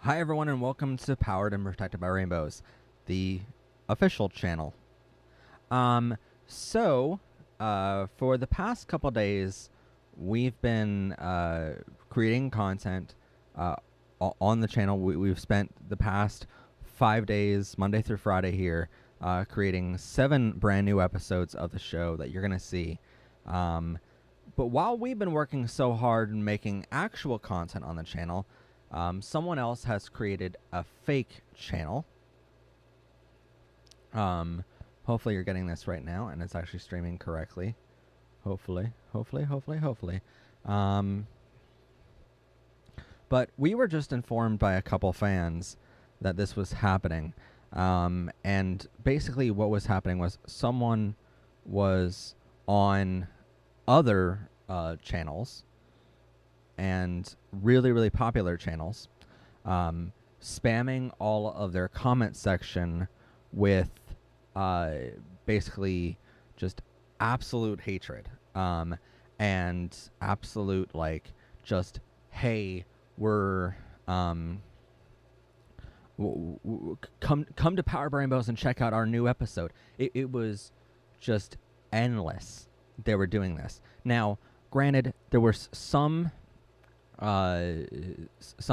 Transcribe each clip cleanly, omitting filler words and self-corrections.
Hi everyone and welcome to Powered and Protected by Rainbows, the official channel. Um, so, for the past couple days, we've been creating content on the channel. We've spent the past 5 days, Monday through Friday here, creating 7 brand new episodes of the show that you're going to see. But while we've been working so hard and making actual content on the channel, someone else has created a fake channel. Hopefully you're getting this right now and it's actually streaming correctly. Hopefully. But we were just informed by a couple fans that this was happening. And basically what was happening was someone was on other channels and really popular channels, spamming all of their comment section with basically just absolute hatred, and absolute just, hey, we're come to Power Rainbows and check out our new episode. It was just endless. They were doing this. Now, granted, there were some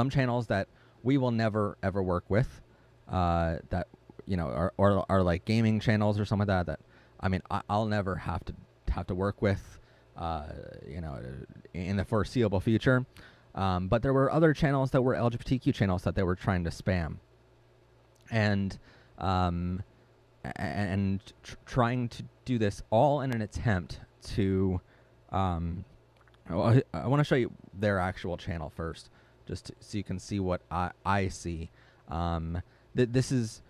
channels that we will never ever work with, that are like gaming channels or something like that. I mean, I'll never have to work with, in the foreseeable future. But there were other channels that were LGBTQ channels that they were trying to spam, and trying to do this all in an attempt to I want to show you their actual channel first, just so you can see what I see. This is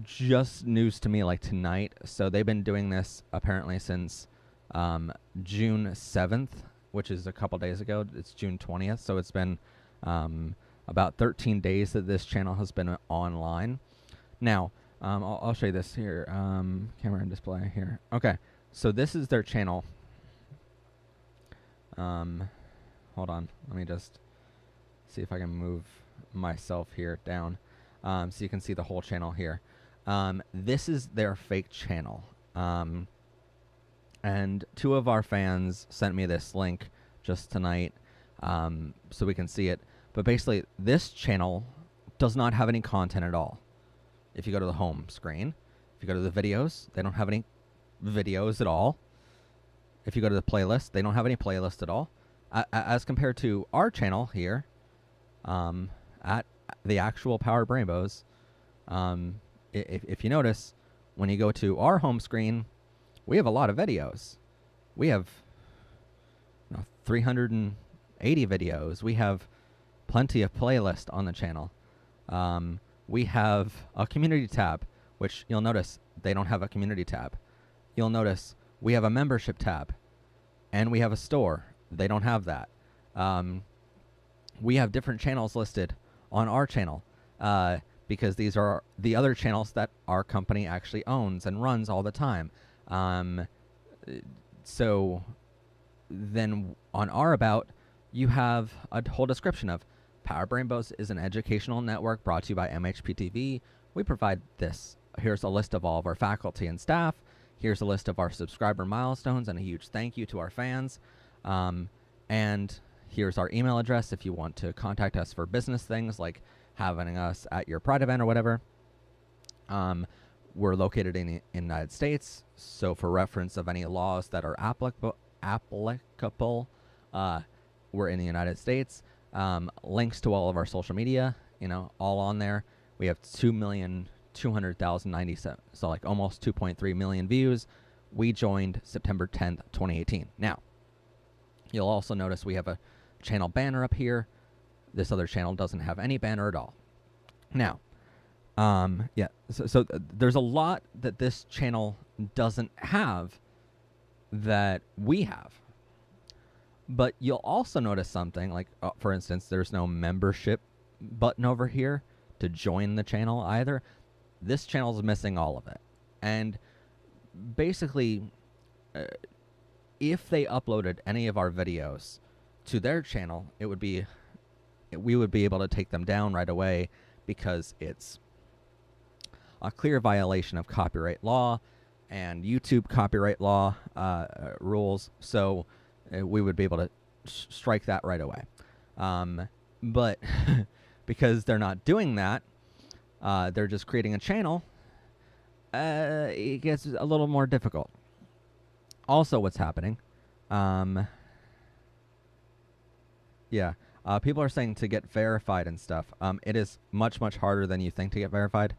just news to me, like tonight. So they've been doing this apparently since June 7th, which is a couple days ago. It's June 20th, so it's been about 13 days that this channel has been online. Now, I'll show you this here. Camera and display here. Okay, so this is their channel. Hold on. Let me just see if I can move myself here down, so you can see the whole channel here. This is their fake channel. And 2 of our fans sent me this link just tonight, so we can see it. But basically, this channel does not have any content at all. If you go to the home screen, if you go to the videos, they don't have any videos at all. If you go to the playlist, they don't have any playlist at all. As compared to our channel here, at the actual Powered Rainbows, if you notice, when you go to our home screen, we have a lot of videos. We have 380 videos. We have plenty of playlists on the channel. We have a community tab, which you'll notice they don't have a community tab. You'll notice we have a membership tab, and we have a store. They don't have that. We have different channels listed on our channel, because these are the other channels that our company actually owns and runs all the time. So then on our About, you have a whole description of Power Rainbows is an educational network brought to you by MHPTV. We provide this. Here's a list of all of our faculty and staff. Here's a list of our subscriber milestones and a huge thank you to our fans. And here's our email address if you want to contact us for business things like having us at your Pride event or whatever. We're located in the United States, so for reference of any laws that are applicable, we're in the United States. Links to all of our social media, all on there. We have 2,200,097, so like almost 2.3 million views. We joined September 10th, 2018. Now, you'll also notice we have a channel banner up here. This other channel doesn't have any banner at all. Now, so there's a lot that this channel doesn't have that we have. But you'll also notice something like, for instance, there's no membership button over here to join the channel either. This channel is missing all of it. And basically, if they uploaded any of our videos to their channel, it would be we would be able to take them down right away because it's a clear violation of copyright law and YouTube copyright law rules. So we would be able to strike that right away. But because they're not doing that, they're just creating a channel. It gets a little more difficult. Also, what's happening? People are saying to get verified and stuff. It is much, much harder than you think to get verified.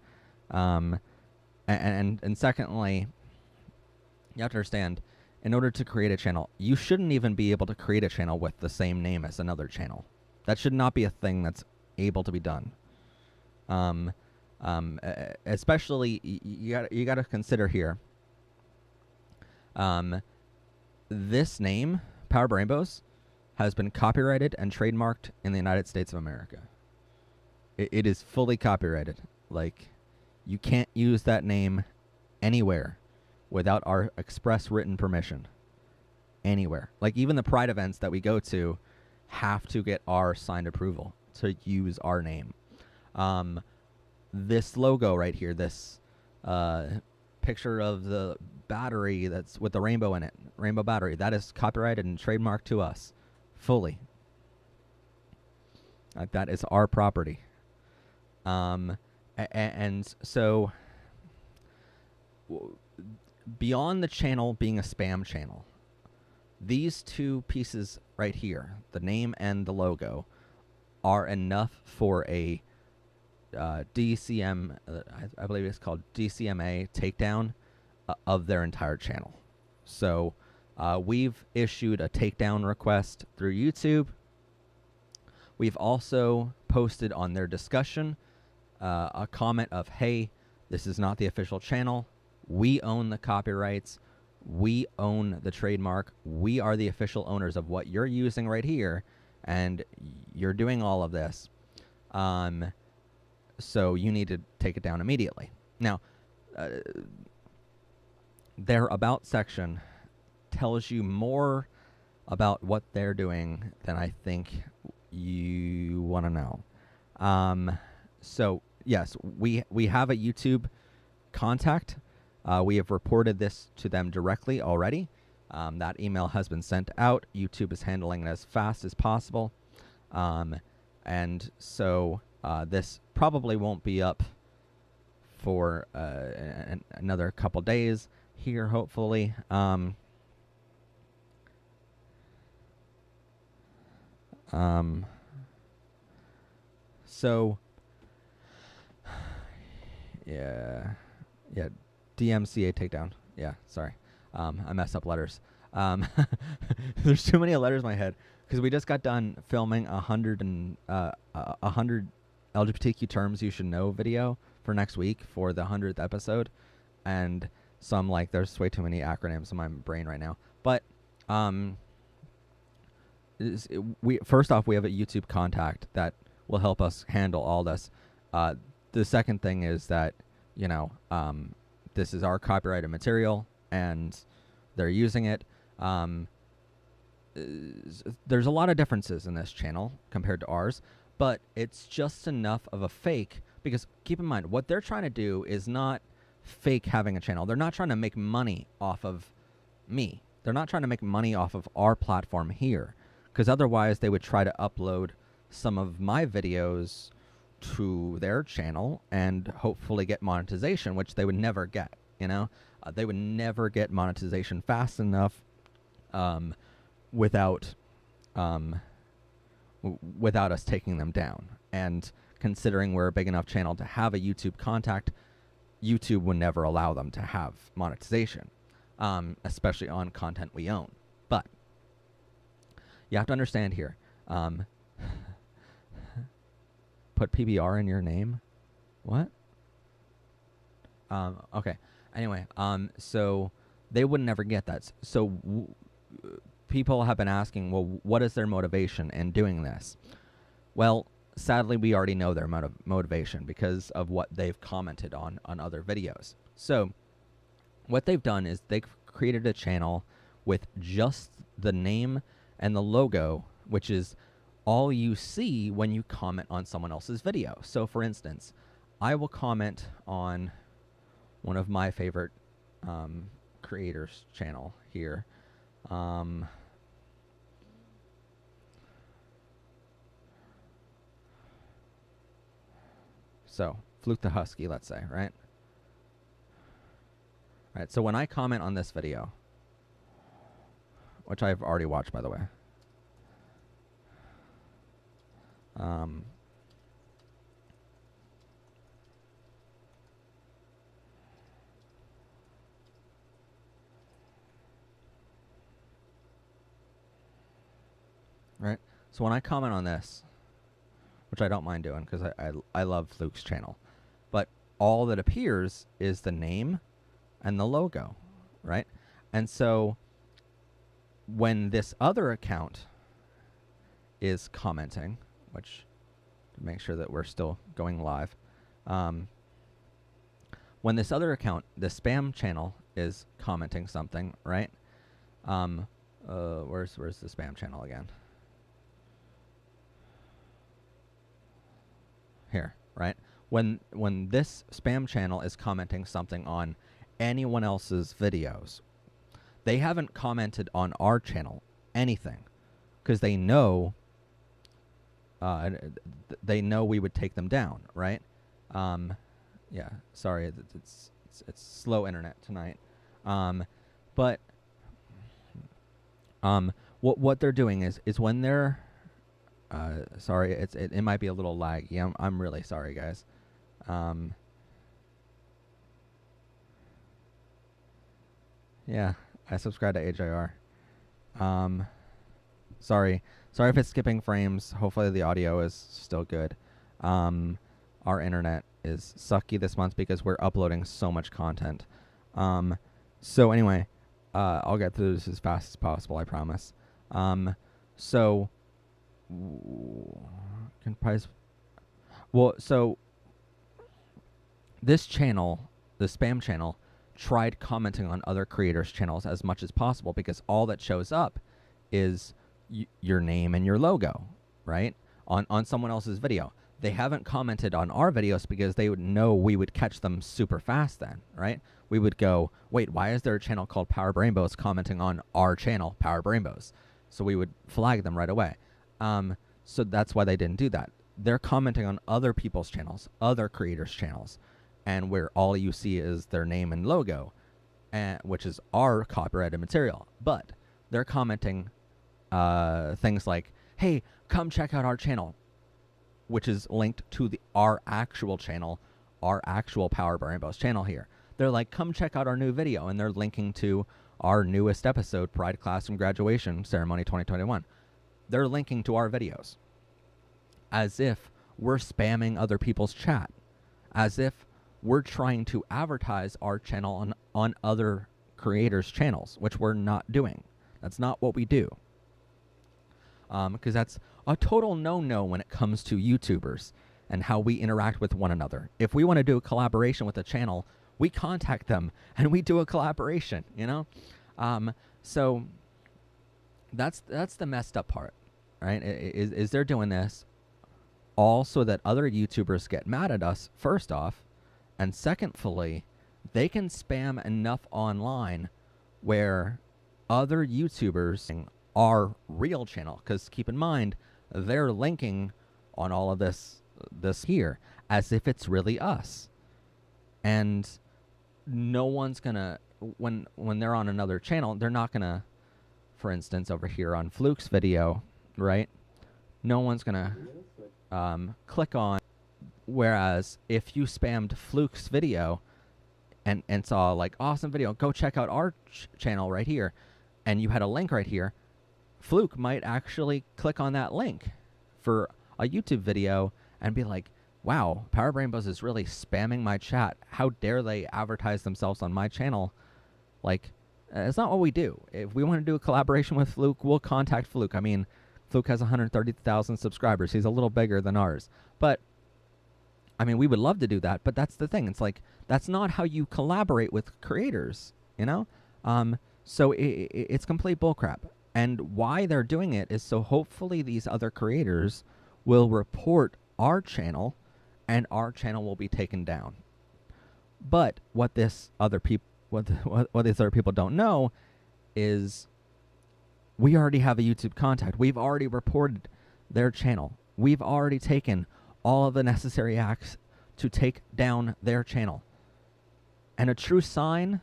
And secondly, you have to understand, in order to create a channel, you shouldn't even be able to create a channel with the same name as another channel. That should not be a thing that's able to be done. Especially, you got to consider here. This name, Power Rainbows, has been copyrighted and trademarked in the United States of America. It is fully copyrighted. Like, you can't use that name anywhere without our express written permission. Anywhere. Like, even the Pride events that we go to have to get our signed approval to use our name. This logo right here, this picture of the battery that's with the rainbow in it, rainbow battery, that is copyrighted and trademarked to us fully. Like, that is our property. And so beyond the channel being a spam channel, these two pieces right here, the name and the logo, are enough for a DCM, I believe it's called DCMA takedown of their entire channel. So we've issued a takedown request through YouTube. We've also posted on their discussion a comment of, hey, this is not the official channel. We own the copyrights. We own the trademark. We are the official owners of what you're using right here, and you're doing all of this. So you need to take it down immediately. Now, their About section tells you more about what they're doing than I think you want to know. So, yes, we have a YouTube contact. We have reported this to them directly already. That email has been sent out. YouTube is handling it as fast as possible. And so this probably won't be up for another couple days here, hopefully. So, yeah, DMCA takedown. Yeah, sorry. I messed up letters. There's too many letters in my head because we just got done filming 100 LGBTQ terms you should know video for next week for the 100th episode, and so I'm like, there's way too many acronyms in my brain right now. But first off, we have a YouTube contact that will help us handle all this. The second thing is that, you know, this is our copyrighted material and they're using it. There's a lot of differences in this channel compared to ours, but it's just enough of a fake, because keep in mind, what they're trying to do is not fake having a channel. They're not trying to make money off of me. They're not trying to make money off of our platform here, because otherwise they would try to upload some of my videos to their channel and hopefully get monetization, which they would never get, you know? They would never get monetization fast enough without us taking them down. And considering we're a big enough channel to have a YouTube contact, YouTube would never allow them to have monetization, especially on content we own. But you have to understand here, put PBR in your name? What? Okay. Anyway, so they would never get that. So people have been asking, well, what is their motivation in doing this? Well, sadly, we already know their motivation because of what they've commented on other videos. So what they've done is they've created a channel with just the name and the logo, which is all you see when you comment on someone else's video. So for instance, I will comment on one of my favorite creators channel here. So Fluke the Husky, let's say, right? Right, so when I comment on this video, which I've already watched, by the way, right? So when I comment on this, which I don't mind doing because I love Fluke's channel, but all that appears is the name and the logo, right? And so when this other account is commenting, which to make sure that we're still going live, when this other account, the spam channel, is commenting something, right? Where's the spam channel again? Here, right? When this spam channel is commenting something on anyone else's videos, they haven't commented on our channel anything because they know we would take them down, right? Yeah, sorry, it's slow internet tonight. But what they're doing is when they're sorry, it might be a little laggy. I'm really sorry, guys. Yeah, I subscribe to AJR. Sorry if it's skipping frames. Hopefully the audio is still good. Our internet is sucky this month because we're uploading so much content. So anyway, I'll get through this as fast as possible, I promise. So this channel, the spam channel, tried commenting on other creators' channels as much as possible because all that shows up is your name and your logo, right? On someone else's video. They haven't commented on our videos because they would know we would catch them super fast then, right? We would go, wait, why is there a channel called Power Brainbows commenting on our channel, Power Brainbows? So we would flag them right away. So that's why they didn't do that. They're commenting on other people's channels, other creators' channels, and where all you see is their name and logo, which is our copyrighted material. But they're commenting things like, hey, come check out our channel, which is linked to our actual channel, our actual Power Brainbows channel here. They're like, come check out our new video, and they're linking to our newest episode, Pride Classroom Graduation Ceremony 2021. They're linking to our videos as if we're spamming other people's chat, as if we're trying to advertise our channel on other creators' channels, which we're not doing. That's not what we do. Because that's a total no-no when it comes to YouTubers and how we interact with one another. If we want to do a collaboration with a channel, we contact them and we do a collaboration, you know? So that's the messed up part, right? Is they're doing this all so that other YouTubers get mad at us, first off, and secondly, they can spam enough online where other YouTubers our real channel, because keep in mind, they're linking on all of this here as if it's really us. And no one's gonna, when they're on another channel, they're not gonna, for instance, over here on Fluke's video, right? No one's gonna click on. Whereas if you spammed Fluke's video and saw like, awesome video, go check out our channel right here, and you had a link right here, Fluke might actually click on that link for a YouTube video and be like, wow, Power Brainbows is really spamming my chat. How dare they advertise themselves on my channel? Like, it's not what we do. If we want to do a collaboration with Fluke, we'll contact Fluke. I mean, Fluke has 130,000 subscribers. He's a little bigger than ours. But, I mean, we would love to do that, but that's the thing. It's like, that's not how you collaborate with creators, you know? So it's complete bullcrap. And why they're doing it is so hopefully these other creators will report our channel and our channel will be taken down. But what this other what these other people don't know is we already have a YouTube contact. We've already reported their channel. We've already taken all of the necessary acts to take down their channel. And a true sign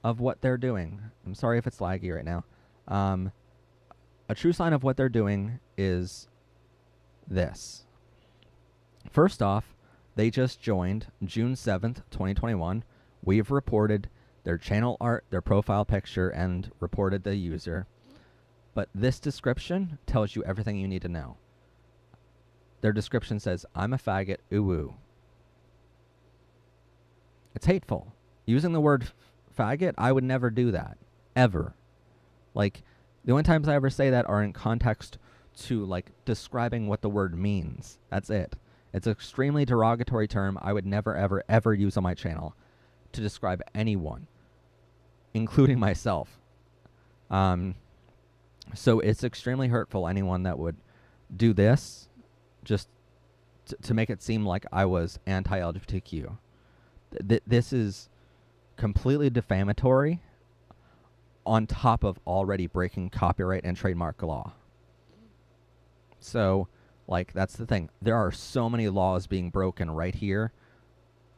of what they're doing. I'm sorry if it's laggy right now. A true sign of what they're doing is this. First off, they just joined June 7th, 2021. We've reported their channel art, their profile picture, and reported the user. But this description tells you everything you need to know. Their description says, I'm a faggot, ooh ooh. It's hateful. Using the word faggot, I would never do that. Ever. Like, the only times I ever say that are in context to, like, describing what the word means. That's it. It's an extremely derogatory term I would never, ever, ever use on my channel to describe anyone, including myself. So it's extremely hurtful, anyone that would do this just to make it seem like I was anti-LGBTQ. This is completely defamatory on top of already breaking copyright and trademark law. So, like, that's the thing. There are so many laws being broken right here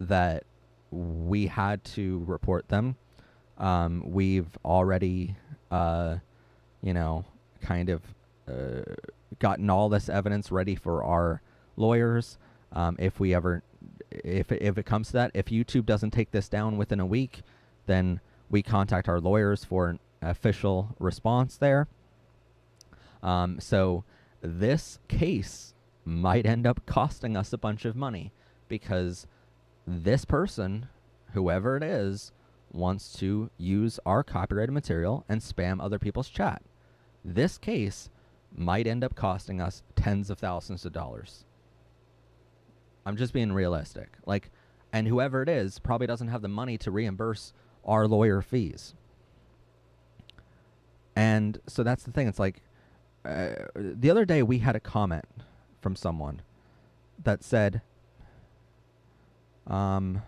that we had to report them. We've already, kind of gotten all this evidence ready for our lawyers. If it comes to that, if YouTube doesn't take this down within a week, then we contact our lawyers for an official response there. So this case might end up costing us a bunch of money because this person, whoever it is, wants to use our copyrighted material and spam other people's chat. This case might end up costing us tens of thousands of dollars. I'm just being realistic. Like, and whoever it is probably doesn't have the money to reimburse our lawyer fees. And so that's the thing. It's like, the other day we had a comment from someone that said, and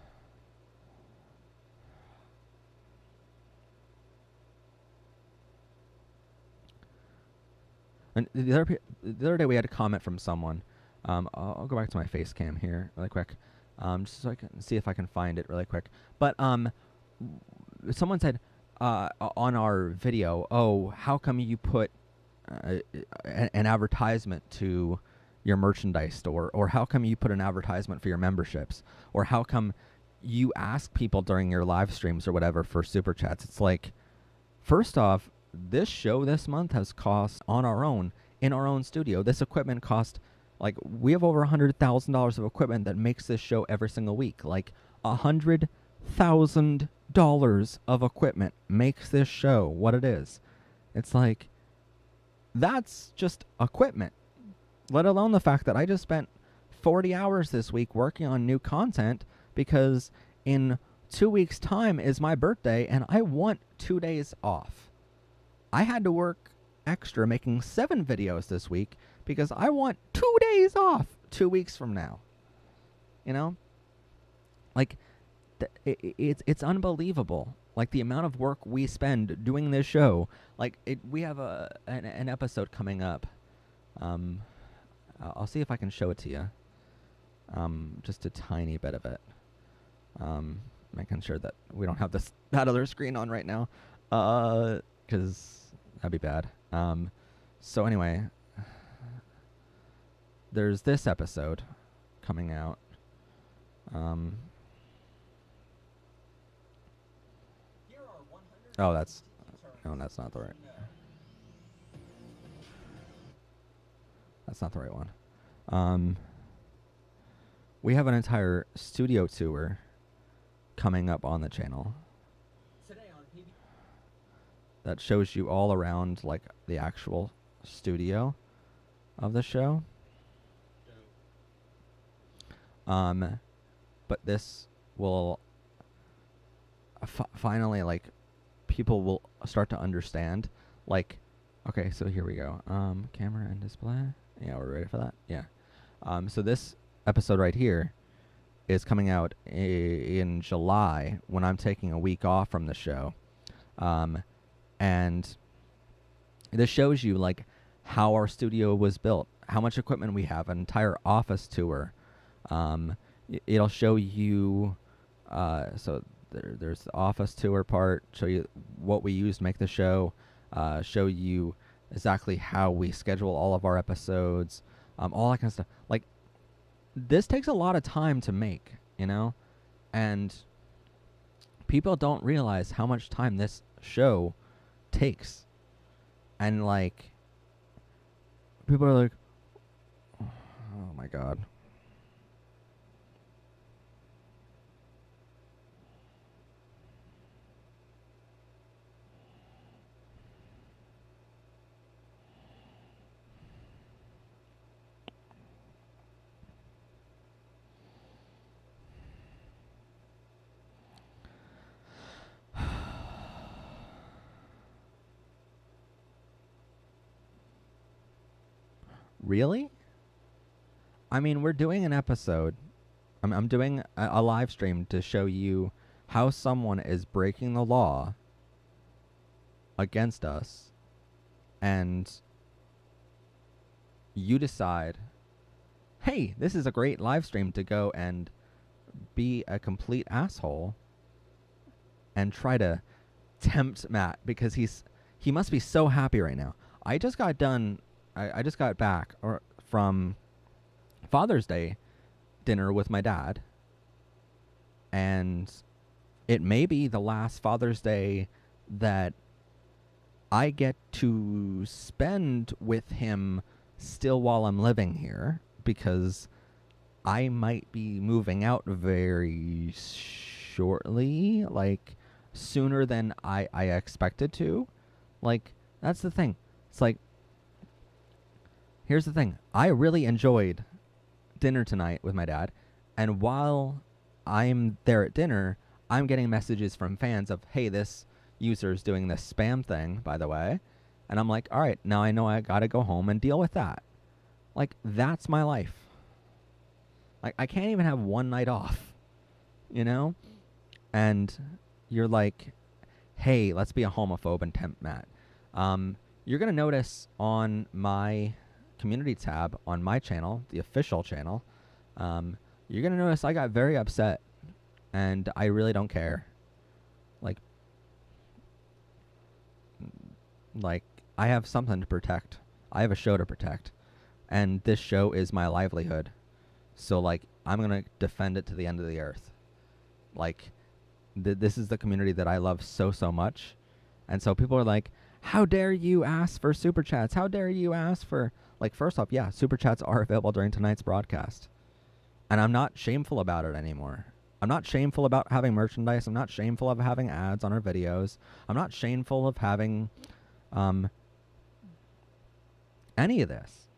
the other day we had a comment from someone. I'll go back to my face cam here really quick, just so I can see if I can find it really quick. But someone said on our video, "Oh, how come you put an advertisement to your merchandise store, or how come you put an advertisement for your memberships, or how come you ask people during your live streams or whatever for super chats?" It's like, first off, this show this month has cost on our own, in our own studio. This equipment cost, like, we have over $100,000 of equipment that makes this show every single week. Like, $100,000 of equipment makes this show what it is. It's like, that's just equipment. Let alone the fact that I just spent 40 hours this week working on new content because in 2 weeks' time is my birthday and I want 2 days off. I had to work extra making 7 videos this week because I want 2 days off 2 weeks from now. You know? Like, it's unbelievable. Like, the amount of work we spend doing this show. Like, we have an episode coming up. I'll see if I can show it to you. Just a tiny bit of it. Making sure that we don't have that other screen on right now. Because that'd be bad. So anyway, there's this episode coming out. Oh, that's not the right. That's not the right one. We have an entire studio tour coming up on the channel that shows you all around, like, the actual studio of the show. But this will finally, like, people will start to understand, Like, okay, so here we go. Camera and display. Yeah, we're ready for that. Yeah. So this episode right here is coming out in July when I'm taking a week off from the show. And this shows you like how our studio was built, how much equipment we have, an entire office tour. It'll show you, so there's the office tour part, show you what we used to make the show, show you exactly how we schedule all of our episodes, all that kind of stuff. Like, this takes a lot of time to make, you know? And people don't realize how much time this show takes. And, like, people are like, oh my God. Really? I mean, we're doing an episode. I'm doing a live stream to show you how someone is breaking the law against us, and you decide, hey, this is a great live stream to go and be a complete asshole and try to tempt Matt because he must be so happy right now. I just got done. I just got back from Father's Day dinner with my dad, and it may be the last Father's Day that I get to spend with him still while I'm living here, because I might be moving out very shortly, like sooner than I expected to. Like, that's the thing. It's like, here's the thing. I really enjoyed dinner tonight with my dad, and while I'm there at dinner, I'm getting messages from fans of, hey, this user's doing this spam thing, by the way. And I'm like, all right, now I know I gotta go home and deal with that. Like, that's my life. Like, I can't even have one night off, you know? And you're like, hey, let's be a homophobe and tempt Matt. You're gonna notice on my community tab on my channel, the official channel, you're gonna notice I got very upset, and I really don't care. Like, I have something to protect. I have a show to protect, and this show is my livelihood. So, like, I'm gonna defend it to the end of the earth. Like, this is the community that I love so much, and so people are like, how dare you ask for super chats? How dare you ask for, like, first off, yeah, super chats are available during tonight's broadcast, and I'm not shameful about it anymore. I'm not shameful about having merchandise. I'm not shameful of having ads on our videos. I'm not shameful of having any of this.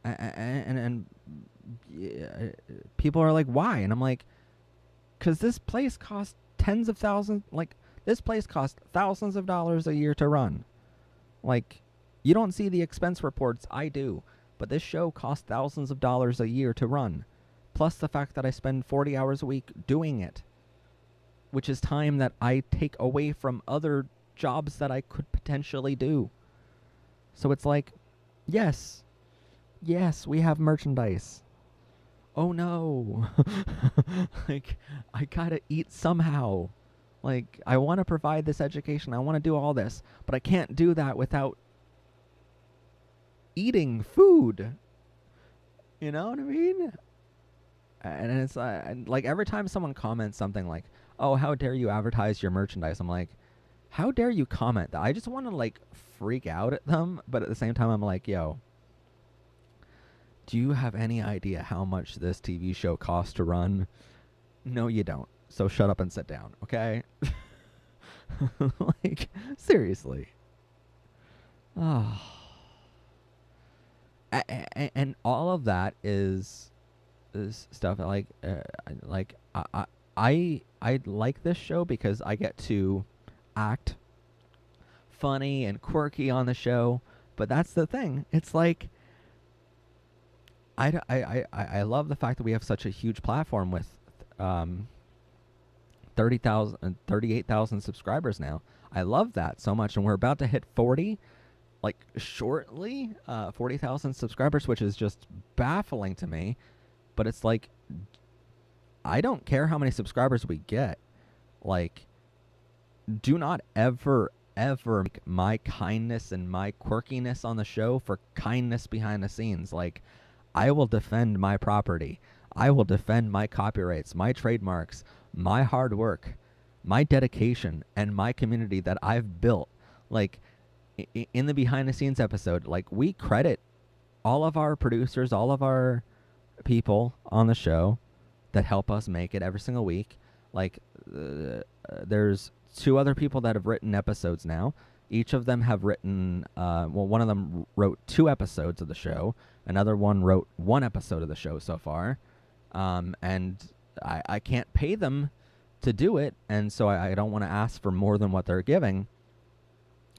And yeah, people are like, why? And I'm like, because this place costs tens of thousands. Like, this place costs thousands of dollars a year to run. Like, you don't see the expense reports. I do. But this show costs thousands of dollars a year to run. Plus the fact that I spend 40 hours a week doing it, which is time that I take away from other jobs that I could potentially do. So it's like, yes, we have merchandise. Oh no. Like, I gotta eat somehow. Like, I want to provide this education. I want to do all this, but I can't do that without eating food. You know what I mean? And it's like every time someone comments something like, oh, how dare you advertise your merchandise? I'm like, how dare you comment that? I just want to, like, freak out at them, but at the same time, I'm like, yo, do you have any idea how much this TV show costs to run? No, you don't. So shut up and sit down, okay? Like, seriously. Oh. And all of that is stuff that, like I like this show because I get to act funny and quirky on the show. But that's the thing. It's like I love the fact that we have such a huge platform with um 38,000 subscribers now. I love that so much, and we're about to hit 40 like shortly, 40,000 subscribers, which is just baffling to me. But it's like, I don't care how many subscribers we get. Like, do not ever make my kindness and my quirkiness on the show for kindness behind the scenes. Like, I will defend my property. I will defend my copyrights, my trademarks, my hard work, my dedication, and my community that I've built. Like, in the behind the scenes episode, like, we credit all of our producers, all of our people on the show that help us make it every single week. Like, there's 2 other people that have written episodes now. Each of them have written, one of them wrote 2 episodes of the show. Another one wrote 1 episode of the show so far. And I can't pay them to do it, and so I don't want to ask for more than what they're giving.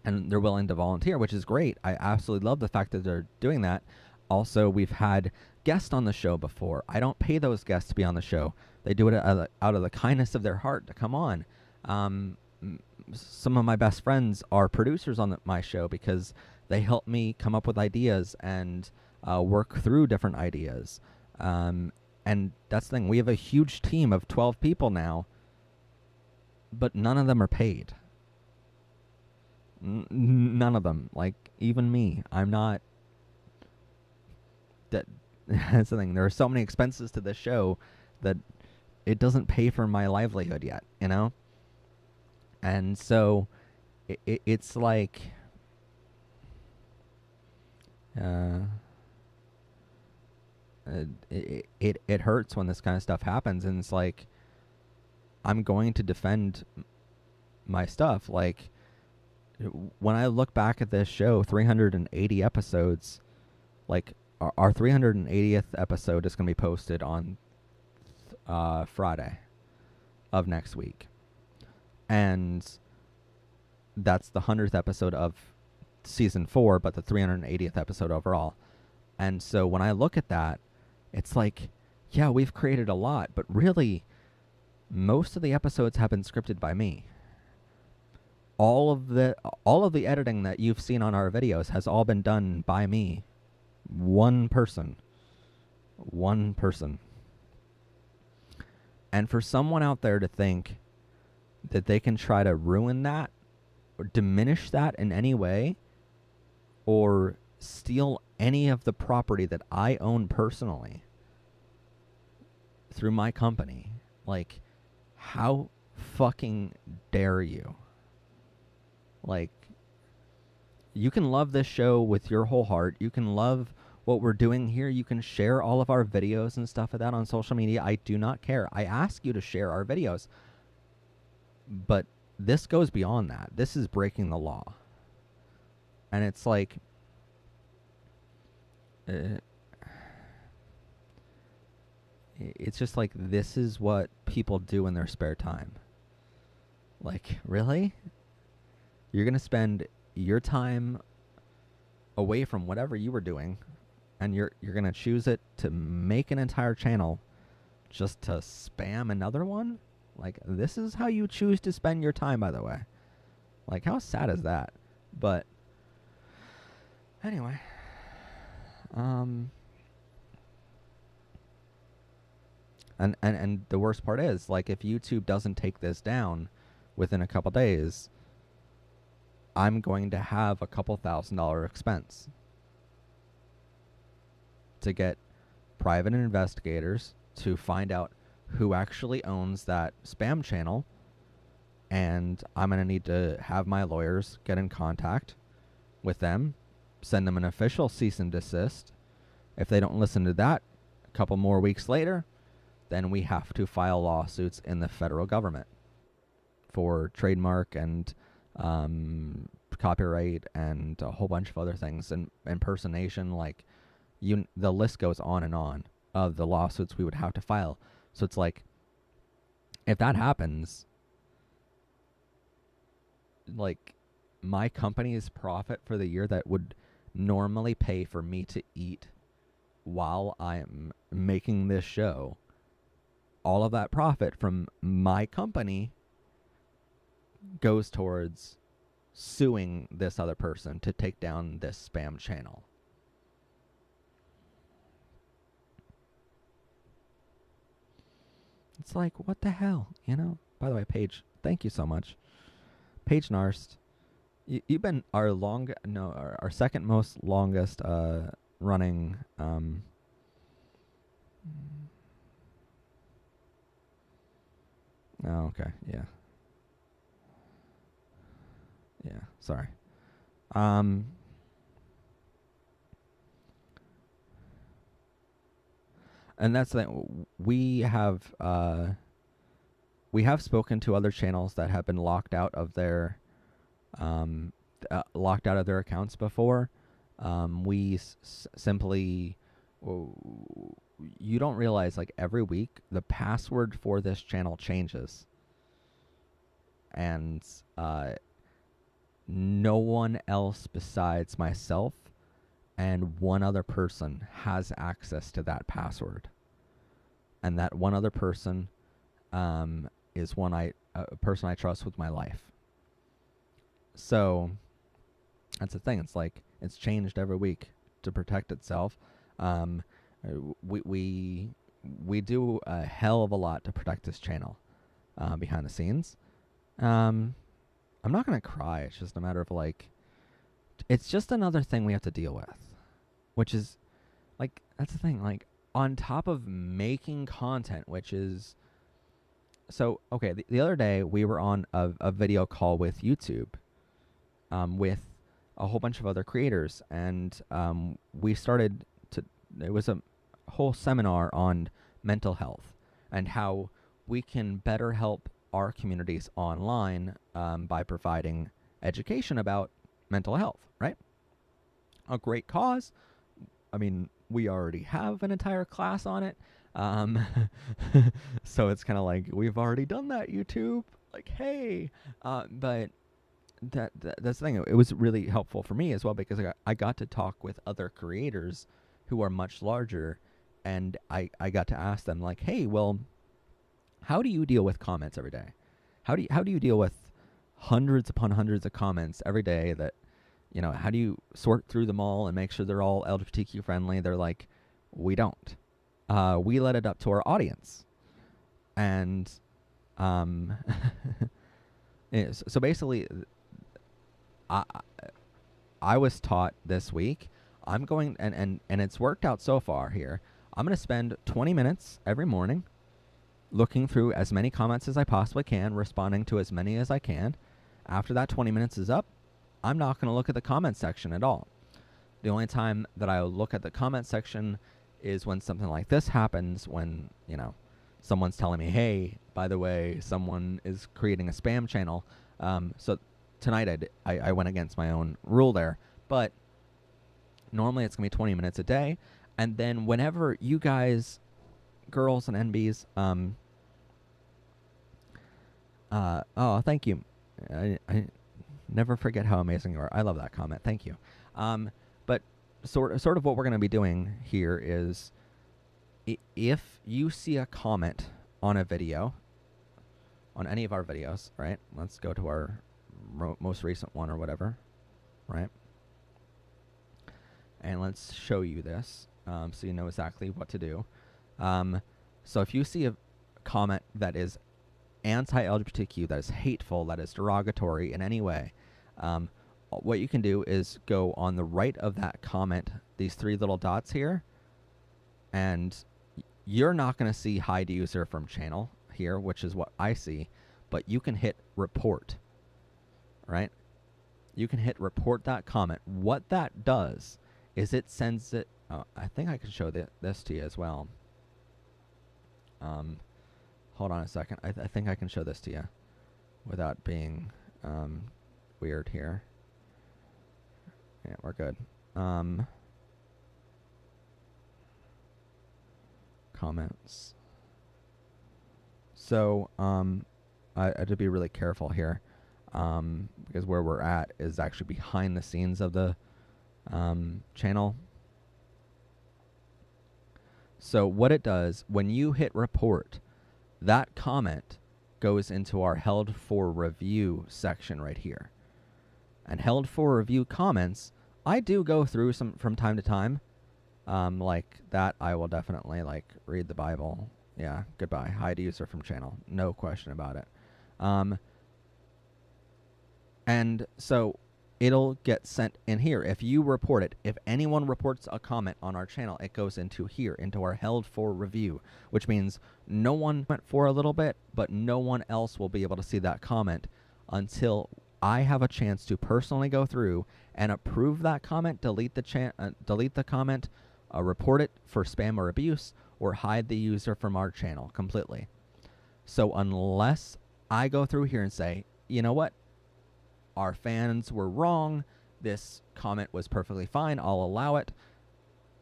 And they're willing to volunteer, which is great. I absolutely love the fact that they're doing that. Also, we've had guests on the show before. I don't pay those guests to be on the show. They do it out of the kindness of their heart to come on. Some of my best friends are producers on my show because they help me come up with ideas and work through different ideas. And that's the thing. We have a huge team of 12 people now, but none of them are paid. None of them. Like, even me. I'm not... That's the thing. There are so many expenses to this show that it doesn't pay for my livelihood yet, you know? And so it's like... It hurts when this kind of stuff happens, and it's like, I'm going to defend my stuff. Like, when I look back at this show, 380 episodes, like, our 380th episode is going to be posted on Friday of next week. And that's the 100th episode of season 4, but the 380th episode overall. And so when I look at that, it's like, yeah, we've created a lot, but really, most of the episodes have been scripted by me. All of the editing that you've seen on our videos has all been done by me. One person. And for someone out there to think that they can try to ruin that or diminish that in any way or steal any of the property that I own personally through my company, like, how fucking dare you? Like, you can love this show with your whole heart. You can love what we're doing here. You can share all of our videos and stuff like that on social media. I do not care. I ask you to share our videos. But this goes beyond that. This is breaking the law. And it's like... it's just like, this is what people do in their spare time. Like, really? You're going to spend your time away from whatever you were doing, and you're going to choose it to make an entire channel just to spam another one? Like, this is how you choose to spend your time, by the way. Like, how sad is that? But anyway, and the worst part is, like, if YouTube doesn't take this down within a couple days, I'm going to have a couple $1,000 expense to get private investigators to find out who actually owns that spam channel, and I'm going to need to have my lawyers get in contact with them, send them an official cease and desist. If they don't listen to that, a couple more weeks later, then we have to file lawsuits in the federal government for trademark and copyright and a whole bunch of other things, and impersonation. Like, the list goes on and on of the lawsuits we would have to file. So it's like, if that happens, like, my company's profit for the year that would normally pay for me to eat while I'm making this show, all of that profit from my company goes towards suing this other person to take down this spam channel. It's like, what the hell, you know? By the way, Paige, thank you so much. Paige Narst, you've been our second most longest running oh, okay, yeah. Yeah, sorry. And that's the thing. We have spoken to other channels that have been locked out of their accounts before. We simply, you don't realize, like, every week the password for this channel changes, and no one else besides myself and one other person has access to that password. And that one other person is a person I trust with my life. So that's the thing. It's like, it's changed every week to protect itself. We do a hell of a lot to protect this channel behind the scenes. I'm not gonna cry. It's just a matter of, like, it's just another thing we have to deal with, which is, like, that's the thing. Like, on top of making content, which is, so, okay, the other day we were on a video call with YouTube with a whole bunch of other creators, and we started to, it was a whole seminar on mental health and how we can better help our communities online by providing education about mental health, right? A great cause. I mean, we already have an entire class on it. So it's kind of like, we've already done that, YouTube. Like, hey. But that's the thing. It was really helpful for me as well, because I got to talk with other creators who are much larger, and I got to ask them, like, hey, well, how do you deal with comments every day? How do you deal with hundreds upon hundreds of comments every day that, you know, how do you sort through them all and make sure they're all LGBTQ friendly? They're like, we don't. We let it up to our audience. And so basically, I was taught this week, I'm going, and it's worked out so far here, I'm going to spend 20 minutes every morning looking through as many comments as I possibly can, responding to as many as I can. After that 20 minutes is up, I'm not going to look at the comment section at all. The only time that I'll look at the comment section is when something like this happens, when, you know, someone's telling me, hey, by the way, someone is creating a spam channel. So tonight I went against my own rule there. But normally it's going to be 20 minutes a day. And then whenever you guys, girls and NBs, oh, thank you. I never forget how amazing you are. I love that comment. Thank you. But sort of what we're going to be doing here is, if you see a comment on a video, on any of our videos, right? Let's go to our most recent one or whatever, right? And let's show you this so you know exactly what to do. So if you see a comment that is anti-LGBTQ, that is hateful, that is derogatory in any way, what you can do is go on the right of that comment, these three little dots here, and you're not going to see hide user from channel here, which is what I see, but you can hit report, right? You can hit report that comment. What that does is it sends it, I think I can show this to you as well. Hold on a second. I think I can show this to you without being weird here. Yeah, we're good. Comments. So I had to be really careful here, because where we're at is actually behind the scenes of the channel. So what it does, when you hit report, that comment goes into our held for review section right here. And held for review comments, I do go through some from time to time. Like that, I will definitely like read the Bible. Yeah, goodbye. Hide user from channel. No question about it. And so it'll get sent in here. If you report it, if anyone reports a comment on our channel, it goes into here, into our held for review, which means no one went for a little bit, but no one else will be able to see that comment until I have a chance to personally go through and approve that comment, delete the comment, report it for spam or abuse, or hide the user from our channel completely. So unless I go through here and say, you know what, our fans were wrong, this comment was perfectly fine, I'll allow it.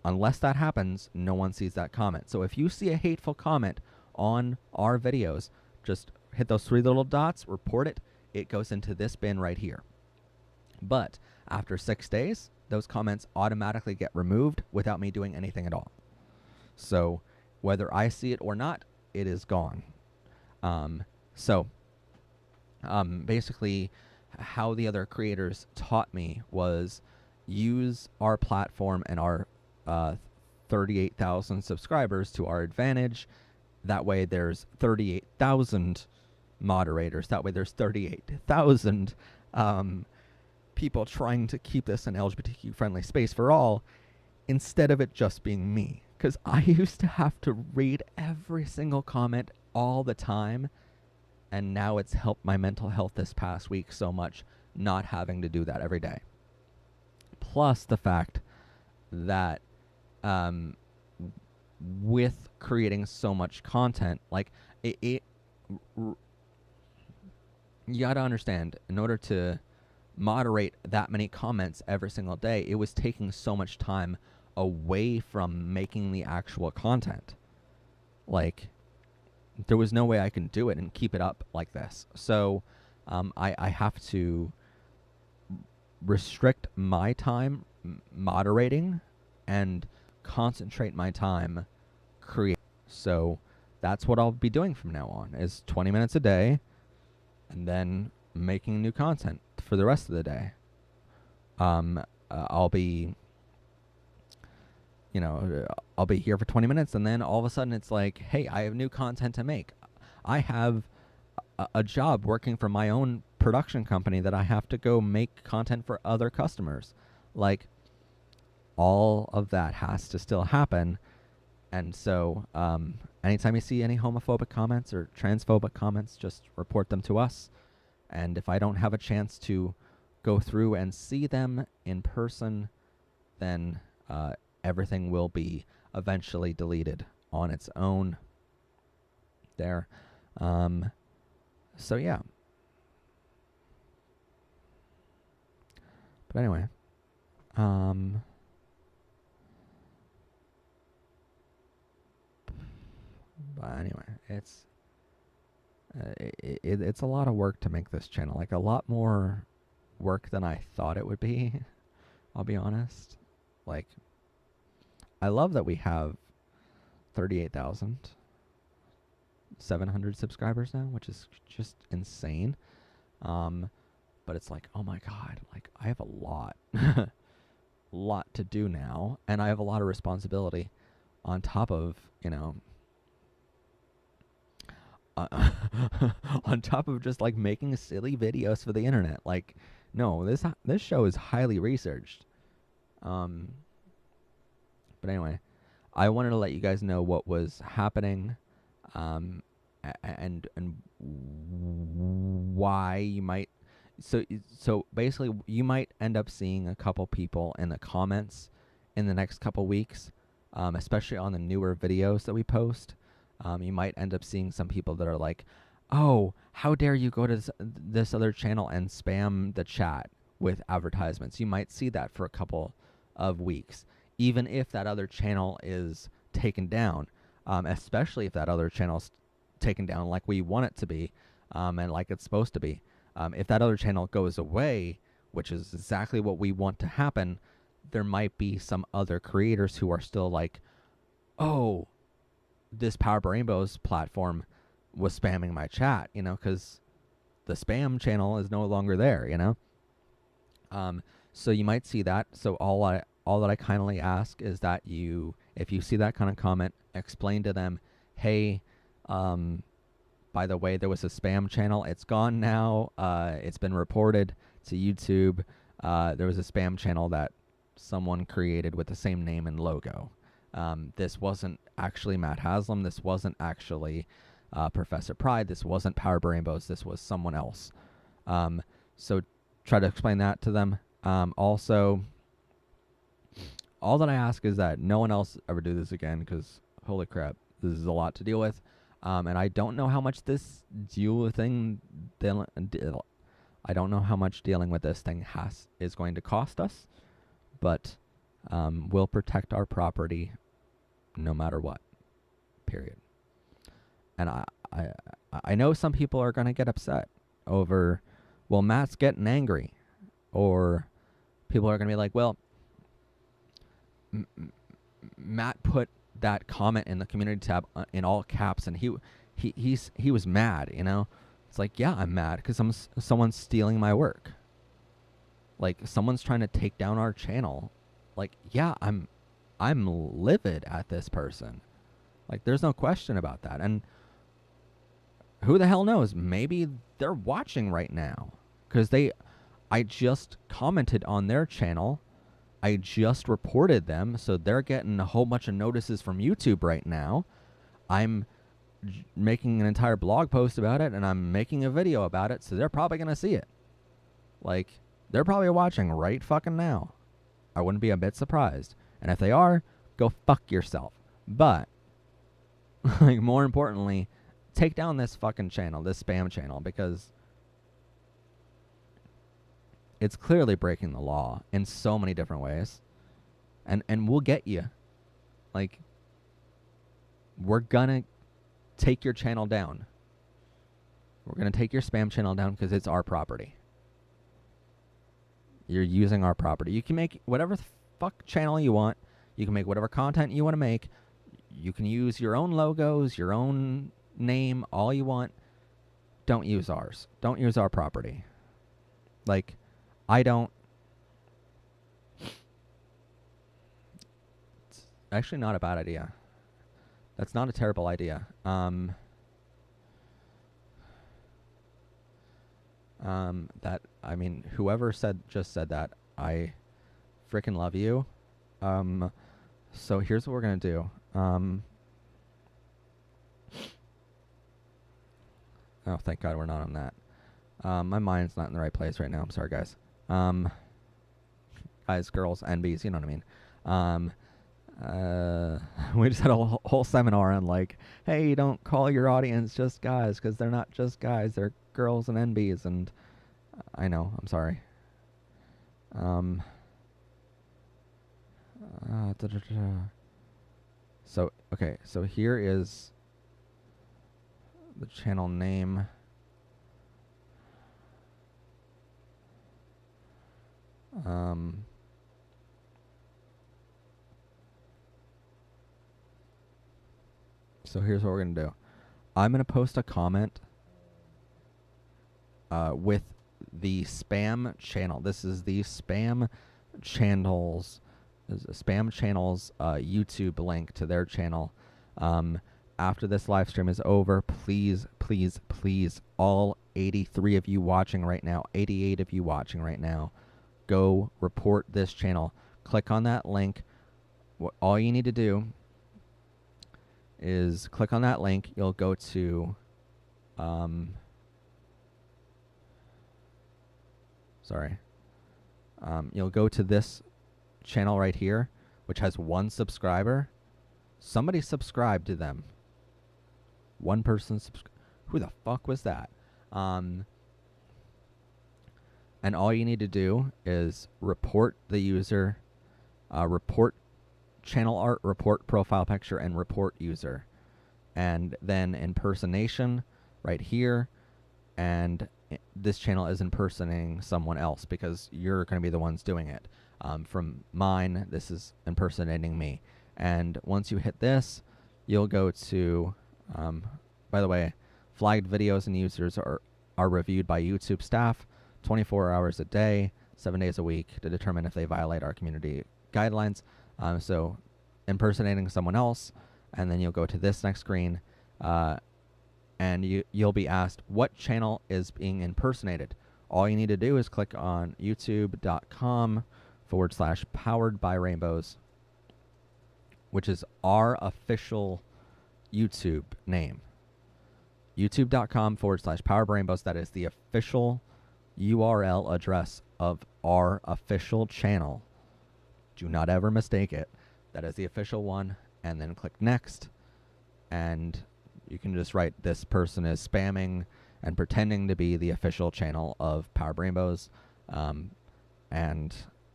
Unless that happens, no one sees that comment. So if you see a hateful comment on our videos, just hit those 3 little dots, report it. It goes into this bin right here. But after 6 days, those comments automatically get removed without me doing anything at all. So whether I see it or not, it is gone. Basically, how the other creators taught me was use our platform and our 38,000 subscribers to our advantage. That way there's 38,000 moderators. That way there's 38,000 people trying to keep this an LGBTQ friendly space for all, instead of it just being me. Because I used to have to read every single comment all the time, and now it's helped my mental health this past week so much, not having to do that every day. Plus the fact that with creating so much content, like you got to understand, in order to moderate that many comments every single day, it was taking so much time away from making the actual content. Like, there was no way I can do it and keep it up like this. So I have to restrict my time moderating and concentrate my time creating. So that's what I'll be doing from now on, is 20 minutes a day and then making new content for the rest of the day. I'll be I'll be here for 20 minutes, and then all of a sudden it's like, hey, I have new content to make. I have a job working for my own production company that I have to go make content for other customers. Like, all of that has to still happen. And so anytime you see any homophobic comments or transphobic comments, just report them to us. And if I don't have a chance to go through and see them in person, then everything will be eventually deleted on its own there. So yeah. But anyway, it's a lot of work to make this channel, like a lot more work than I thought it would be. I'll be honest. Like, I love that we have 38,700 subscribers now, which is just insane. But it's like, oh my God, like I have a lot to do now, and I have a lot of responsibility on top of, on top of just like making silly videos for the internet. Like, no, this show is highly researched. But anyway, I wanted to let you guys know what was happening, and why you might. So basically, you might end up seeing a couple people in the comments in the next couple weeks, especially on the newer videos that we post. You might end up seeing some people that are like, "Oh, how dare you go to this other channel and spam the chat with advertisements?" You might see that for a couple of weeks, even if that other channel is taken down, especially if that other channel's taken down like we want it to be, and like it's supposed to be. If that other channel goes away, which is exactly what we want to happen, there might be some other creators who are still like, oh, this Power Rainbows platform was spamming my chat, you know, because the spam channel is no longer there, you know. So you might see that. So all that I kindly ask is that you, if you see that kind of comment, explain to them, hey, by the way, there was a spam channel. It's gone now. It's been reported to YouTube. There was a spam channel that someone created with the same name and logo. This wasn't actually Matt Haslam. This wasn't actually Professor Pride. This wasn't Power Rainbows. This was someone else. So try to explain that to them. Also, all that I ask is that no one else ever do this again, because holy crap, this is a lot to deal with. And I don't know how much this I don't know how much dealing with this thing is going to cost us, but we'll protect our property no matter what. Period. And I know some people are going to get upset over, well, Matt's getting angry, or people are going to be like, well, Matt put that comment in the community tab in all caps, and he was mad, you know. It's like, yeah, I'm mad because someone's stealing my work. Like, someone's trying to take down our channel. Like, yeah, I'm livid at this person. Like, there's no question about that. And who the hell knows? Maybe they're watching right now, because I just commented on their channel. I just reported them, so they're getting a whole bunch of notices from YouTube right now. I'm making an entire blog post about it, and I'm making a video about it, so they're probably going to see it. Like, they're probably watching right fucking now. I wouldn't be a bit surprised. And if they are, go fuck yourself. But, like, more importantly, take down this fucking channel, this spam channel, because it's clearly breaking the law in so many different ways. And we'll get you. Like, we're gonna take your channel down. We're gonna take your spam channel down because it's our property. You're using our property. You can make whatever the fuck channel you want. You can make whatever content you want to make. You can use your own logos, your own name, all you want. Don't use ours. Don't use our property. Like, I don't. It's actually not a bad idea. That's not a terrible idea. That, I mean, whoever just said that, I freaking love you. So here's what we're gonna do. Oh, thank God we're not on that. My mind's not in the right place right now. I'm sorry, guys. Guys, girls, NBs, you know what I mean. We just had a whole seminar on, like, hey, don't call your audience just guys, because they're not just guys. They're girls and NBs, and I know. I'm sorry. So, okay, so here is the channel name. So here's what we're going to do. I'm going to post a comment with the spam channel. This is the spam channel's YouTube link to their channel. After this live stream is over, please, please, please, all 83 of you watching right now, 88 of you watching right now, go report this channel. Click on that link. All you need to do is click on that link. You'll go to you'll go to this channel right here, which has 1 subscriber. Somebody subscribe to them. One person who the fuck was that? And all you need to do is report the user, report channel art, report profile picture, and report user. and then impersonation right here, and this channel is impersonating someone else because you're going to be the ones doing it. From mine, this is impersonating me. And once you hit this, you'll go to, by the way, flagged videos and users are reviewed by YouTube staff 24 hours a day, 7 days a week to determine if they violate our community guidelines. So impersonating someone else, and then you'll go to this next screen, and you'll be asked what channel is being impersonated. All you need to do is click on youtube.com/powered by rainbows, which is our official YouTube name. youtube.com/powered by rainbows. That is the official URL address of our official channel. Do not ever mistake it. That is the official one. And then click next. And you can just write, this person is spamming and pretending to be the official channel of Powered by Rainbows. And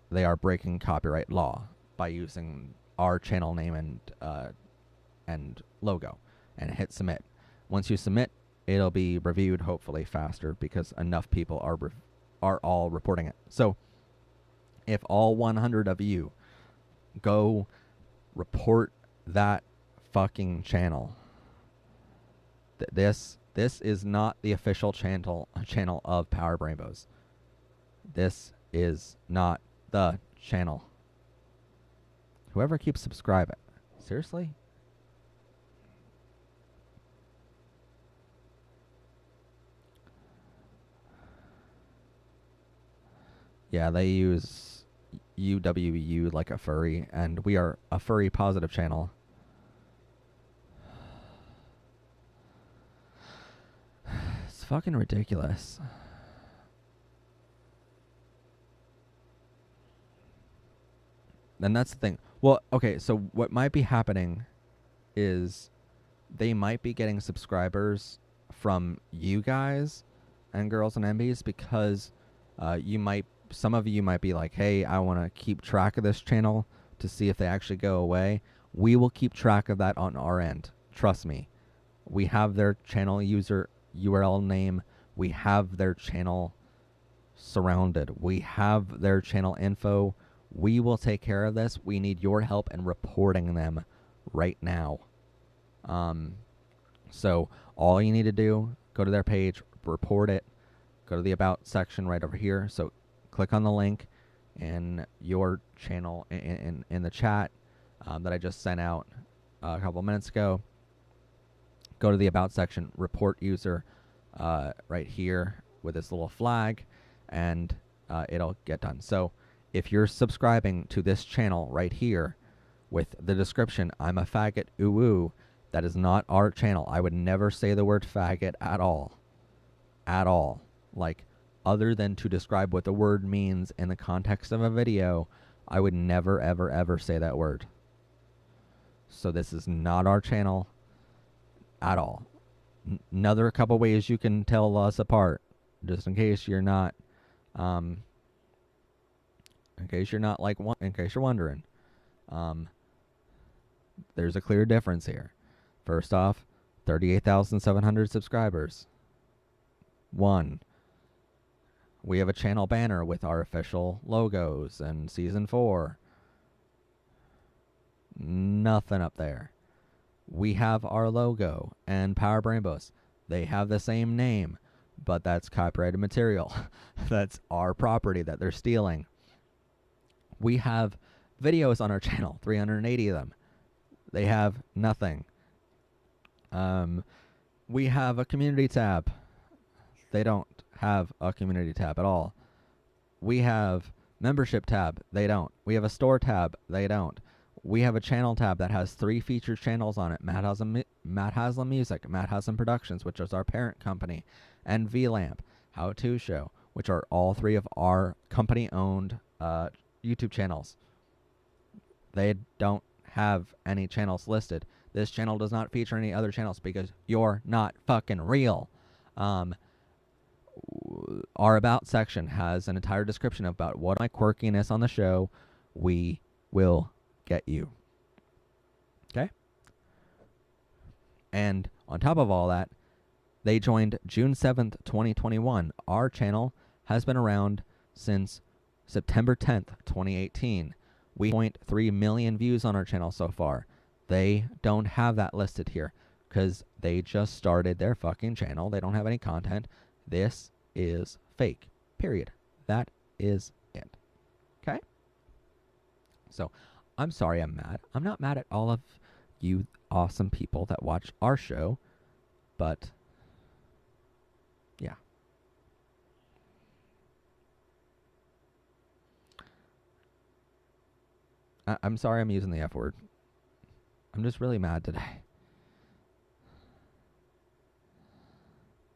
they are breaking copyright law by using our channel name and logo. And hit submit. Once you submit, it'll be reviewed hopefully faster because enough people are all reporting it. So if all 100 of you go report that fucking channel, this is not the official channel of Powered by Rainbows. This is not the channel. Whoever keeps subscribing, seriously? Yeah, they use UWU like a furry, and we are a furry positive channel. It's fucking ridiculous. And that's the thing. Well, okay, so what might be happening is they might be getting subscribers from you guys and girls and MBs because some of you might be like, hey, I want to keep track of this channel to see if they actually go away. We will keep track of that on our end. Trust me. We have their channel user URL name. We have their channel surrounded. We have their channel info. We will take care of this. We need your help in reporting them right now. So all you need to do, go to their page, report it, go to the About section right over here. So click on the link in your channel in the chat that I just sent out a couple minutes ago. Go to the About section, report user right here with this little flag, and it'll get done. So if you're subscribing to this channel right here with the description, I'm a faggot, ooh ooh, that is not our channel. I would never say the word faggot at all. At all. Like, other than to describe what the word means in the context of a video, I would never, ever, ever say that word. So this is not our channel at all. Another couple ways you can tell us apart, just in case you're not, in case you're wondering, there's a clear difference here. First off, 38,700 subscribers. 1. We have a channel banner with our official logos and season 4. Nothing up there. We have our logo and Powered by Rainbows. They have the same name, but that's copyrighted material. That's our property that they're stealing. We have videos on our channel, 380 of them. They have nothing. We have a community tab. They don't have a community tab at all. We have membership tab. They don't. We have a store tab. They don't. We have a channel tab that has 3 featured channels on it. Matt Haslam Music, Matt Haslam Productions, which is our parent company, and VLamp, How To Show, which are all 3 of our company-owned YouTube channels. They don't have any channels listed. This channel does not feature any other channels because you're not fucking real. Our About section has an entire description about what my quirkiness on the show. We will get you. Okay? And on top of all that, they joined June 7th, 2021. Our channel has been around since September 10th, 2018. We have 0.3 million views on our channel so far. They don't have that listed here because they just started their fucking channel. They don't have any content. This is fake. Period. That is it. Okay? So, I'm sorry I'm mad. I'm not mad at all of you awesome people that watch our show, but yeah. I'm sorry I'm using the F word. I'm just really mad today.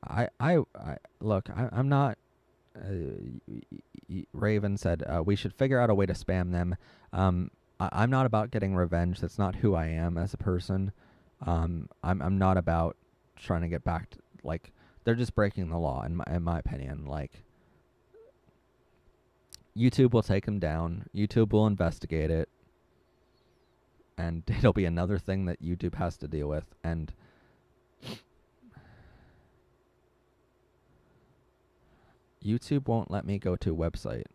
I'm not. Raven said we should figure out a way to spam them. I'm not about getting revenge. That's not who I am as a person. I'm not about trying to get back to, like, they're just breaking the law in my opinion. Like, YouTube will take them down. YouTube will investigate it, and it'll be another thing that YouTube has to deal with. And YouTube won't let me go to a website.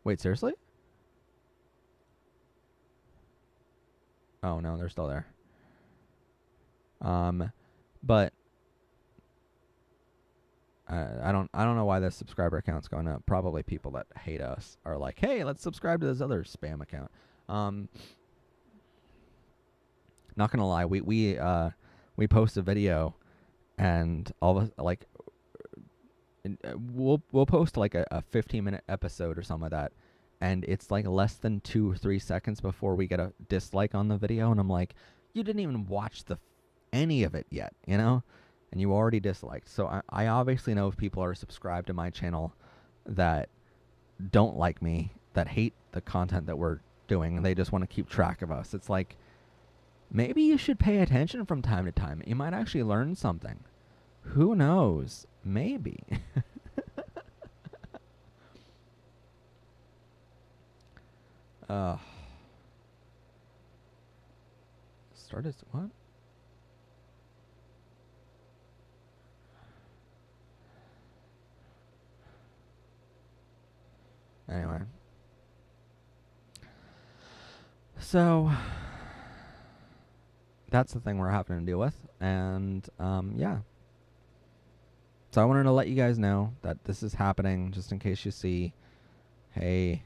Wait, seriously? Oh no, they're still there. But I don't know why this subscriber account's going up. Probably people that hate us are like, hey, let's subscribe to this other spam account. Not gonna lie, we post a video, and all of us, like, we'll post like a 15-minute episode or something like that, and it's like less than 2 or 3 seconds before we get a dislike on the video, and I'm like, you didn't even watch any of it yet, you know, and you already disliked. So I obviously know if people are subscribed to my channel that don't like me, that hate the content that we're doing, and they just want to keep track of us. It's like, maybe you should pay attention from time to time. You might actually learn something. Who knows? Maybe. Started what? Anyway. So that's the thing we're having to deal with, and yeah. So I wanted to let you guys know that this is happening, just in case you see, hey,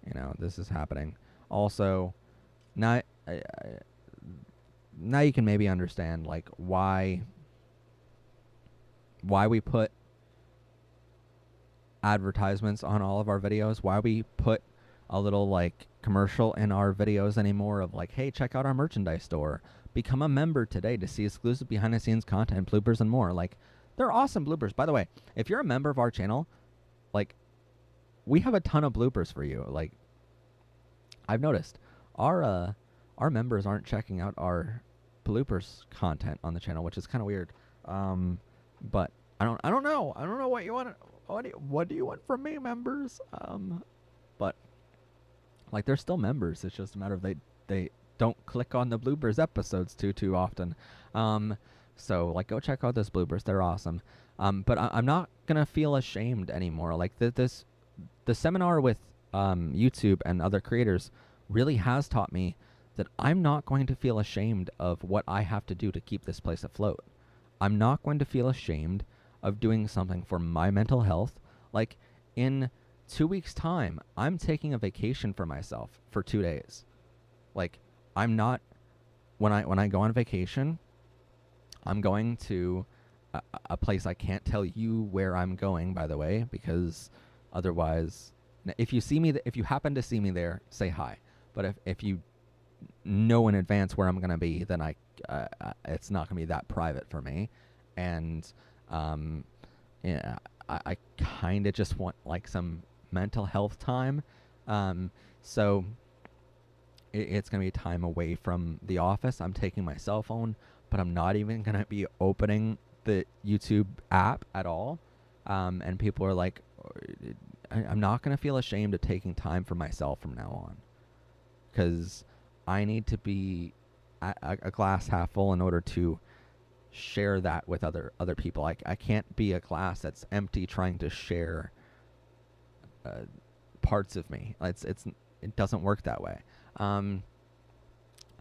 you know, this is happening. Also, now you can maybe understand, like, why we put advertisements on all of our videos, why we put a little, like, commercial in our videos anymore of, like, hey, check out our merchandise store. Become a member today to see exclusive behind-the-scenes content, bloopers, and more. Like, they're awesome bloopers. By the way, if you're a member of our channel, like, we have a ton of bloopers for you. Like, I've noticed our members aren't checking out our bloopers content on the channel, which is kind of weird. But I don't know what you want. What do you want from me, members? But, like, they're still members. It's just a matter of they don't click on the bloopers episodes too often. So, like, go check out those bloopers. They're awesome. But I'm not gonna feel ashamed anymore. Like, the seminar with YouTube and other creators really has taught me that I'm not going to feel ashamed of what I have to do to keep this place afloat. I'm not going to feel ashamed of doing something for my mental health. Like, in 2 weeks' time, I'm taking a vacation for myself for 2 days. Like, I'm not, when I go on vacation, I'm going to a place I can't tell you where I'm going, by the way, because otherwise, if you happen to see me there, say hi. But if you know in advance where I'm going to be, then it's not going to be that private for me. And yeah, I kind of just want, like, some mental health time. So it's going to be time away from the office. I'm taking my cell phone, but I'm not even going to be opening the YouTube app at all. And people are like, I'm not going to feel ashamed of taking time for myself from now on, because I need to be a glass half full in order to share that with other people. I can't be a glass that's empty trying to share parts of me. It doesn't work that way. I'm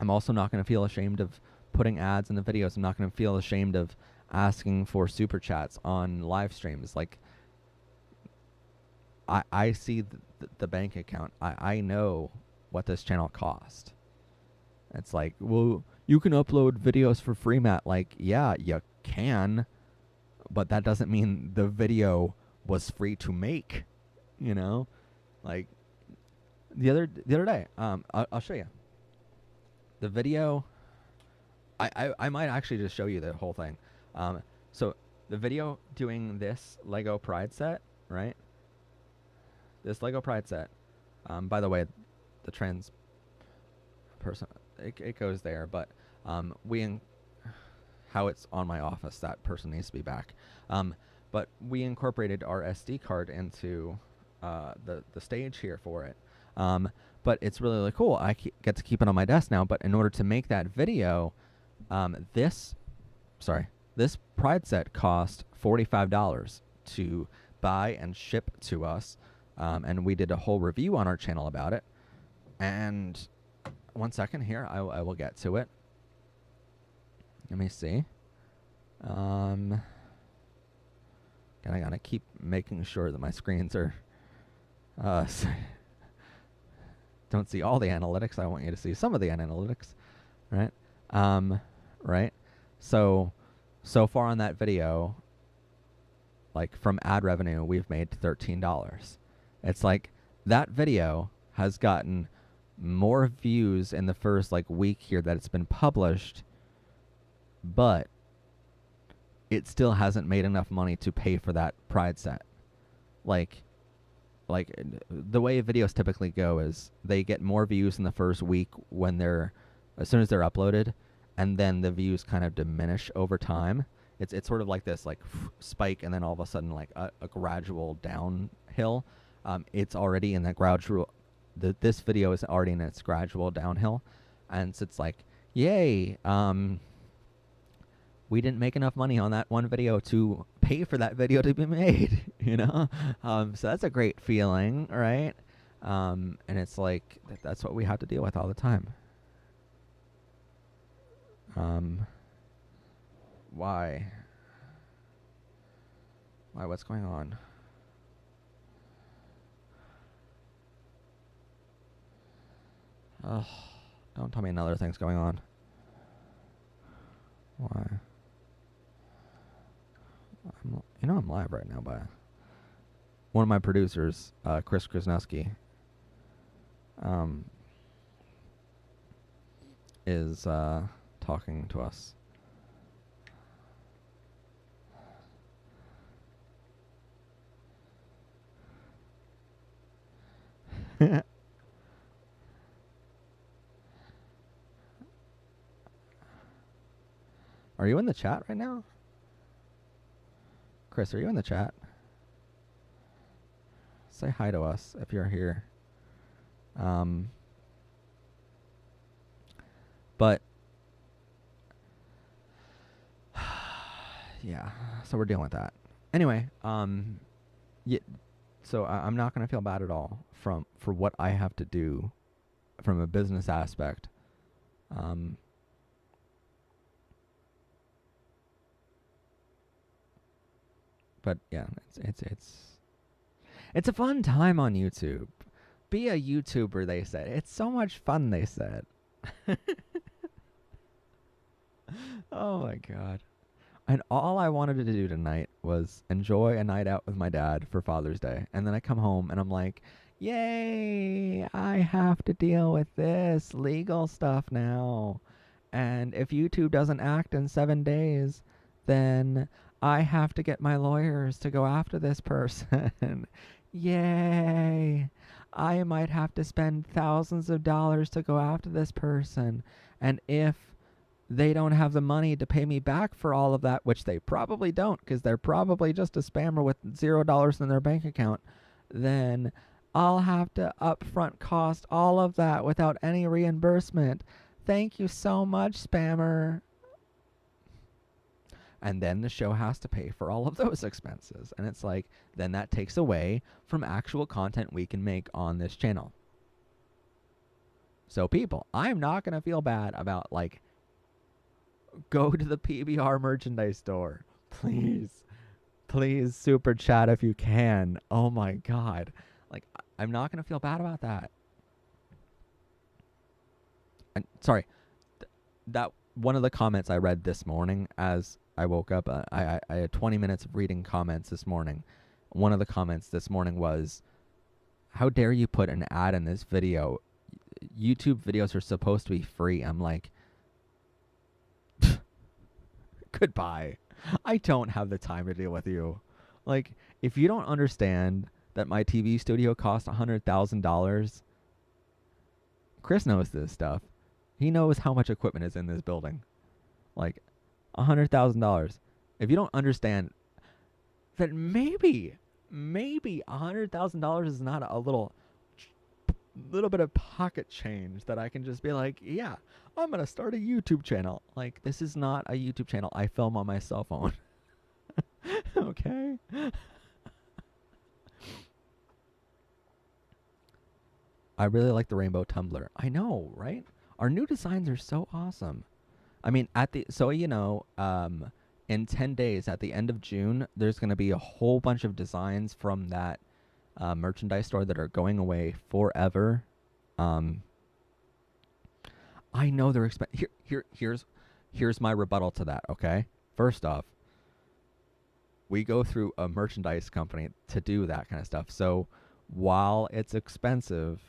also not going to feel ashamed of putting ads in the videos. I'm not going to feel ashamed of asking for super chats on live streams. Like, I see the bank account. I know what this channel cost. It's like, well, you can upload videos for free, Matt. Like, yeah, you can, but that doesn't mean the video was free to make, you know? Like, the other day, I'll show you. The video, I might actually just show you the whole thing. So the video doing this Lego Pride set, right? This Lego Pride set. By the way, the trans person, it goes there, but how it's on my office, that person needs to be back. But we incorporated our SD card into the stage here for it. But it's really, really cool. I get to keep it on my desk now, but in order to make that video, this Pride set cost $45 to buy and ship to us. And we did a whole review on our channel about it. And one second here, I will get to it. Let me see. I gotta keep making sure that my screens are don't see all the analytics. I want you to see some of the analytics, right? Right. So far on that video, like from ad revenue, we've made $13. It's like that video has gotten more views in the first like week here that it's been published, but it still hasn't made enough money to pay for that Pride set. Like the way videos typically go is they get more views in the first week as soon as they're uploaded, and then the views kind of diminish over time. It's sort of like this like spike, and then all of a sudden like a gradual downhill. It's already in that gradual. This video is already in its gradual downhill, and so it's like, yay! We didn't make enough money on that one video to pay for that video to be made, you know? So that's a great feeling, right? And it's like, that's what we have to deal with all the time. Why? What's going on? Oh, don't tell me another thing's going on. Why? I'm live right now by one of my producers, Chris Krasnowski, is talking to us. Are you in the chat right now? Chris, are you in the chat? Say hi to us if you're here. But yeah, so we're dealing with that. Anyway, so I'm not going to feel bad at all for what I have to do from a business aspect. But yeah, it's a fun time on YouTube. Be a YouTuber, they said. It's so much fun, they said. Oh my god. And all I wanted to do tonight was enjoy a night out with my dad for Father's Day. And then I come home and I'm like, yay, I have to deal with this legal stuff now. And if YouTube doesn't act in 7 days, then I have to get my lawyers to go after this person. Yay. I might have to spend thousands of dollars to go after this person. And if they don't have the money to pay me back for all of that, which they probably don't because they're probably just a spammer with $0 in their bank account, then I'll have to upfront cost all of that without any reimbursement. Thank you so much, spammer. And then the show has to pay for all of those expenses. And it's like, then that takes away from actual content we can make on this channel. So people, I'm not going to feel bad about, like, go to the PBR merchandise store. Please. Please super chat if you can. Oh my God. Like, I'm not going to feel bad about that. And sorry, that one of the comments I read this morning as I woke up, I had 20 minutes of reading comments this morning. One of the comments this morning was, how dare you put an ad in this video? YouTube videos are supposed to be free. I'm like, goodbye. I don't have the time to deal with you. Like, if you don't understand that my TV studio cost $100,000, Chris knows this stuff. He knows how much equipment is in this building. Like, $100,000. If you don't understand that maybe $100,000 is not a little bit of pocket change that I can just be like, yeah, I'm going to start a YouTube channel. Like, this is not a YouTube channel. I film on my cell phone. Okay? I really like the rainbow tumbler. I know, right? Our new designs are so awesome. I mean, in 10 days, at the end of June, there's going to be a whole bunch of designs from that merchandise store that are going away forever. I know they're expensive. Here's my rebuttal to that, okay? First off, we go through a merchandise company to do that kind of stuff. So while it's expensive,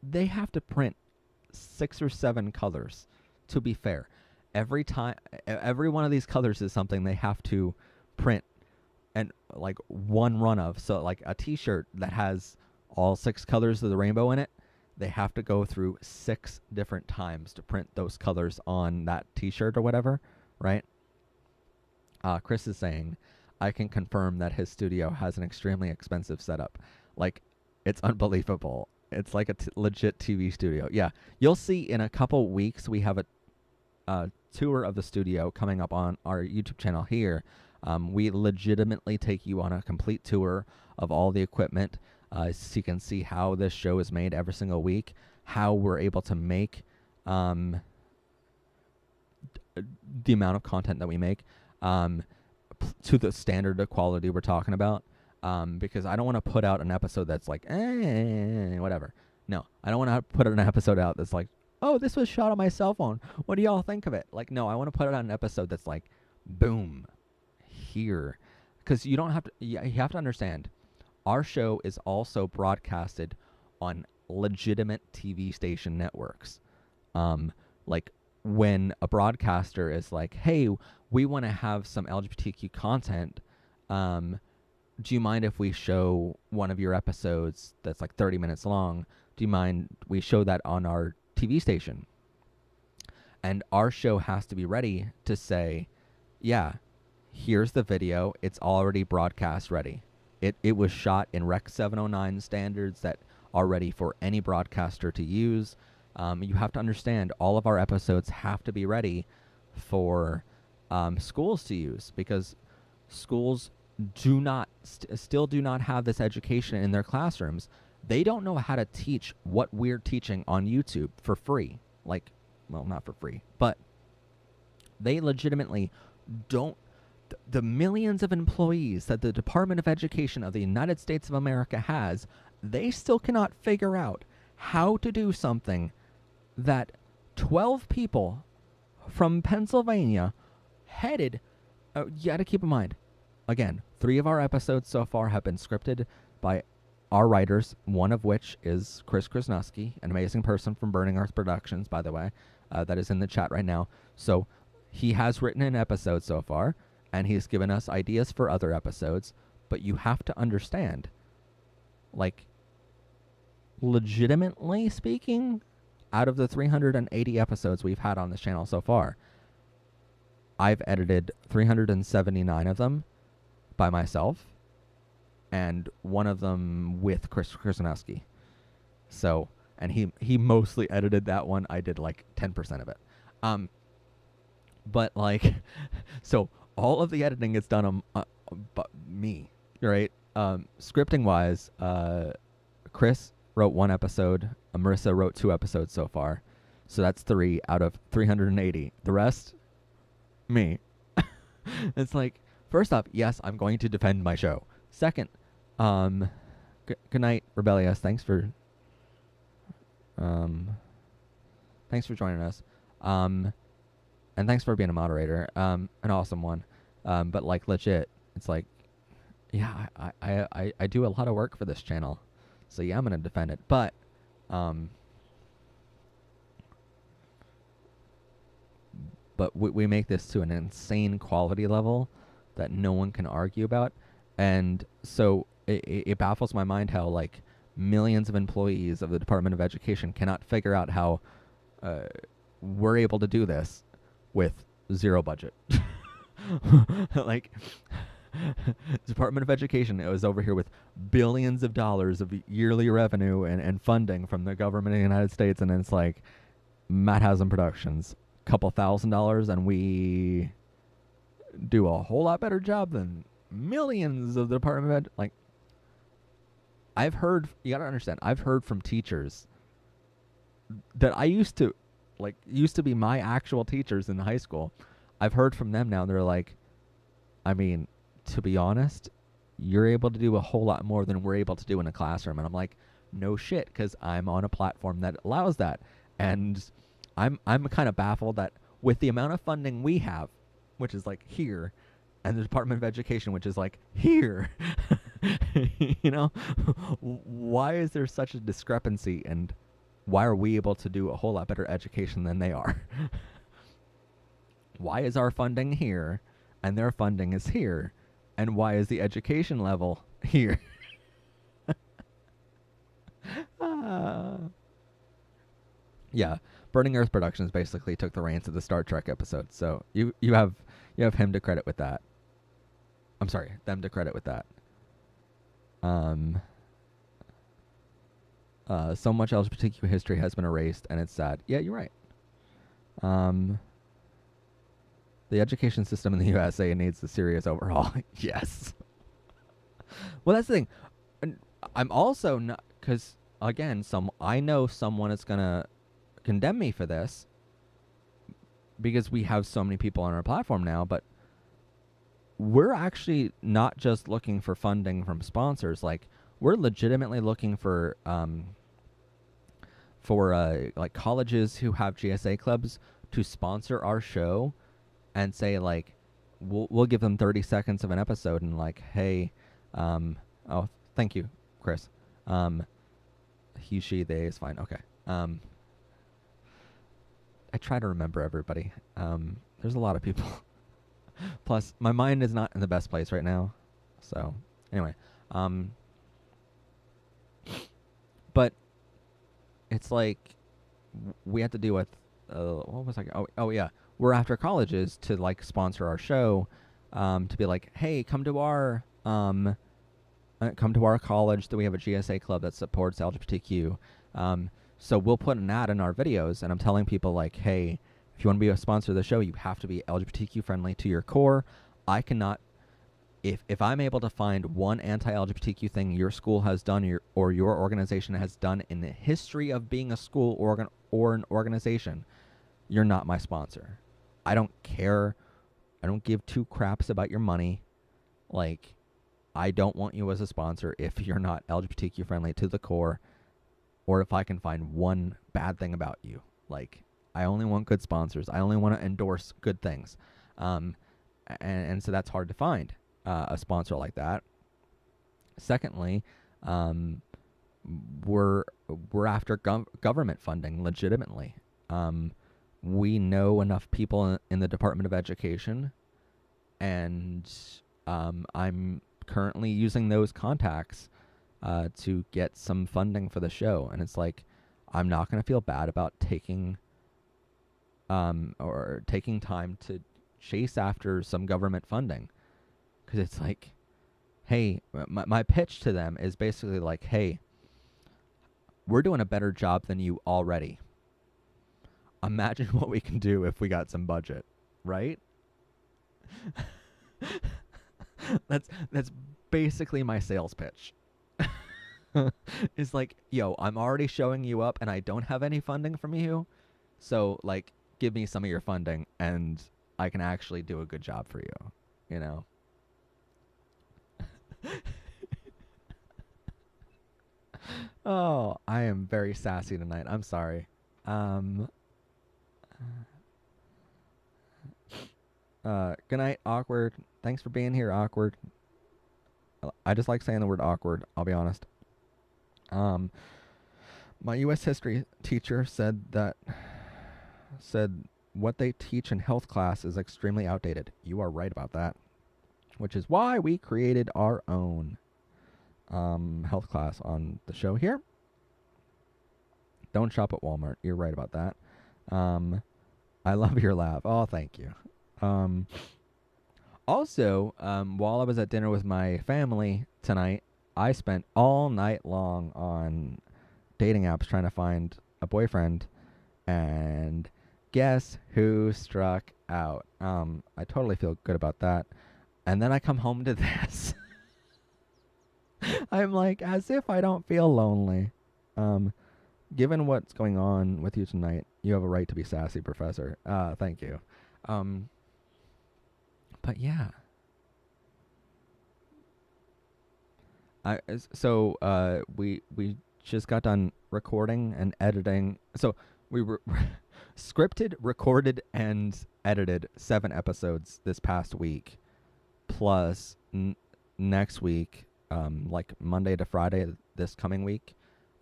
they have to print 6 or 7 colors, to be fair. Every one of these colors is something they have to print and like one run of. So like a t-shirt that has all 6 colors of the rainbow in it, they have to go through 6 different times to print those colors on that t-shirt or whatever, right? Chris is saying, I can confirm that his studio has an extremely expensive setup. Like, it's unbelievable. It's like a legit TV studio. Yeah, you'll see in a couple weeks we have a tour of the studio coming up on our YouTube channel here. We legitimately take you on a complete tour of all the equipment, so you can see how this show is made every single week, how we're able to make the amount of content that we make to the standard of quality we're talking about. Because I don't want to put out an episode that's like, whatever. No, I don't want to put an episode out that's like, oh, this was shot on my cell phone. What do y'all think of it? Like, no, I want to put it on an episode that's like, boom, here. Because you don't have to, you have to understand, our show is also broadcasted on legitimate TV station networks. Like, when a broadcaster is like, hey, we want to have some LGBTQ content, do you mind if we show one of your episodes that's like 30 minutes long? Do you mind we show that on our TV station? And our show has to be ready to say, yeah, here's the video. It's already broadcast ready. It was shot in Rec 709 standards that are ready for any broadcaster to use. You have to understand all of our episodes have to be ready for schools to use, because schools still do not have this education in their classrooms. They don't know how to teach what we're teaching on YouTube for free. Like, well, not for free, but they legitimately don't. The millions of employees that the Department of Education of the United States of America has, they still cannot figure out how to do something that 12 people from Pennsylvania headed. You got to keep in mind, again, 3 of our episodes so far have been scripted by our writers, one of which is Chris Krasnowski, an amazing person from Burning Earth Productions, by the way, that is in the chat right now. So he has written an episode so far, and he's given us ideas for other episodes, but you have to understand, like, legitimately speaking, out of the 380 episodes we've had on this channel so far, I've edited 379 of them by myself, and one of them with Chris Krasnowski. So and he mostly edited that one. I did like 10% of it. But like, so all of the editing is done on but me, right? Scripting wise, Chris wrote 1 episode. Marissa wrote 2 episodes so far, so that's 3 out of 380. The rest, me. It's like, first off, yes, I'm going to defend my show. Second, good night, Rebellious. Thanks for joining us. And thanks for being a moderator. An awesome one. But like legit, it's like, yeah, I do a lot of work for this channel. So yeah, I'm gonna defend it. But we make this to an insane quality level that no one can argue about. And so it baffles my mind how like millions of employees of the Department of Education cannot figure out how we're able to do this with zero budget. Like, Department of Education, it was over here with billions of dollars of yearly revenue and funding from the government of the United States, and it's like Matt Haslam Productions, couple $1,000, and we do a whole lot better job than millions of the Department of Ed. Like, I've heard, you gotta understand, I've heard from teachers that I used to be my actual teachers in high school. I've heard from them now, and they're like, I mean, to be honest, you're able to do a whole lot more than we're able to do in a classroom. And I'm like, no shit, because I'm on a platform that allows that. And I'm kind of baffled that with the amount of funding we have, which is like here, and the Department of Education, which is like here, you know, why is there such a discrepancy, and why are we able to do a whole lot better education than they are? Why is our funding here and their funding is here? And why is the education level here? Yeah, Burning Earth Productions basically took the reins of the Star Trek episode. So you have him to credit with that. I'm sorry, them to credit with that. So much LGBTQ history has been erased, and it's sad. Yeah, you're right. The education system in the USA needs a serious overhaul. Yes. Well, that's the thing. And I'm also not, because again, I know someone is gonna condemn me for this because we have so many people on our platform now, but we're actually not just looking for funding from sponsors. Like, we're legitimately looking for like colleges who have GSA clubs to sponsor our show and say, like, we'll give them 30 seconds of an episode and like, hey, oh, thank you, Chris. He, she, they is fine. Okay. I try to remember everybody. There's a lot of people. Plus, my mind is not in the best place right now. So, anyway. But it's like we have to deal with, what was I? Oh yeah. We're after colleges to like sponsor our show, to be like, hey, come to our college that we have a GSA club that supports LGBTQ. So we'll put an ad in our videos, and I'm telling people like, hey, if you want to be a sponsor of the show, you have to be LGBTQ friendly to your core. I cannot, if I'm able to find one anti-LGBTQ thing your school has done or your organization has done in the history of being a school or an organization, you're not my sponsor. I don't care. I don't give two craps about your money. Like, I don't want you as a sponsor if you're not LGBTQ friendly to the core, or if I can find one bad thing about you. Like, I only want good sponsors. I only want to endorse good things. And so that's hard to find, a sponsor like that. Secondly, we're after government funding legitimately. We know enough people in the Department of Education, and I'm currently using those contacts to get some funding for the show. And it's like, I'm not going to feel bad about taking time to chase after some government funding, because it's like, hey, my pitch to them is basically like, hey, we're doing a better job than you already. Imagine what we can do if we got some budget, right? That's basically my sales pitch. It's like, yo, I'm already showing you up and I don't have any funding from you. So like give me some of your funding and I can actually do a good job for you, you know? Oh, I am very sassy tonight. I'm sorry. Um Good night, awkward. Thanks for being here, awkward. I just like saying the word awkward, I'll be honest. My US history teacher said what they teach in health class is extremely outdated. You are right about that. Which is why we created our own health class on the show here. Don't shop at Walmart. You're right about that. I love your laugh. Oh, thank you. Also, while I was at dinner with my family tonight, I spent all night long on dating apps trying to find a boyfriend, and guess who struck out? I totally feel good about that. And then I come home to this. I'm like, as if I don't feel lonely. Given what's going on with you tonight, you have a right to be sassy, Professor. Thank you. But yeah. We just got done recording and editing. So we were scripted, recorded, and edited 7 episodes this past week, plus next week, like Monday to Friday this coming week,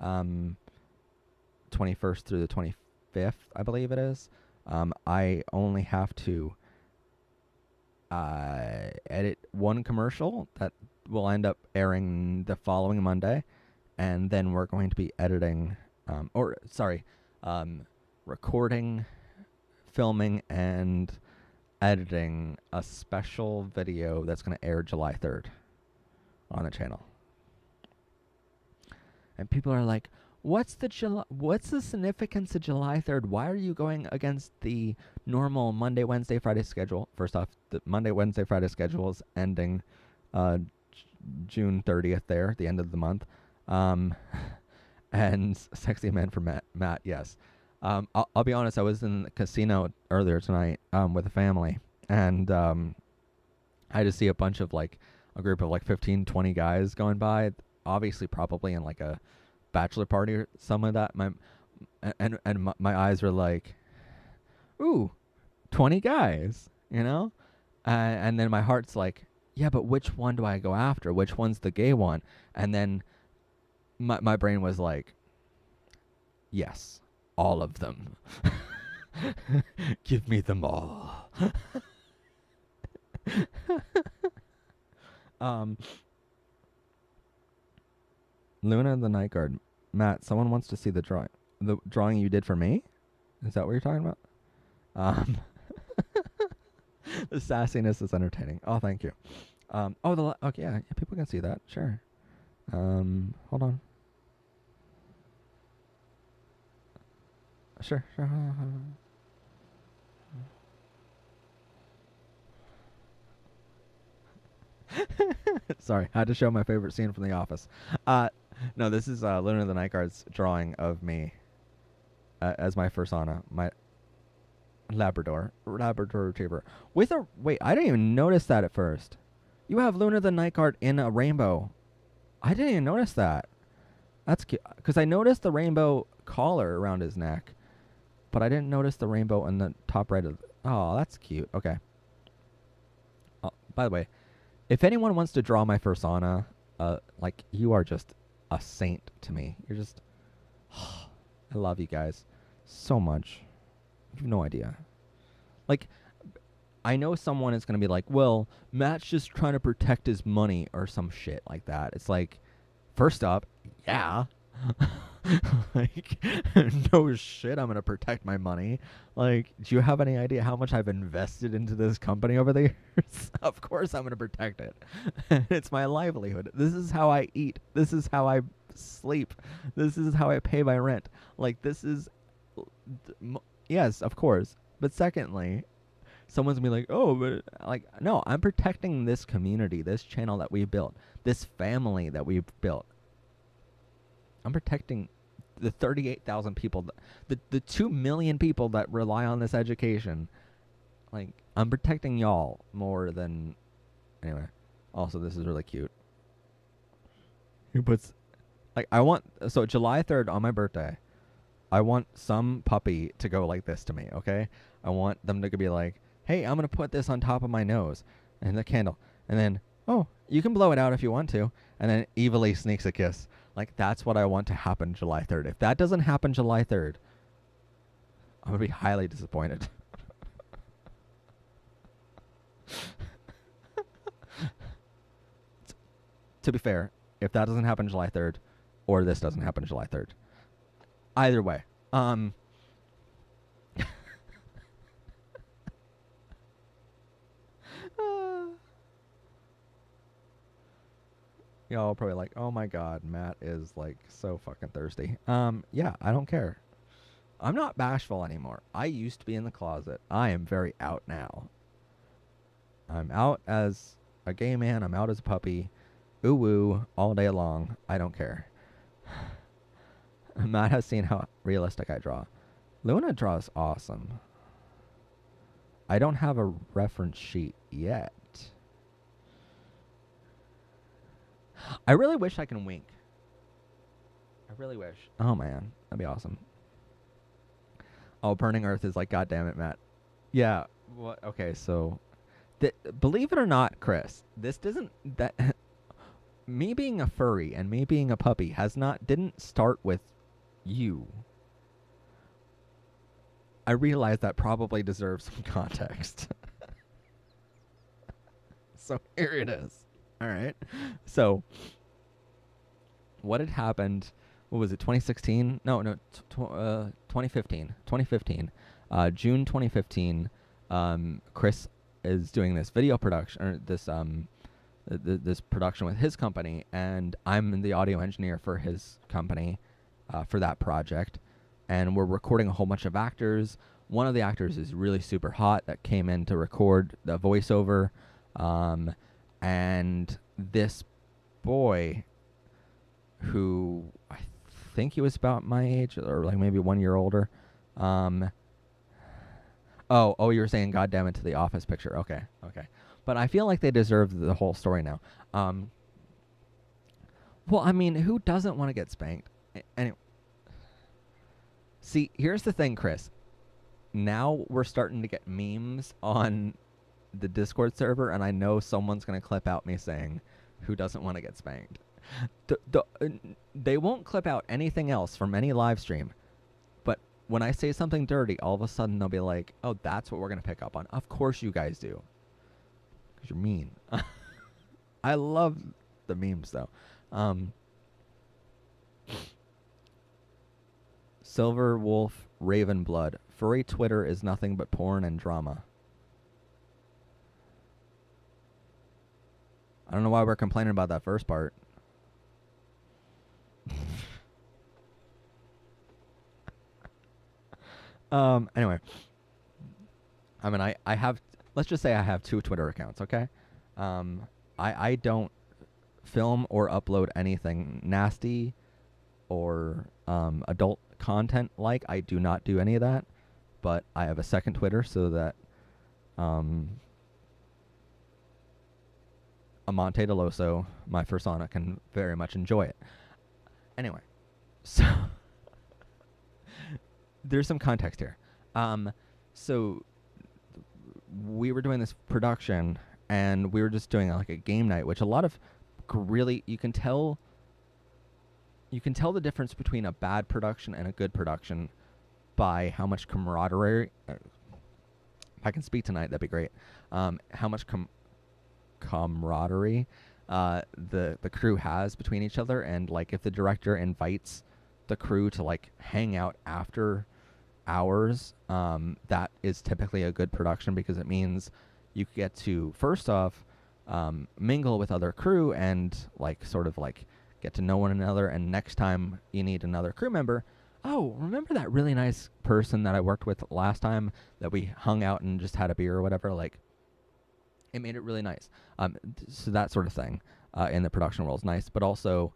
21st through the 25th, I believe it is. I only have to edit one commercial that will end up airing the following Monday, and then we're going to be editing, recording, filming, and editing a special video that's going to air July 3rd on the channel. And people are like, what's the significance of July 3rd? Why are you going against the normal Monday, Wednesday, Friday schedule? First off, the Monday, Wednesday, Friday schedule is ending June 30th there, the end of the month. And sexy man for Matt, yes. I'll be honest, I was in the casino earlier tonight with a family, and I just see a bunch of a group of 15, 20 guys going by, obviously probably in a bachelor party or something like that. My eyes were like, ooh, 20 guys, you know? And then my heart's like, yeah, but which one do I go after? Which one's the gay one? And then my brain was like, yes, all of them. Give me them all. Luna the Night Guard. Matt, someone wants to see the drawing you did for me? Is that what you're talking about? The sassiness is entertaining. Oh, thank you. Okay, yeah, people can see that. Sure. Hold on. Sure. Sorry, I had to show my favorite scene from The Office. No, this is Luna the Night Guard's drawing of me as my Fursona, my Labrador Retriever. Wait, I didn't even notice that at first. You have Luna the Night Guard in a rainbow. I didn't even notice that. That's cute, because I noticed the rainbow collar around his neck, but I didn't notice the rainbow in the top right of. Oh, that's cute. Okay. By the way, if anyone wants to draw my Fursona, you are just a saint to me. You're just. I love you guys so much. You have no idea. I know someone is going to be like, well, Matt's just trying to protect his money or some shit like that. It's like, first up, yeah. No shit, I'm going to protect my money. Do you have any idea how much I've invested into this company over the years? Of course I'm going to protect it. It's my livelihood. This is how I eat. This is how I sleep. This is how I pay my rent. Like, this is, yes, of course. But secondly, someone's gonna be like, oh, but like, no, I'm protecting this community, this channel that we've built, this family that we've built. I'm protecting the 38,000 people, the 2 million people that rely on this education. Like, I'm protecting y'all more than, anyway. Also, this is really cute. He puts, like, so July 3rd on my birthday, I want some puppy to go like this to me, okay? I want them to be like, hey, I'm going to put this on top of my nose and the candle. And then, oh, you can blow it out if you want to. And then evilly sneaks a kiss. Like, that's what I want to happen July 3rd. If that doesn't happen July 3rd, I'm going to be highly disappointed. To be fair, if that doesn't happen July 3rd, or this doesn't happen July 3rd, either way, y'all are probably like, oh my god, Matt is like so fucking thirsty. Yeah, I don't care. I'm not bashful anymore. I used to be in the closet. I am very out now. I'm out as a gay man. I'm out as a puppy. Ooh woo, all day long. I don't care. Matt has seen how realistic I draw. Luna draws awesome. I don't have a reference sheet yet. I really wish I can wink. I really wish. Oh man, that'd be awesome. Oh, Burning Earth is like, God damn it, Matt. Yeah. What? Okay, so, believe it or not, Chris, this doesn't that. Me being a furry and me being a puppy didn't start with you. I realize that probably deserves some context. So here it is. All right. So what had happened? What was it? 2016? No. 2015. 2015. June 2015. Chris is doing this video production, or this production with his company, and I'm the audio engineer for his company for that project. And we're recording a whole bunch of actors. One of the actors is really super hot that came in to record the voiceover. And this boy, who I think he was about my age, or like maybe 1 year older. Oh, you were saying God damn it to the Office picture. Okay. But I feel like they deserve the whole story now. Well, I mean, who doesn't want to get spanked? Anyway. See, here's the thing, Chris. Now we're starting to get memes on the Discord server, and I know someone's going to clip out me saying, who doesn't want to get spanked? They won't clip out anything else from any live stream. But when I say something dirty, all of a sudden they'll be like, oh, that's what we're going to pick up on. Of course you guys do. Because you're mean. I love the memes, though. Silver Wolf Raven Blood. Furry Twitter is nothing but porn and drama. I don't know why we're complaining about that first part. Anyway. I mean, I have, let's just say I have 2 Twitter accounts, okay? I don't film or upload anything nasty or adult content like. I do not do any of that, but I have a second Twitter so that Amante Deloso, my Fursona, can very much enjoy it. Anyway, so there's some context here. So we were doing this production, and we were just doing like a game night, which a lot of really, you can tell the difference between a bad production and a good production by how much camaraderie. If I can speak tonight, that'd be great. How much camaraderie the crew has between each other, and like if the director invites the crew to like hang out after hours, that is typically a good production, because it means you get to, first off, mingle with other crew and like sort of like get to know one another, and next time you need another crew member, oh, remember that really nice person that I worked with last time that we hung out and just had a beer or whatever? Like, it made it really nice. So that sort of thing in the production world is nice, but also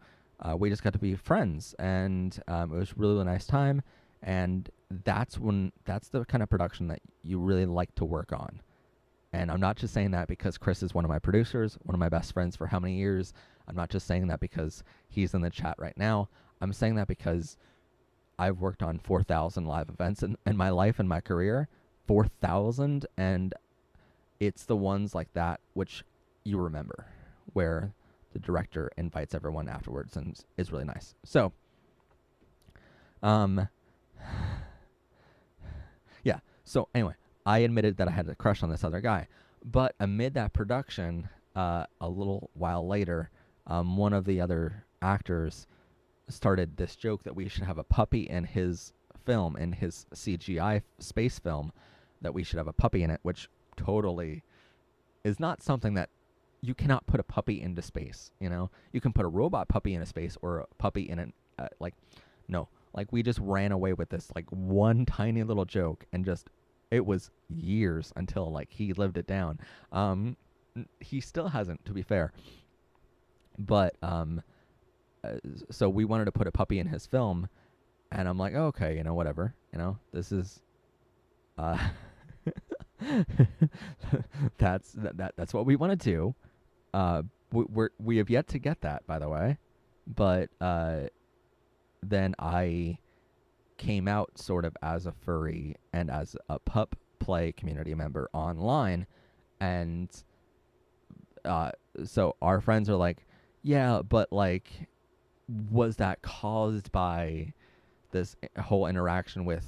we just got to be friends, and it was really a nice time. And that's the kind of production that you really like to work on. And I'm not just saying that because Chris is one of my producers, one of my best friends for how many years. I'm not just saying that because he's in the chat right now. I'm saying that because I've worked on 4,000 live events in my life and my career. 4,000, and it's the ones like that which you remember, where the director invites everyone afterwards and is really nice. So, yeah. So anyway, I admitted that I had a crush on this other guy, but amid that production, a little while later, one of the other actors started this joke that we should have a puppy in his film, in his CGI space film, that we should have a puppy in it, which totally is not something that you cannot put a puppy into space. You know, you can put a robot puppy into space or a puppy in an no. Like, we just ran away with this like one tiny little joke, and just it was years until like he lived it down. He still hasn't, to be fair. But so we wanted to put a puppy in his film, and I'm like, oh, okay, you know, whatever, you know, this is that's what we want to do. We have yet to get that, by the way, but then I came out sort of as a furry and as a pup play community member online, and so our friends are like, yeah, but like, was that caused by this whole interaction with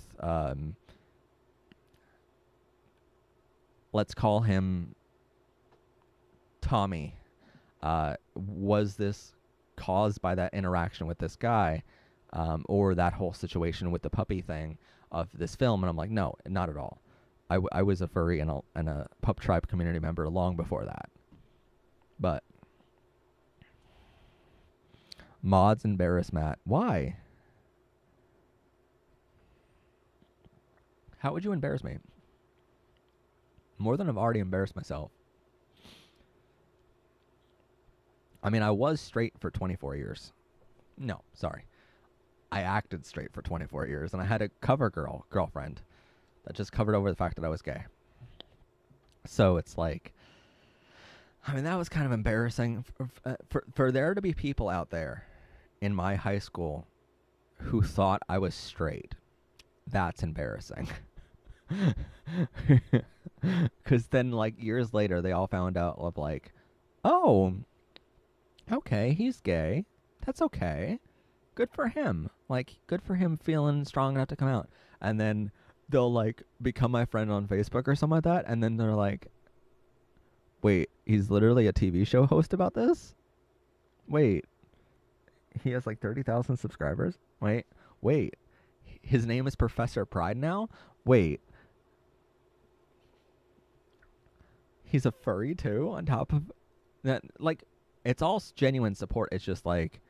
let's call him Tommy? Was this caused by that interaction with this guy, or that whole situation with the puppy thing of this film? And I'm like, no, not at all. I was a furry and a pup tribe community member long before that. But mods embarrass Matt. Why? How would you embarrass me? More than I've already embarrassed myself. I mean, I was straight for 24 years. No, sorry. I acted straight for 24 years, and I had a cover girlfriend that just covered over the fact that I was gay. So it's like, I mean, that was kind of embarrassing. For there to be people out there in my high school who thought I was straight, that's embarrassing. Because then, like, years later, they all found out of like, oh, okay, he's gay. That's okay. Good for him. Like, good for him feeling strong enough to come out. And then they'll, like, become my friend on Facebook or something like that. And then they're like, wait, he's literally a TV show host about this? Wait, he has, like, 30,000 subscribers? Wait. His name is Professor Pride now? Wait. He's a furry, too, on top of that? Like, it's all genuine support. It's just like,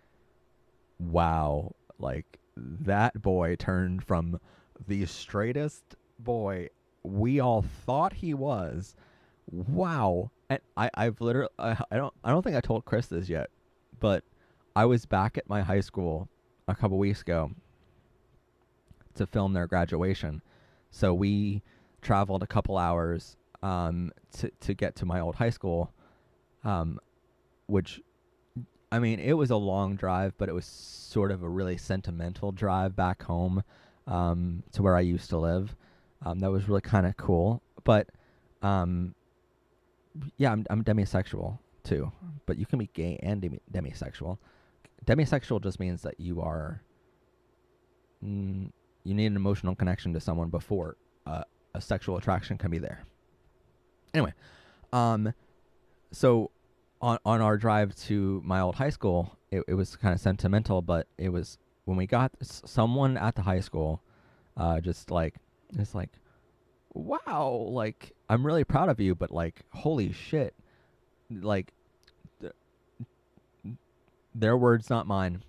wow, like, that boy turned from the straightest boy we all thought he was. Wow. And I've literally, I don't think I told Chris this yet, but I was back at my high school a couple weeks ago to film their graduation. So we traveled a couple hours to get to my old high school, which, I mean, it was a long drive, but it was sort of a really sentimental drive back home to where I used to live. That was really kind of cool. But yeah, I'm demisexual too. But you can be gay and demisexual. Demisexual just means that you are you need an emotional connection to someone before a sexual attraction can be there. Anyway, so on our drive to my old high school, it was kind of sentimental, but it was when we got someone at the high school, just like, it's like, wow, like, I'm really proud of you, but like, holy shit, like, their words, not mine.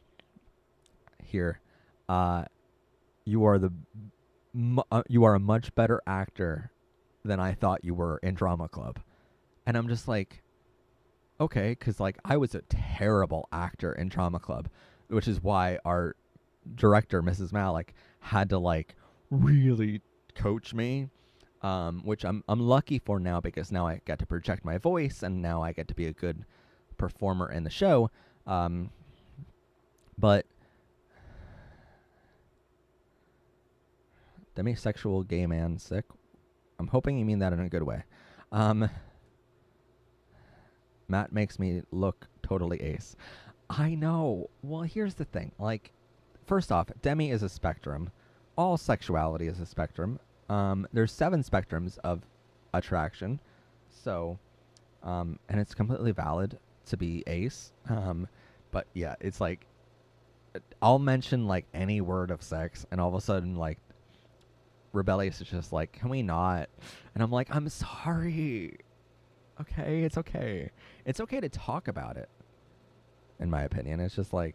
Here, uh, you are you are a much better actor than I thought you were in drama club. And I'm just like, okay, because like I was a terrible actor in drama club, which is why our director, Mrs. Malik, had to like really coach me, which I'm lucky for now because now I get to project my voice and now I get to be a good performer in the show. But demisexual gay man sick. I'm hoping you mean that in a good way. Matt makes me look totally ace. I know. Well, here's the thing. Like, first off, demi is a spectrum. All sexuality is a spectrum. There's 7 spectrums of attraction. So, and it's completely valid to be ace. But yeah, it's like, I'll mention like any word of sex, and all of a sudden, like, Rebellious is just like, can we not? And I'm like, I'm sorry. Okay, it's okay. It's okay to talk about it, in my opinion. It's just like,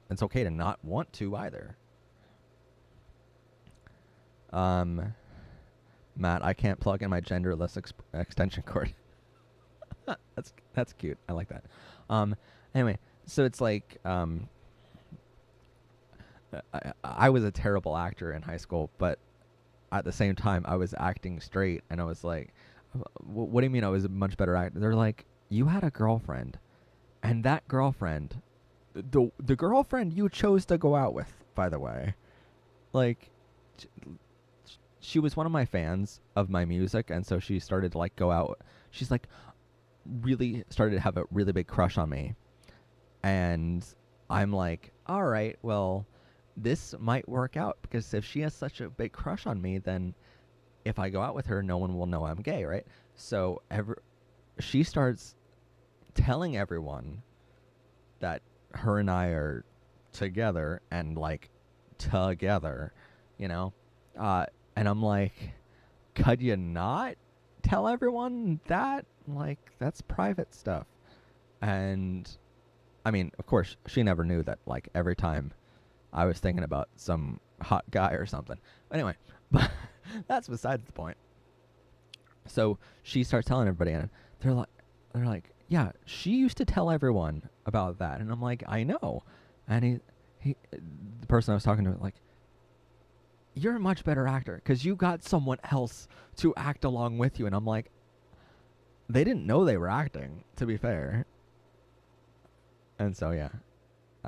it's okay to not want to either. Matt, I can't plug in my genderless extension cord. That's cute. I like that. Anyway, so it's like, I was a terrible actor in high school, but at the same time, I was acting straight, and I was like, what do you mean I was a much better actor? They're like, you had a girlfriend, and that girlfriend, the girlfriend you chose to go out with, by the way, like, she was one of my fans of my music, and so she started to like go out. She's like really started to have a really big crush on me, and I'm like, all right, well, this might work out because if she has such a big crush on me, then if I go out with her, no one will know I'm gay, right? So she starts telling everyone that her and I are together and like together, you know? And I'm like, could you not tell everyone that? Like, that's private stuff. And I mean, of course, she never knew that like every time I was thinking about some hot guy or something. Anyway, but that's besides the point. So she starts telling everybody, and they're like, yeah, she used to tell everyone about that, and I'm like, I know, and the person I was talking to, like, you're a much better actor because you got someone else to act along with you, and I'm like, they didn't know they were acting, to be fair, and so yeah,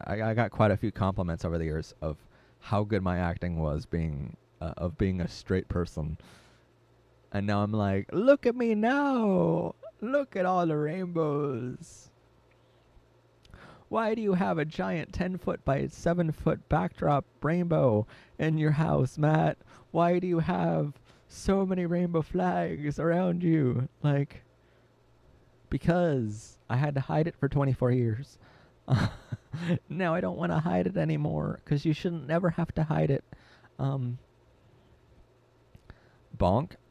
I got quite a few compliments over the years of how good my acting was being a straight person. And now I'm like, look at me now. Look at all the rainbows. Why do you have a giant 10-foot by 7-foot backdrop rainbow in your house, Matt? Why do you have so many rainbow flags around you? Like, because I had to hide it for 24 years. Now I don't want to hide it anymore because you shouldn't never have to hide it. Bonk?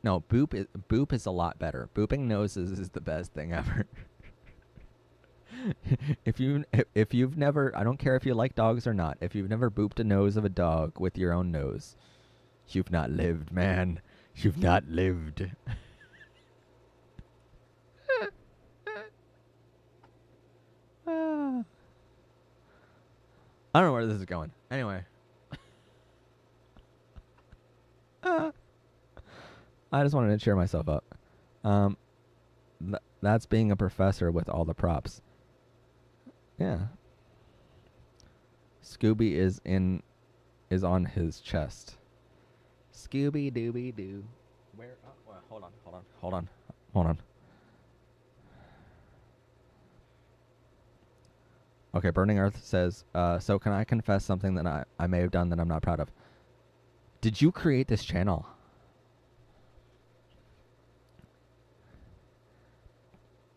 No, boop is a lot better. Booping noses is the best thing ever. if you've never, I don't care if you like dogs or not, if you've never booped a nose of a dog with your own nose, you've not lived, man. You've not lived. I don't know where this is going. Anyway. I just wanted to cheer myself up. That's being a professor with all the props. Yeah. Scooby is on his chest. Scooby Dooby Doo. Where? Oh, well, hold on. Okay, Burning Earth says, so can I confess something that I may have done that I'm not proud of? Did you create this channel?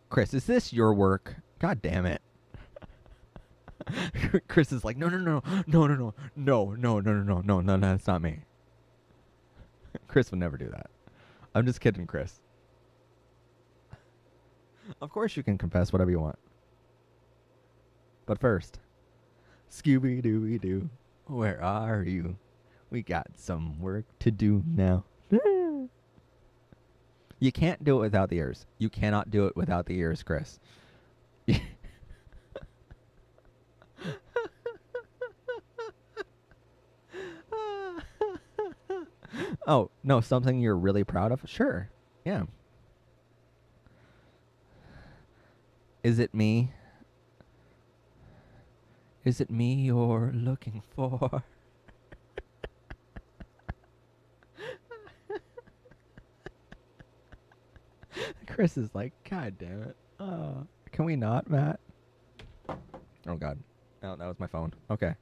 Chris, is this your work? God damn it. Chris is like, no, that's not me. Chris would never do that. I'm just kidding, Chris. Of course you can confess whatever you want. But first, Scooby-Dooby-Doo, where are you? We got some work to do now. You can't do it without the ears. You cannot do it without the ears, Chris. Oh, no, something you're really proud of? Sure. Yeah. Is it me? Is it me you're looking for? Chris is like, God damn it. Can we not, Matt? Oh, God. Oh, that was my phone. Okay.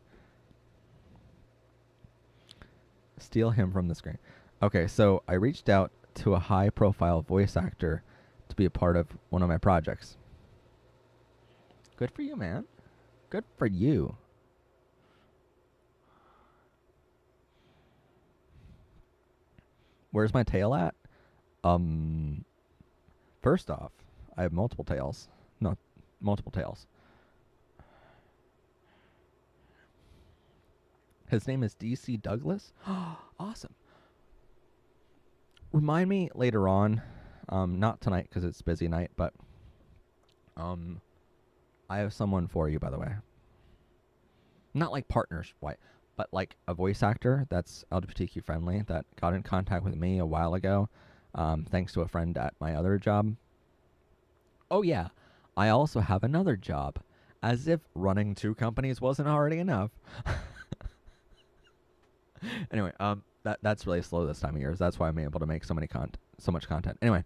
Steal him from the screen. Okay, so I reached out to a high-profile voice actor to be a part of one of my projects. Good for you, man. Good for you. Where's my tail at? First off, I have multiple tails. No, multiple tails. His name is DC Douglas. Awesome. Remind me later on, not tonight because it's busy night, but I have someone for you, by the way. Not like partners, but like a voice actor that's LGBTQ friendly that got in contact with me a while ago, thanks to a friend at my other job. Oh yeah, I also have another job, as if running 2 companies wasn't already enough. Anyway, that's really slow this time of year. That's why I'm able to make so much content. Anyway,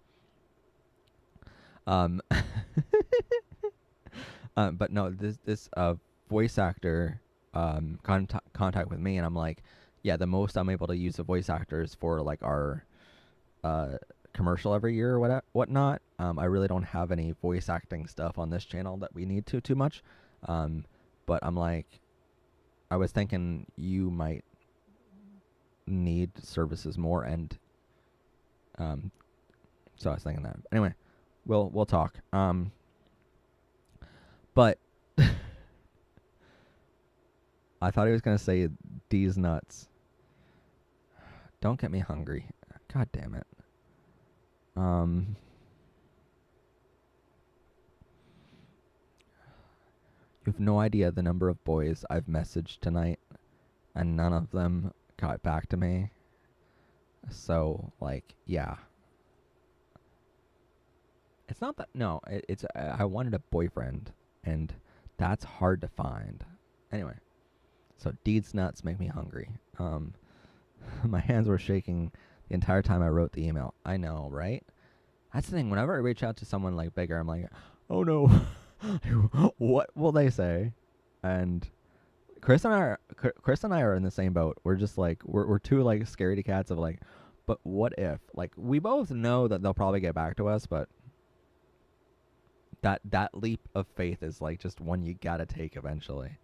but no, this voice actor contact with me, and I'm like, yeah, the most I'm able to use a voice actor is for like our commercial every year or whatnot. I really don't have any voice acting stuff on this channel that we need too much. But I'm like, I was thinking you might need services more, and so I was thinking that. Anyway, we'll talk. But I thought he was gonna say D's nuts. Don't get me hungry. God damn it. You have no idea the number of boys I've messaged tonight, and none of them got back to me. So, like, yeah. It's not that, no, it's, I wanted a boyfriend, and that's hard to find. Anyway, so Deed's nuts make me hungry. My hands were shaking the entire time I wrote the email. I know, right? That's the thing. Whenever I reach out to someone like bigger, I'm like, oh no, what will they say? And Chris and I are in the same boat. We're just like, we're 2 like scaredy cats of like, but what if? Like, we both know that they'll probably get back to us, but that leap of faith is like just one you gotta take eventually.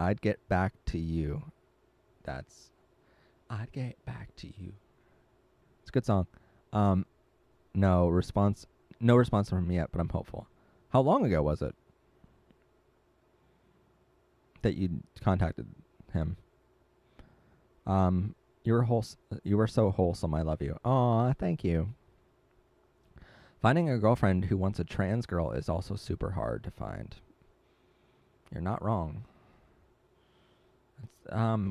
I'd get back to you. I'd get back to you. It's a good song. No response from him yet, but I'm hopeful. How long ago was it that you contacted him? You were so wholesome. I love you. Aw, thank you. Finding a girlfriend who wants a trans girl is also super hard to find. You're not wrong.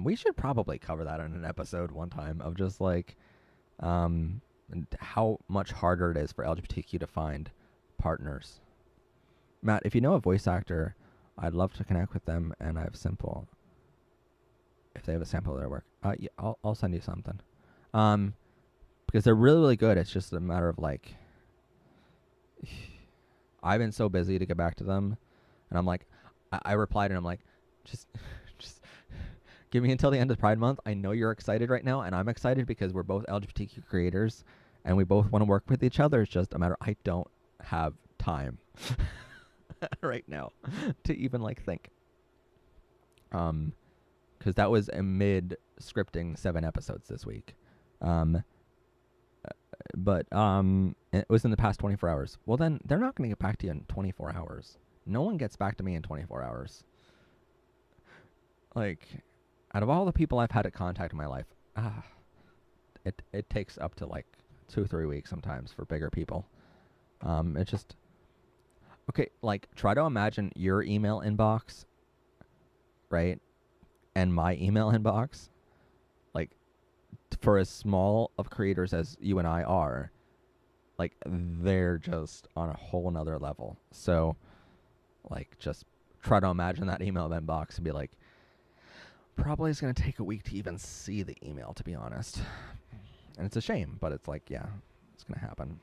We should probably cover that in an episode one time of just like how much harder it is for LGBTQ to find partners. Matt, if you know a voice actor, I'd love to connect with them, and I have if they have a sample of their work. Yeah, I'll send you something. Because they're really, really good. It's just a matter of like, I've been so busy to get back to them, and I'm like, I replied, and I'm like, just give me until the end of Pride Month. I know you're excited right now, and I'm excited because we're both LGBTQ creators, and we both want to work with each other. It's just a matter, I don't have time right now to even like think. Because that was amid scripting 7 episodes this week. it was in the past 24 hours. Well, then they're not going to get back to you in 24 hours. No one gets back to me in 24 hours. Like, out of all the people I've had to contact in my life, it takes up to like 2-3 weeks sometimes for bigger people. It just okay. Like, try to imagine your email inbox, right, and my email inbox. Like, for as small of creators as you and I are, like, they're just on a whole nother level. So, like, just try to imagine that email inbox and be like, probably it's going to take a week to even see the email, to be honest. And it's a shame, but it's like, yeah, it's going to happen.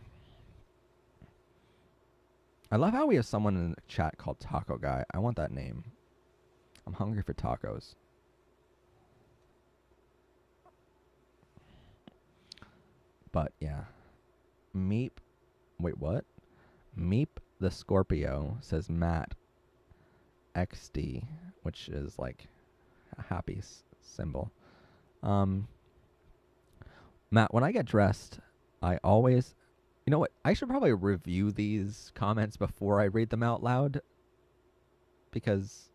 I love how we have someone in the chat called Taco Guy. I want that name. I'm hungry for tacos. But yeah. Meep. Wait, what? Meep the Scorpio says Matt XD, which is like a happy symbol. Matt, when I get dressed, I always... You know what? I should probably review these comments before I read them out loud, because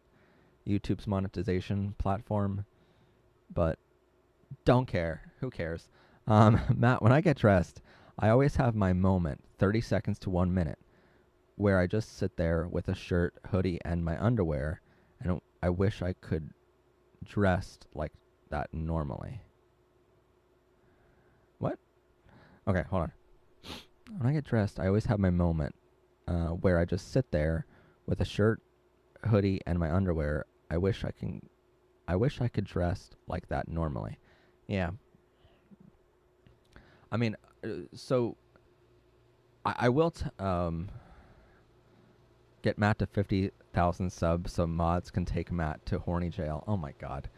YouTube's monetization platform, but don't care. Who cares? Matt, when I get dressed, I always have my moment, 30 seconds to 1 minute, where I just sit there with a shirt, hoodie, and my underwear, and I wish I could dressed like that normally. What? Okay, hold on. When I get dressed, I always have my moment where I just sit there with a shirt, hoodie, and my underwear. I wish I could dress like that normally. Yeah. I mean, so I will get Matt to 50,000 subs so mods can take Matt to horny jail. Oh my god.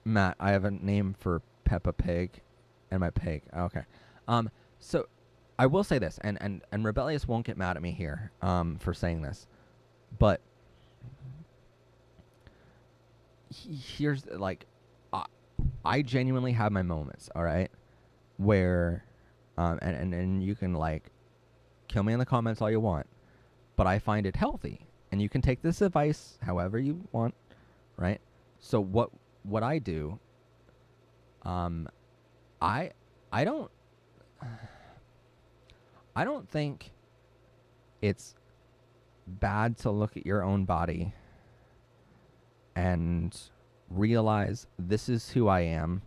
Matt, I have a name for Peppa Pig and my pig. Okay. So I will say this, and Rebellious won't get mad at me here for saying this, but here's like, I genuinely have my moments, all right, where and you can like kill me in the comments all you want, but I find it healthy, and you can take this advice however you want, right? So what I do, I don't think it's bad to look at your own body and realize this is who I am.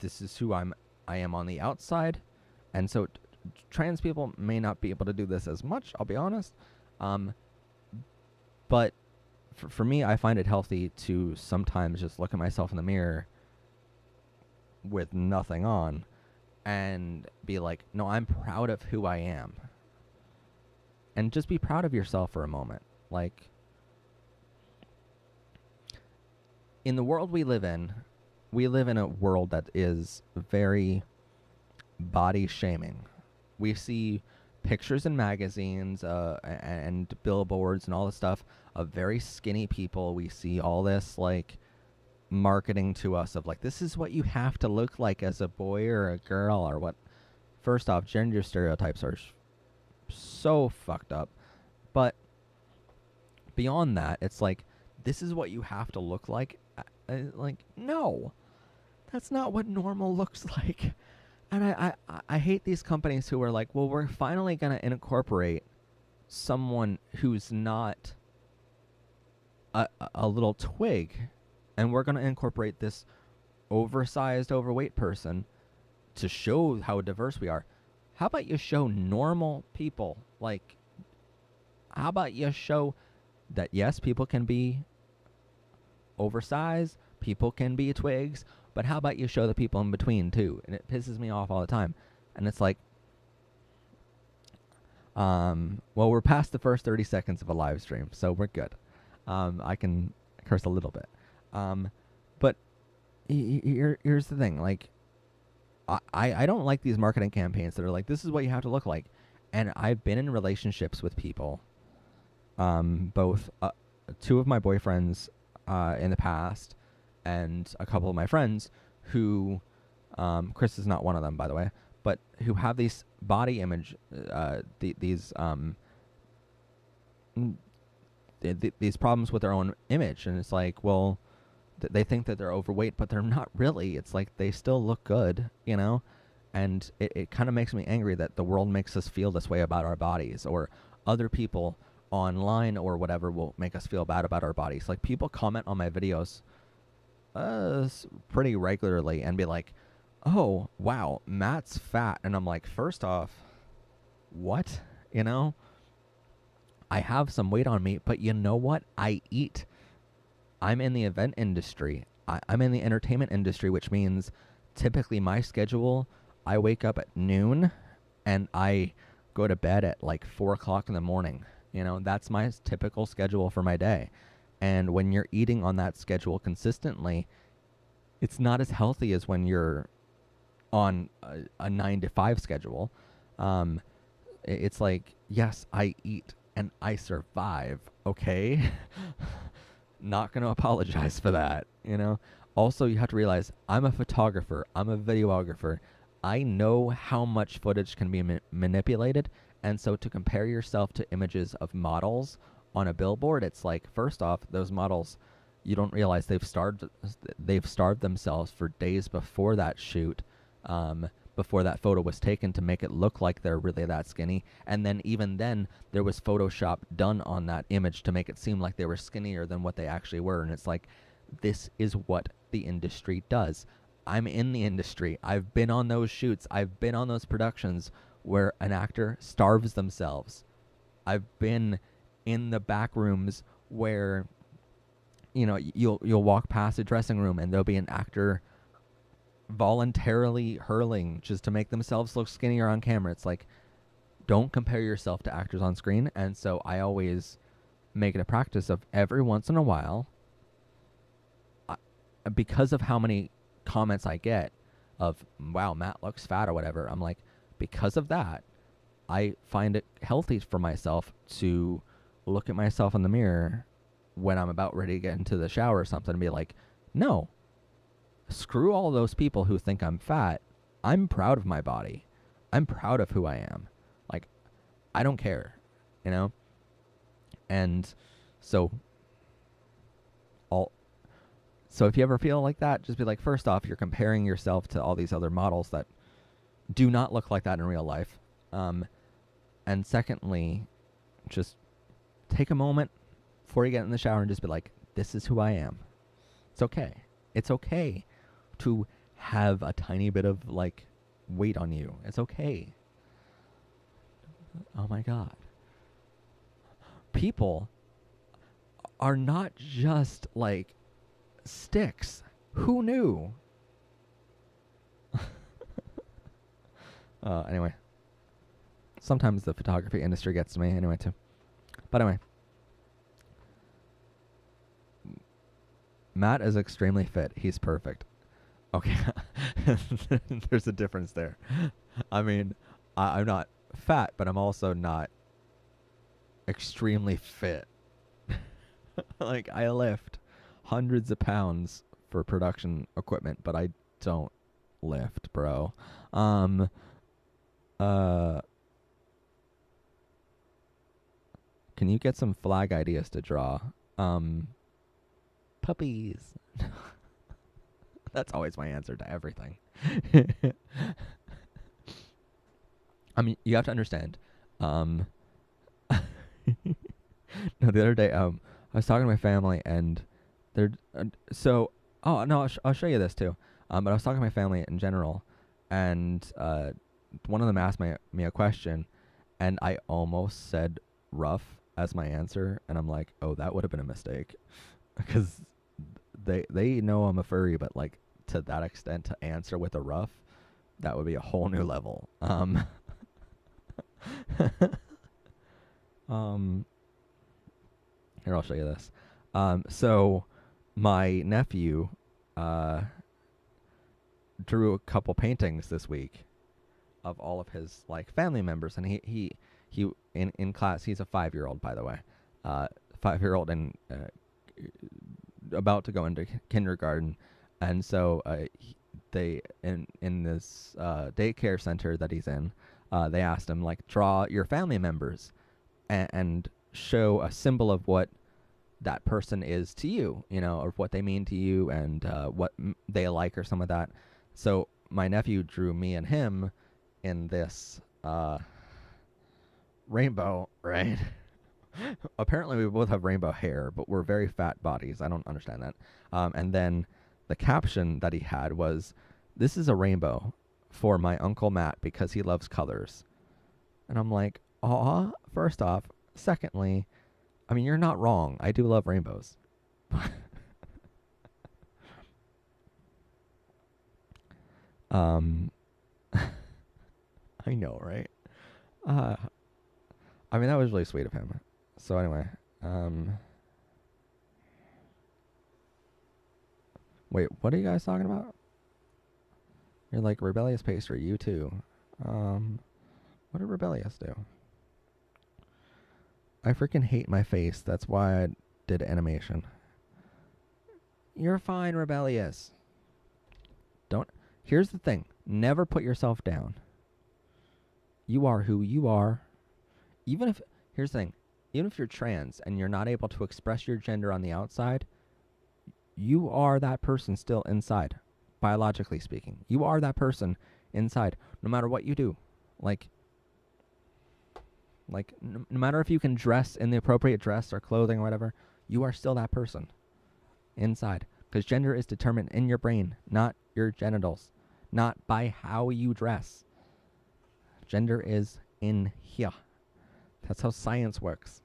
This is who I am on the outside. And so trans people may not be able to do this as much, I'll be honest. But for me, I find it healthy to sometimes just look at myself in the mirror with nothing on and be like, no, I'm proud of who I am. And just be proud of yourself for a moment. Like, in the world we live in a world that is very body shaming. We see pictures in magazines and billboards and all this stuff of very skinny people. We see all this like marketing to us of like, this is what you have to look like as a boy or a girl or what. First off, gender stereotypes are so fucked up. But beyond that, it's like, this is what you have to look like. Like, no, that's not what normal looks like. And I hate these companies who are like, well, we're finally going to incorporate someone who's not a little twig, and we're going to incorporate this oversized, overweight person to show how diverse we are. How about you show normal people? Like, how about you show that, yes, people can be oversized, people can be twigs, but how about you show the people in between too? And it pisses me off all the time. And it's like, well, we're past the first 30 seconds of a live stream, so we're good. I can curse a little bit. But here's the thing. Like, I don't like these marketing campaigns that are like, this is what you have to look like. And I've been in relationships with people, both two of my boyfriends in the past and a couple of my friends who Chris is not one of them, by the way, but who have these body image, these problems with their own image, and it's like, well, they think that they're overweight, but they're not really. It's like they still look good, you know? And it kind of makes me angry that the world makes us feel this way about our bodies, or other people online or whatever will make us feel bad about our bodies. Like, people comment on my videos pretty regularly and be like, oh, wow, Matt's fat. And I'm like, first off, what? You know? I have some weight on me, but you know what? I eat. I'm in the event industry. I'm in the entertainment industry, which means typically my schedule, I wake up at noon and I go to bed at like 4 o'clock in the morning. You know, that's my typical schedule for my day. And when you're eating on that schedule consistently, it's not as healthy as when you're on a 9 to 5 schedule. It's like, yes, I eat and I survive, okay? Not going to apologize for that, you know? Also, you have to realize I'm a photographer, I'm a videographer. I know how much footage can be manipulated, and so to compare yourself to images of models on a billboard, it's like, first off, those models, you don't realize they've starved themselves for days before that shoot, before that photo was taken, to make it look like they're really that skinny. And then even then, there was Photoshop done on that image to make it seem like they were skinnier than what they actually were. And it's like, this is what the industry does. I'm in the industry. I've been on those shoots. I've been on those productions where an actor starves themselves. I've been in the back rooms where, you know, you'll walk past a dressing room and there'll be an actor voluntarily hurling just to make themselves look skinnier on camera. It's like, don't compare yourself to actors on screen. And so I always make it a practice of every once in a while, because of how many comments I get of, wow, Matt looks fat or whatever, I'm like, because of that, I find it healthy for myself to look at myself in the mirror when I'm about ready to get into the shower or something and be like, no, screw all those people who think I'm fat. I'm proud of my body. I'm proud of who I am. Like, I don't care, you know? And so if you ever feel like that, just be like, first off, you're comparing yourself to all these other models that do not look like that in real life. And secondly, just take a moment before you get in the shower and just be like, this is who I am. It's okay. It's okay to have a tiny bit of, like, weight on you. It's okay. Oh my God. People are not just, like, sticks. Who knew? Anyway. Sometimes the photography industry gets to me anyway, too. But anyway. Matt is extremely fit. He's perfect. Okay. There's a difference there. I mean, I'm not fat, but I'm also not extremely fit. Like, I lift hundreds of pounds for production equipment, but I don't lift, bro. Can you get some flag ideas to draw? Puppies. That's always my answer to everything. I mean, you have to understand. No, the other day, I was talking to my family, and they're oh no, I'll show you this too. But I was talking to my family in general, and one of them asked me a question, and I almost said rough as my answer, and I'm like, oh, that would have been a mistake, because they know I'm a furry, but like to that extent, to answer with a rough, that would be a whole new level. Here, I'll show you this. So my nephew drew a couple paintings this week of all of his, like, family members, and he in class, he's a 5-year-old, by the way, 5-year-old, and about to go into kindergarten, and so they in this daycare center that he's in, they asked him like draw your family members and show a symbol of what that person is to you, or what they mean to you, and what they like or some of that. So my nephew drew me and him in this rainbow, right? Apparently we both have rainbow hair, but we're very fat bodies. I don't understand that. And then the caption that he had was, "This is a rainbow for my Uncle Matt because he loves colors." And I'm like, aw, first off. Secondly, I mean, you're not wrong. I do love rainbows. I know, right? I mean, that was really sweet of him. So anyway, wait, what are you guys talking about? You're like, rebellious pastry, you too. What did rebellious do? I freaking hate my face. That's why I did animation. You're fine, rebellious. Here's the thing. Never put yourself down. You are who you are. Here's the thing. Even if you're trans and you're not able to express your gender on the outside, you are that person still inside, biologically speaking. You are that person inside, no matter what you do. Like no matter if you can dress in the appropriate dress or clothing or whatever, you are still that person inside. Because gender is determined in your brain, not your genitals, not by how you dress. Gender is in here. That's how science works.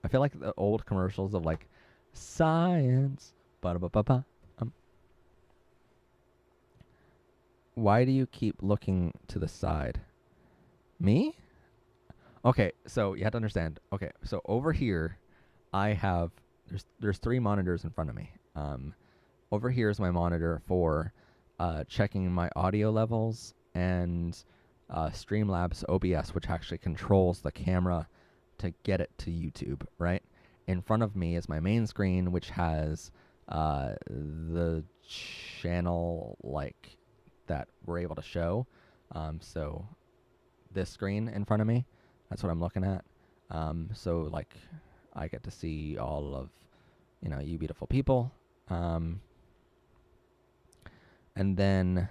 I feel like the old commercials of like science. Ba-da-ba-ba-ba. Why do you keep looking to the side? Me? Okay, so you have to understand. Okay, so over here, I have there's 3 monitors in front of me. Over here is my monitor for checking my audio levels and Streamlabs OBS, which actually controls the camera to get it to YouTube, right? In front of me is my main screen, which has the channel like that we're able to show. So this screen in front of me, that's what I'm looking at. So like I get to see all of, you beautiful people. And then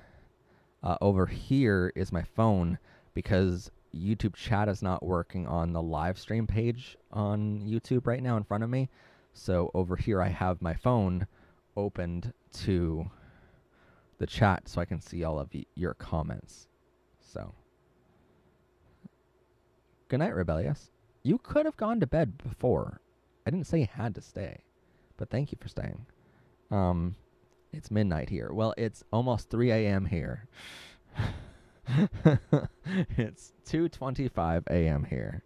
over here is my phone, because YouTube chat is not working on the live stream page on YouTube right now in front of me. So over here I have my phone opened to the chat so I can see all of your comments. So, good night, Rebellious. You could have gone to bed before. I didn't say you had to stay, but thank you for staying. It's midnight here. Well, it's almost 3 a.m. here. It's 2:25 a.m. here.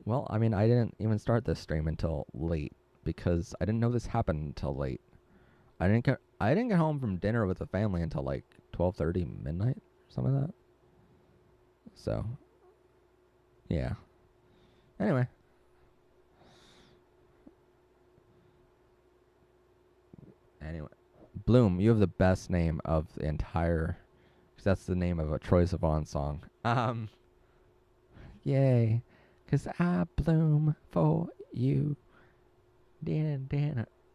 Well, I mean, I didn't even start this stream until late, because I didn't know this happened until late. I didn't get home from dinner with the family until like 12:30 midnight, something like that. So, yeah. Anyway. Bloom, you have the best name of the entire, because that's the name of a Troye Sivan song. Yay. Because I bloom for you. Dan.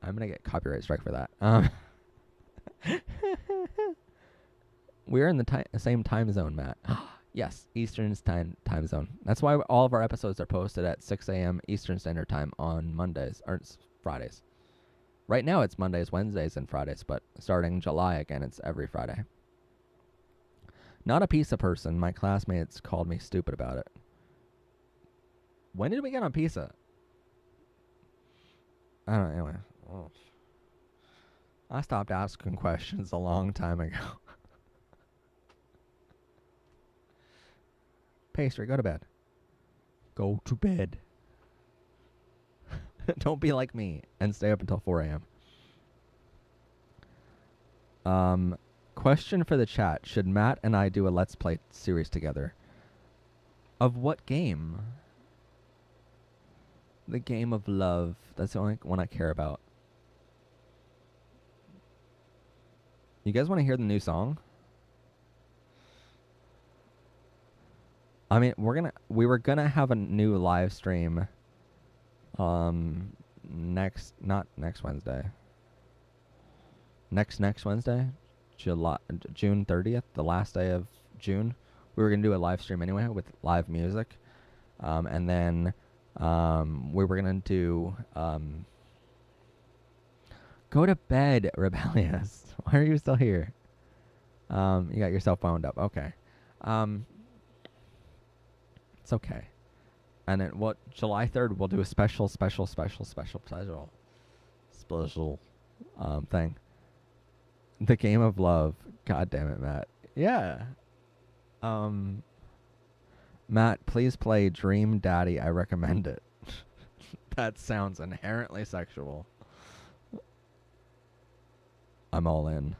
I'm going to get copyright strike for that. We're in the same time zone, Matt. Yes, Eastern time zone. That's why all of our episodes are posted at 6 a.m. Eastern Standard Time on Mondays, or Fridays. Right now it's Mondays, Wednesdays, and Fridays, but starting July again, it's every Friday. Not a pizza person. My classmates called me stupid about it. When did we get on pizza? I don't know. Anyway. Oh. I stopped asking questions a long time ago. Pastry, go to bed. Go to bed. Don't be like me and stay up until 4 a.m. Question for the chat. Should Matt and I do a Let's Play series together? Of what game? The game of love. That's the only one I care about. You guys want to hear the new song? I mean, we were gonna have a new live stream not next Wednesday. Next Wednesday, June 30th, the last day of June. We were gonna do a live stream anyway with live music, and then we were gonna do go to bed, Rebellious. Why are you still here? You got yourself wound up. Okay, it's okay. And then July 3rd we'll do a special thing. The game of love. God damn it, Matt. Yeah. Matt, please play Dream Daddy. I recommend it. That sounds inherently sexual. I'm all in.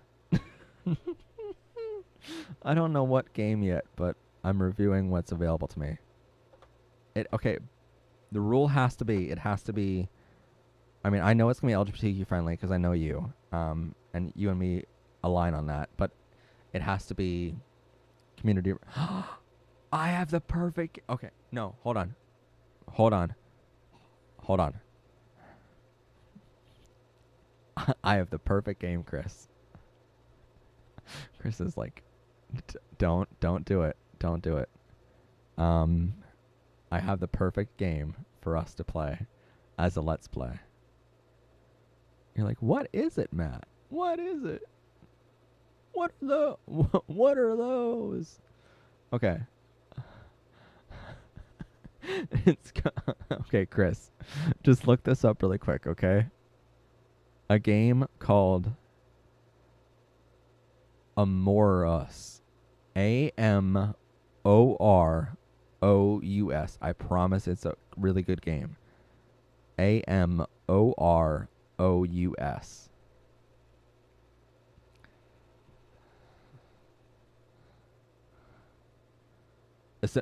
I don't know what game yet, but I'm reviewing what's available to me. Okay, the rule has to be, I mean, I know it's going to be LGBTQ friendly because I know you, and you and me align on that, but it has to be community. I have the perfect, okay, no, hold on. I have the perfect game, Chris. Chris is like, don't do it. Don't do it. I have the perfect game for us to play as a Let's Play. You're like, what is it, Matt? What is it? What are those? Okay. Okay, Chris. Just look this up really quick, okay? A game called Amorous. AMOROUS. I promise it's a really good game. AMOROUS.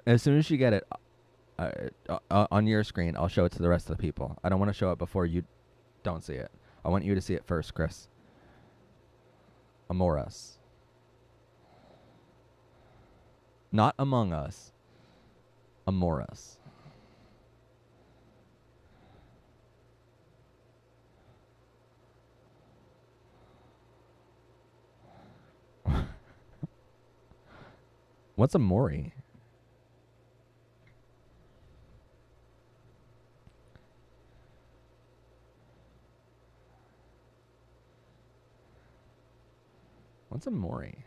As soon as you get it on your screen, I'll show it to the rest of the people. I don't want to show it before you don't see it. I want you to see it first, Chris. Amorous. Not Among Us. Amorous. What's a Mori? What's a Mori?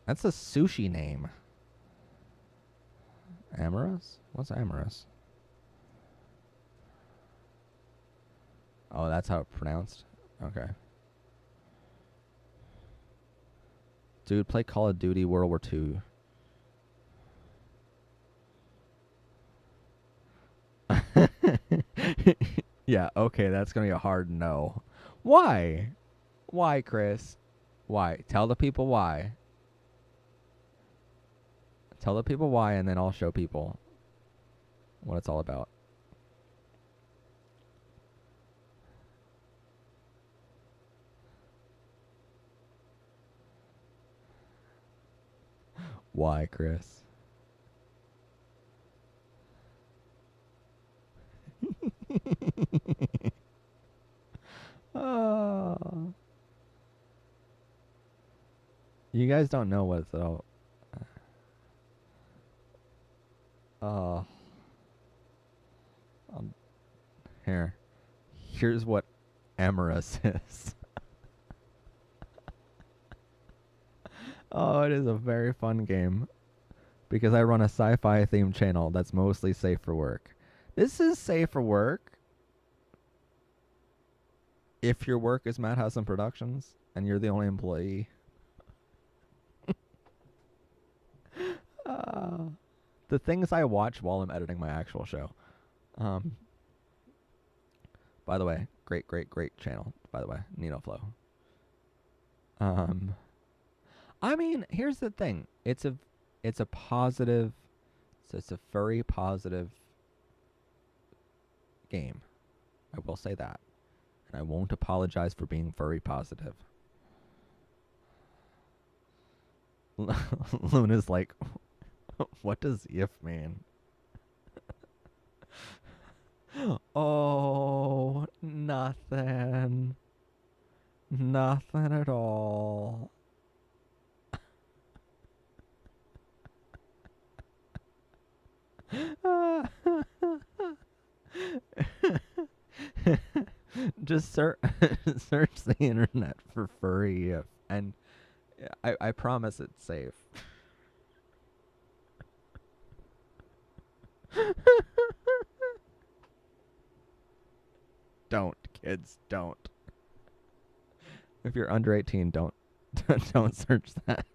That's a sushi name. Amorous? What's amorous? Oh, that's how it's pronounced? Okay. Dude, play Call of Duty World War II. Yeah, okay, that's going to be a hard no. Why? Why, Chris? Why? Tell the people why. Tell the people why, and then I'll show people what it's all about. Why, Chris? Oh. You guys don't know what it's all. Oh. Here's what amorous is. Oh, it is a very fun game because I run a sci-fi themed channel that's mostly safe for work. This is safe for work if your work is Matt Hassan Productions and you're the only employee. The things I watch while I'm editing my actual show. By the way, great channel. By the way, Nino Flow. I mean, here's the thing. It's a it's a positive. So it's a furry positive game. I will say that, and I won't apologize for being furry positive. Luna's like, what does if mean? Oh, nothing. Nothing at all. Just search the internet for furry if, and I promise it's safe. Don't, kids, don't. If you're under 18, don't don't search that.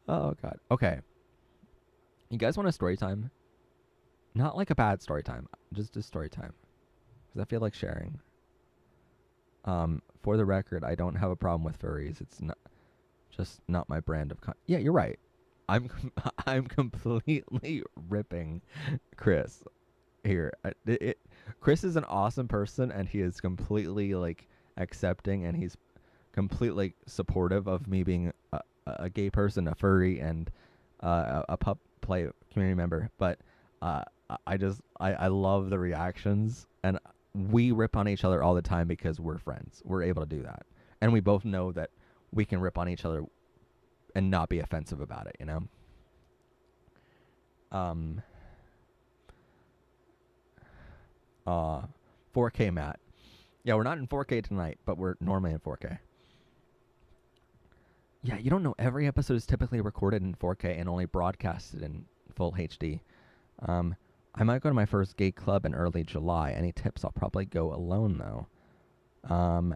Oh god. Okay. You guys want a story time? Not like a bad story time, just a story time. Because I feel like sharing. For the record, I don't have a problem with furries. It's not my brand of yeah, you're right. I'm completely ripping Chris here. Chris is an awesome person, and he is completely like accepting, and he's completely supportive of me being a gay person, a furry, and a pup play community member. But I love the reactions, and we rip on each other all the time because we're friends. We're able to do that, and we both know that we can rip on each other and not be offensive about it, you know? 4K Matt. Yeah, we're not in 4K tonight, but we're normally in 4K. Yeah, you don't know, every episode is typically recorded in 4K and only broadcasted in full HD. I might go to my first gay club in early July. Any tips? I'll probably go alone, though.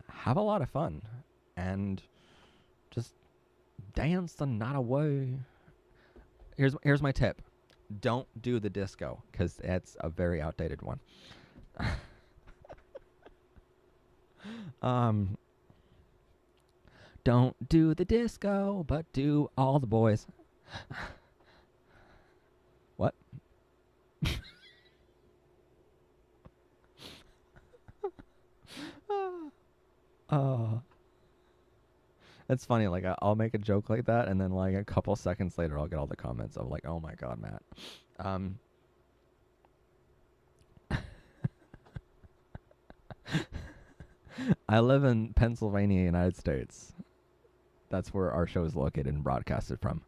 Have a lot of fun. And just dance the night away. Here's my tip. Don't do the disco, because it's a very outdated one. Don't do the disco, but do all the boys. What? It's funny, like I'll make a joke like that, and then like a couple seconds later I'll get all the comments of like, oh my god, Matt. I live in Pennsylvania, United States. That's where our show is located and broadcasted from.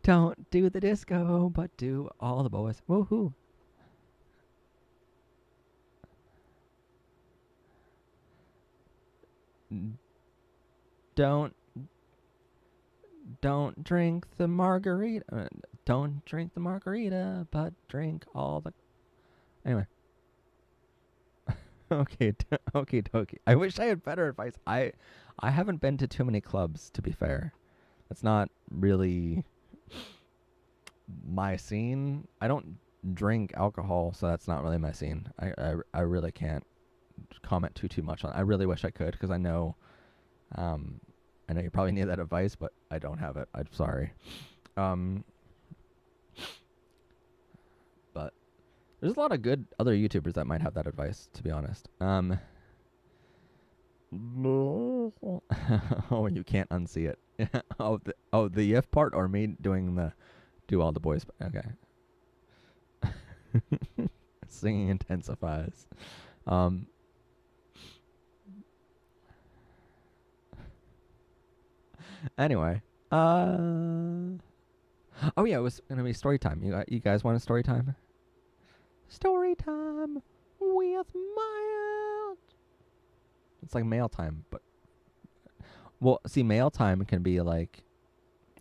Don't do the disco, but do all the boys. Woohoo. Don't drink the margarita. Don't drink the margarita, but drink all the. Anyway. Okay, dokie. I wish I had better advice. I haven't been to too many clubs, to be fair. That's not really my scene. I don't drink alcohol, so that's not really my scene. I really can't comment too much on it. I really wish I could, because I know you probably need that advice, but I don't have it. I'm sorry. But there's a lot of good other YouTubers that might have that advice, to be honest. Oh, you can't unsee it. The if part, or me doing the do all the boys. Okay. Singing intensifies. Anyway. Oh yeah, it was gonna be story time. You guys want a story time? Story time with Miles. It's like mail time, but well, see, mail time can be like,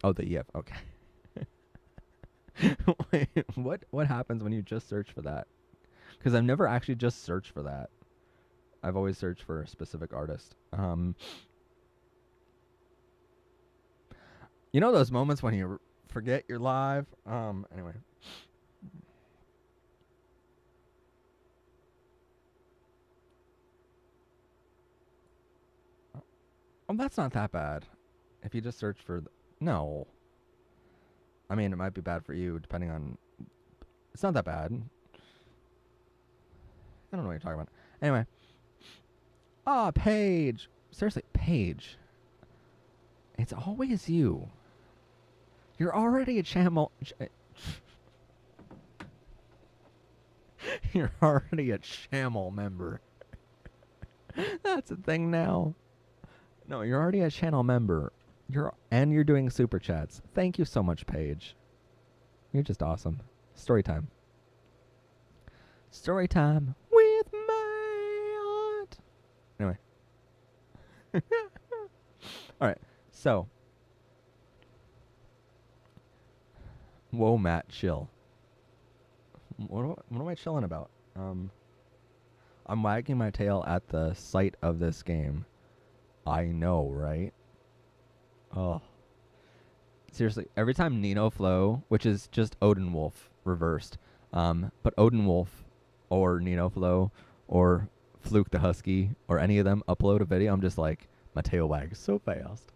the if. Okay. Wait, what happens when you just search for that? Because I've never actually just searched for that. I've always searched for a specific artist. You know those moments when you forget you're live? Anyway. Well, that's not that bad. If you just search for no. I mean, it might be bad for you depending on. It's not that bad. I don't know what you're talking about. Anyway. Paige. Seriously, Paige. It's always you. You're already a channel. You're already a channel member. That's a thing now. No, you're already a channel member. You're doing super chats. Thank you so much, Paige. You're just awesome. Story time. Story time with my aunt. Anyway. All right. So. Whoa, Matt, chill. What am I chilling about? I'm wagging my tail at the sight of this game. I know, right? Oh. Seriously, every time Nino Flow, which is just Odin Wolf reversed, but Odin Wolf or Nino Flow or Fluke the Husky or any of them upload a video, I'm just like, my tail wags so fast.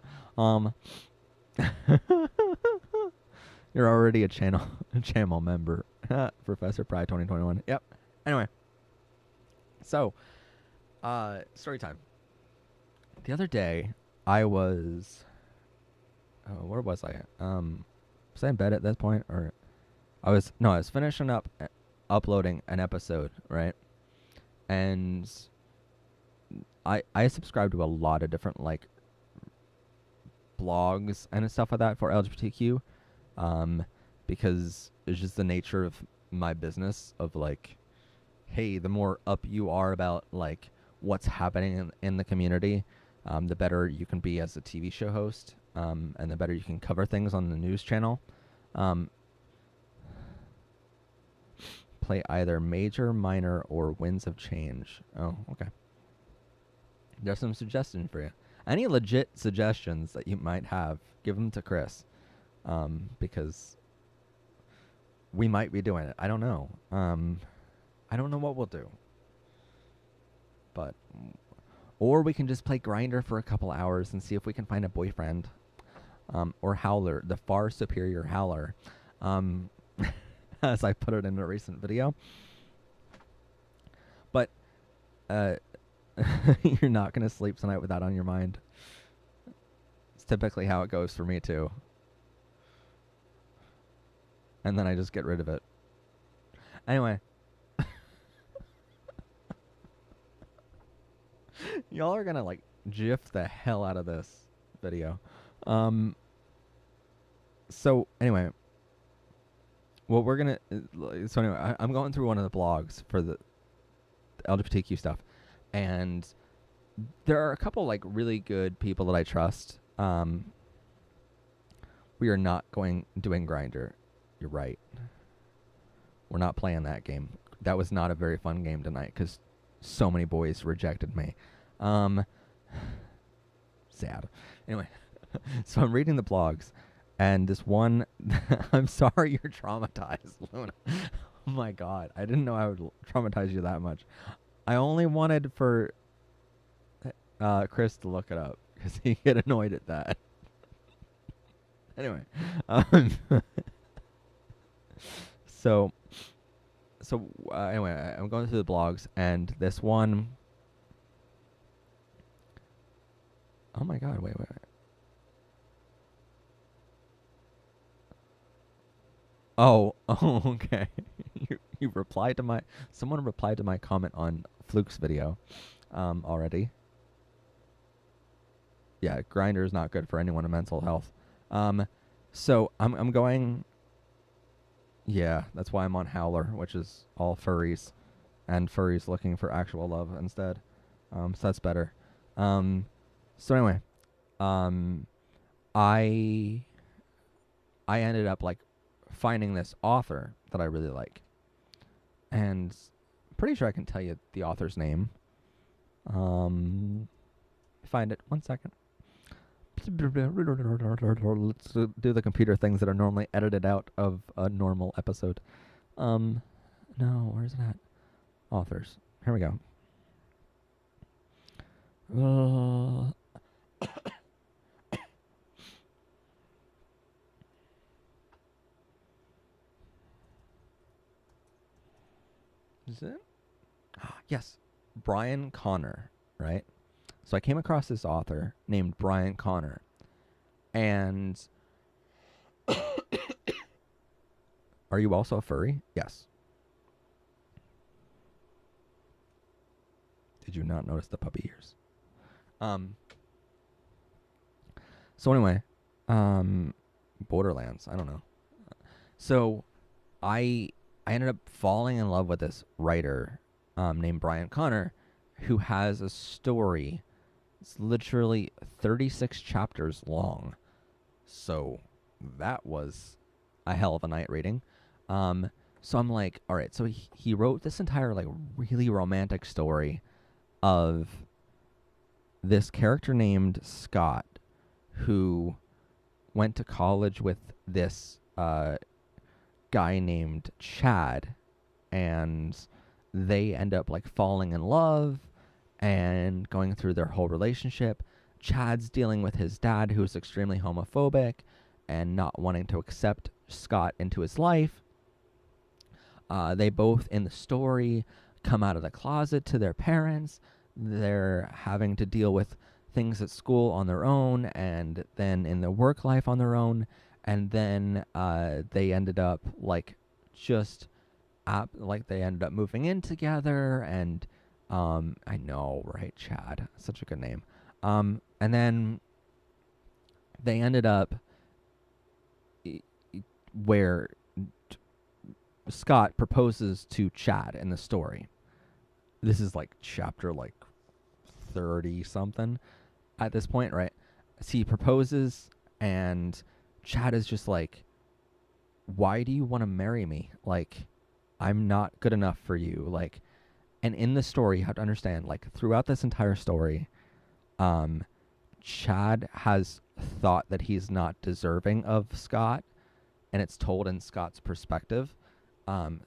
You're already a channel member. Professor Pry 2021. Yep. Anyway. So, story time. The other day, I was... where was I? Was I in bed at this point? Or I was finishing up uploading an episode, right? And I subscribe to a lot of different, like, blogs and stuff like that for LGBTQ. Because it's just the nature of my business of, like, hey, the more up you are about, like, what's happening in the community, the better you can be as a TV show host, and the better you can cover things on the news channel. Play either major, minor, or winds of change. Oh, okay. There's some suggestions for you. Any legit suggestions that you might have, give them to Chris, because we might be doing it. I don't know. I don't know what we'll do. But, or we can just play Grinder for a couple hours and see if we can find a boyfriend. Or Howler, the far superior Howler. As I put it in a recent video. But, you're not going to sleep tonight with that on your mind. It's typically how it goes for me, too. And then I just get rid of it. Anyway. Y'all are going to, like, gif the hell out of this video. So, anyway. What we're going to... So, anyway, I'm going through one of the blogs for the LGBTQ stuff. And there are a couple, like, really good people that I trust. We are not doing Grinder. You're right. We're not playing that game. That was not a very fun game tonight because so many boys rejected me. Sad. Anyway, so I'm reading the blogs, and this one... I'm sorry you're traumatized, Luna. Oh my god. I didn't know I would traumatize you that much. I only wanted for Chris to look it up because he get annoyed at that. Anyway, so anyway, I'm going through the blogs, and this one... Oh my god, wait. Oh, okay. You replied to my... Someone replied to my comment on Fluke's video already. Yeah, Grindr is not good for anyone with mental health. So I'm going... Yeah, that's why I'm on Howler, which is all furries. And furries looking for actual love instead. So that's better. So anyway, I ended up, like, finding this author that I really like. And I'm pretty sure I can tell you the author's name. Find it. 1 second. Let's do the computer things that are normally edited out of a normal episode. No, where's that? Authors. Here we go. Is it? Yes, Brian Connor, right? So I came across this author named Brian Connor, and are you also a furry? Yes. Did you not notice the puppy ears? Um. So anyway, Borderlands. I don't know. So I I ended up falling in love with this writer named Brian Connor, who has a story. It's literally 36 chapters long. So that was a hell of a night reading. So I'm like, all right. So he wrote this entire like really romantic story of this character named Scott, who went to college with this guy named Chad, and they end up like falling in love and going through their whole relationship. Chad's dealing with his dad, who's extremely homophobic and not wanting to accept Scott into his life. They both in the story come out of the closet to their parents. They're having to deal with things at school on their own, and then in their work life on their own. And then they ended up like just they ended up moving in together. And I know, right? Chad, such a good name. And then they ended up where Scott proposes to Chad in the story. This is like chapter like 30 something at this point, right? So he proposes, and Chad is just like, why do you want to marry me? Like, I'm not good enough for you. Like, and in the story, you have to understand, like, throughout this entire story, Chad has thought that he's not deserving of Scott, and it's told in Scott's perspective.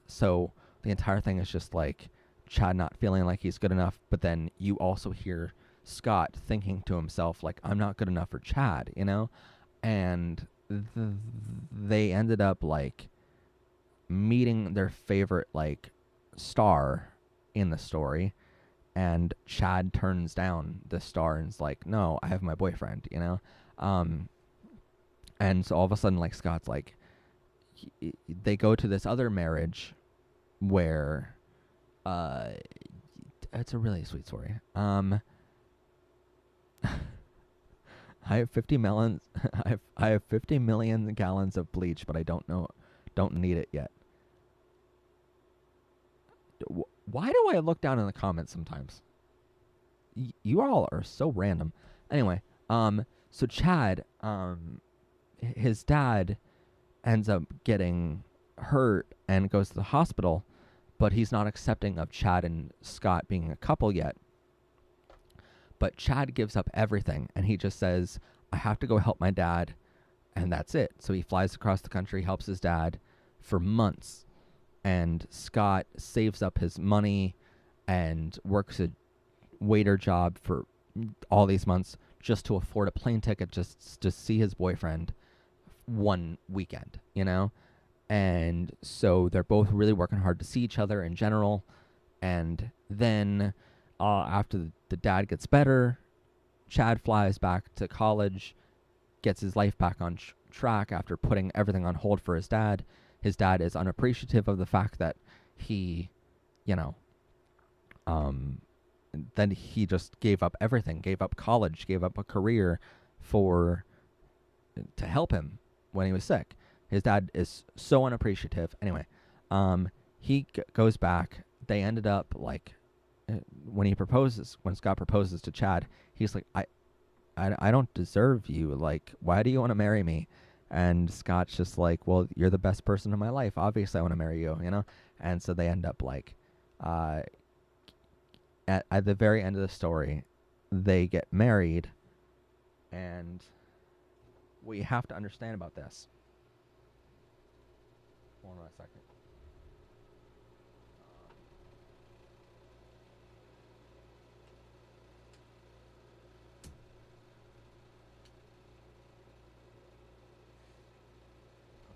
So the entire thing is just like Chad not feeling like he's good enough, but then you also hear Scott thinking to himself, like, I'm not good enough for Chad, you know? And they ended up like meeting their favorite like star in the story, and Chad turns down the star and is like, no, I have my boyfriend, you know? And so all of a sudden, like, Scott's like, they go to this other marriage where it's a really sweet story. I have 50 melons. I have 50 million gallons of bleach, but I don't need it yet. Why do I look down in the comments sometimes? You all are so random. Anyway, so Chad, his dad ends up getting hurt and goes to the hospital, but he's not accepting of Chad and Scott being a couple yet. But Chad gives up everything, and he just says, I have to go help my dad, and that's it. So he flies across the country, helps his dad for months, and Scott saves up his money and works a waiter job for all these months just to afford a plane ticket just to see his boyfriend one weekend, you know? And so they're both really working hard to see each other in general. And then after the dad gets better, Chad flies back to college, gets his life back on track after putting everything on hold for his dad. His dad is unappreciative of the fact that he, you know, then he just gave up everything, gave up college, gave up a career to help him when he was sick. His dad is so unappreciative. Anyway, he goes back. They ended up like when Scott proposes to Chad, he's like, I don't deserve you. Like, why do you want to marry me? And Scott's just like, well, you're the best person in my life. Obviously, I want to marry you, you know? And so they end up like, at the very end of the story, they get married. And what you have to understand about this. Hold on a second.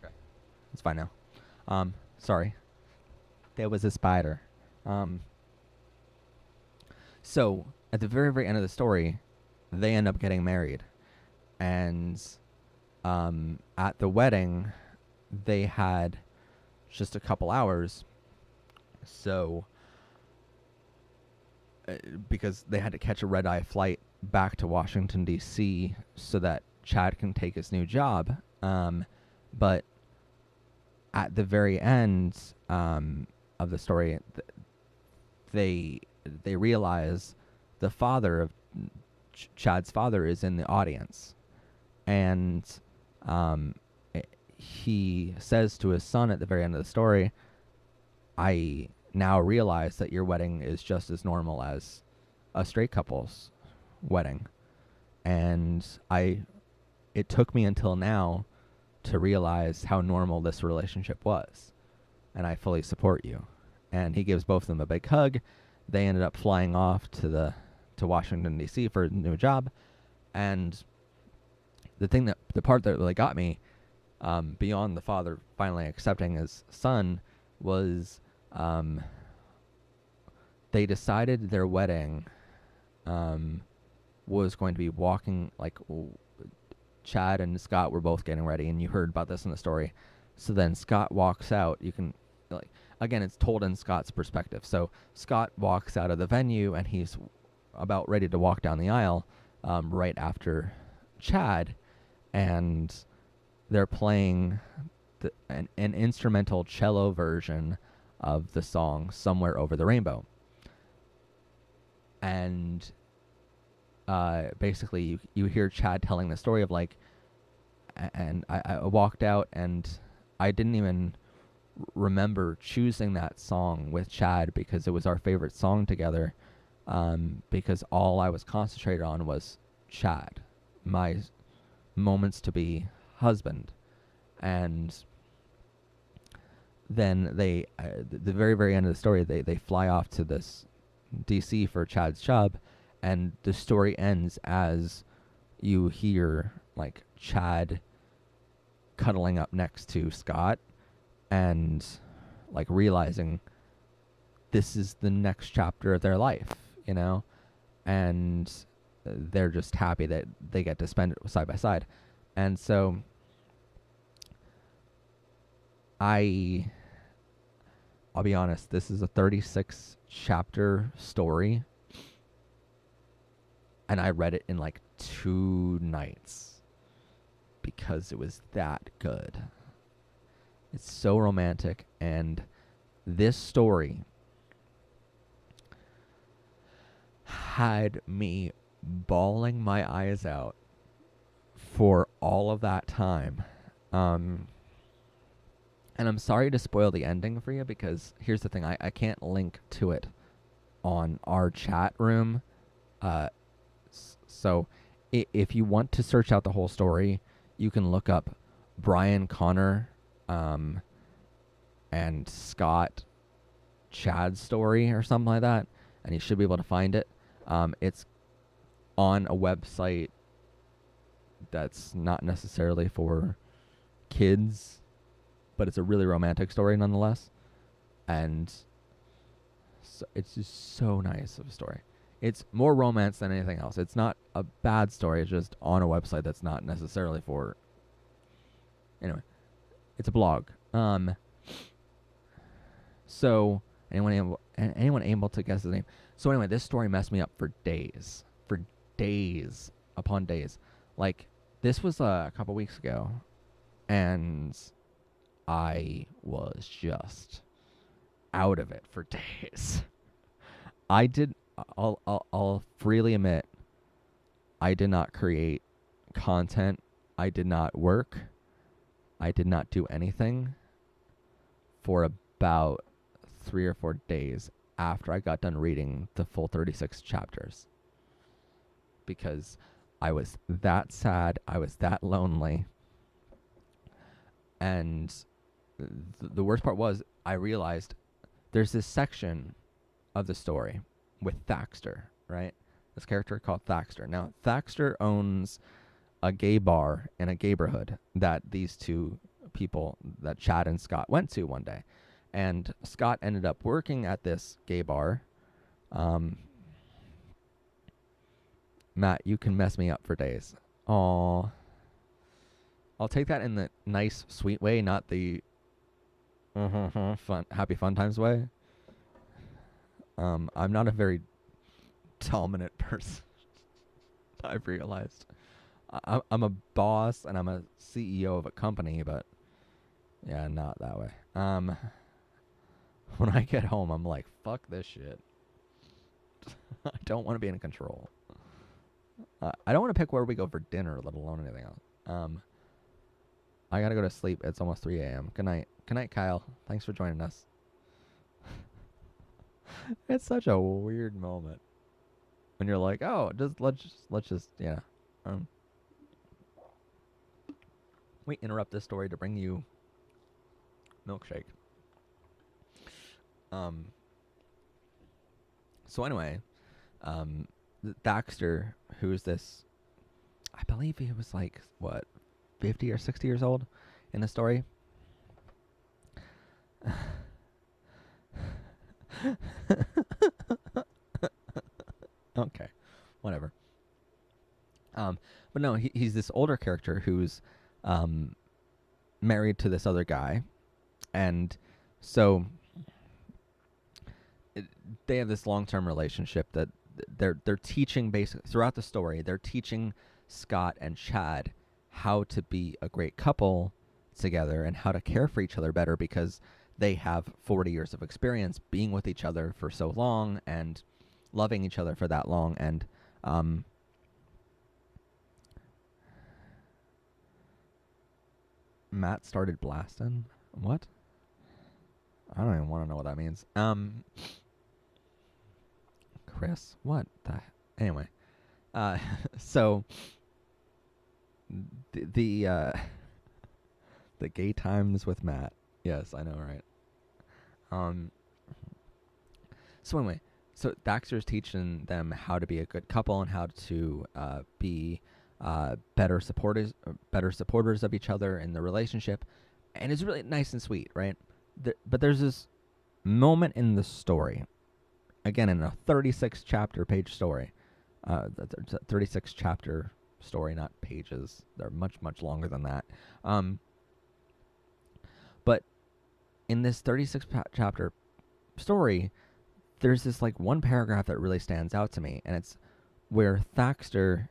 Okay. It's fine now. Sorry. There was a spider. Um, so at the very, very end of the story, they end up getting married. And at the wedding, they had just a couple hours. So, because they had to catch a red-eye flight back to Washington, D.C. so that Chad can take his new job. But at the very end of the story, they realize the father of Chad's father is in the audience, and he says to his son at the very end of the story, "I now realize that your wedding is just as normal as a straight couple's wedding, and it took me until now to realize how normal this relationship was, and I fully support you." And he gives both of them a big hug. They ended up flying off to Washington, D.C. for a new job. And the part that really got me, beyond the father finally accepting his son, was they decided their wedding was going to be walking, like, Chad and Scott were both getting ready, and you heard about this in the story. So then Scott walks out. You can, like, again, it's told in Scott's perspective. So Scott walks out of the venue, and he's about ready to walk down the aisle right after Chad, and they're playing an instrumental cello version of the song "Somewhere Over the Rainbow." And basically you hear Chad telling the story of, like, and I walked out, and I didn't even remember choosing that song with Chad because it was our favorite song together, because all I was concentrated on was Chad, my moments to be husband. And then they, the very, very end of the story, they fly off to this DC for Chad's job, and the story ends as you hear, like, Chad cuddling up next to Scott and, like, realizing this is the next chapter of their life, you know? And they're just happy that they get to spend it side by side. And so I'll be honest, this is a 36 chapter story, and I read it in like 2 nights because it was that good. It's so romantic, and this story had me bawling my eyes out for all of that time. And I'm sorry to spoil the ending for you, because here's the thing, I can't link to it on our chat room. So if you want to search out the whole story, you can look up Brian Connor and Scott Chad's story or something like that, and you should be able to find it. It's on a website that's not necessarily for kids, but it's a really romantic story nonetheless. And so it's just so nice of a story. It's more romance than anything else. It's not a bad story. It's just on a website that's not necessarily for... Anyway, it's a blog. So anyone able to guess his name? So anyway, this story messed me up for days upon days. Like, this was a couple weeks ago, and I was just out of it for days. I'll freely admit, I did not create content. I did not work. I did not do anything for about 3 or 4 days after I got done reading the full 36 chapters, because I was that sad. I was that lonely. And the worst part was, I realized there's this section of the story with Thaxter, right? This character called Thaxter. Now, Thaxter owns a gay bar in a gayborhood that these two people, that Chad and Scott, went to one day. And Scott ended up working at this gay bar. Matt, you can mess me up for days. Aw. I'll take that in the nice, sweet way, not the fun, happy fun times way. I'm not a very dominant person. I've realized. I'm a boss and I'm a CEO of a company, but yeah, not that way. When I get home, I'm like, fuck this shit. I don't want to be in control. I don't want to pick where we go for dinner, let alone anything else. I gotta go to sleep. It's almost 3 a.m. Good night. Good night, Kyle. Thanks for joining us. It's such a weird moment when you're like, oh, let's just yeah. We interrupt this story to bring you milkshake. So anyway, Thaxter, who's this, I believe he was like, what, 50 or 60 years old in the story? Okay, whatever. But no, he's this older character who's married to this other guy, and so they have this long-term relationship that they're teaching basically throughout the story. They're teaching Scott and Chad how to be a great couple together and how to care for each other better, because they have 40 years of experience being with each other for so long and loving each other for that long. And Matt started blasting. What? I don't even want to know what that means. Chris, what the? Anyway, so the gay times with Matt. Yes, I know, right? So anyway, so Thaxter's teaching them how to be a good couple and how to be better supporters of each other in the relationship, and it's really nice and sweet, right? But there's this moment in the story, again in a 36 chapter page story, 36 chapter story, not pages. They're much longer than that. But in this 36 chapter story, there's this like one paragraph that really stands out to me, and it's where Thaxter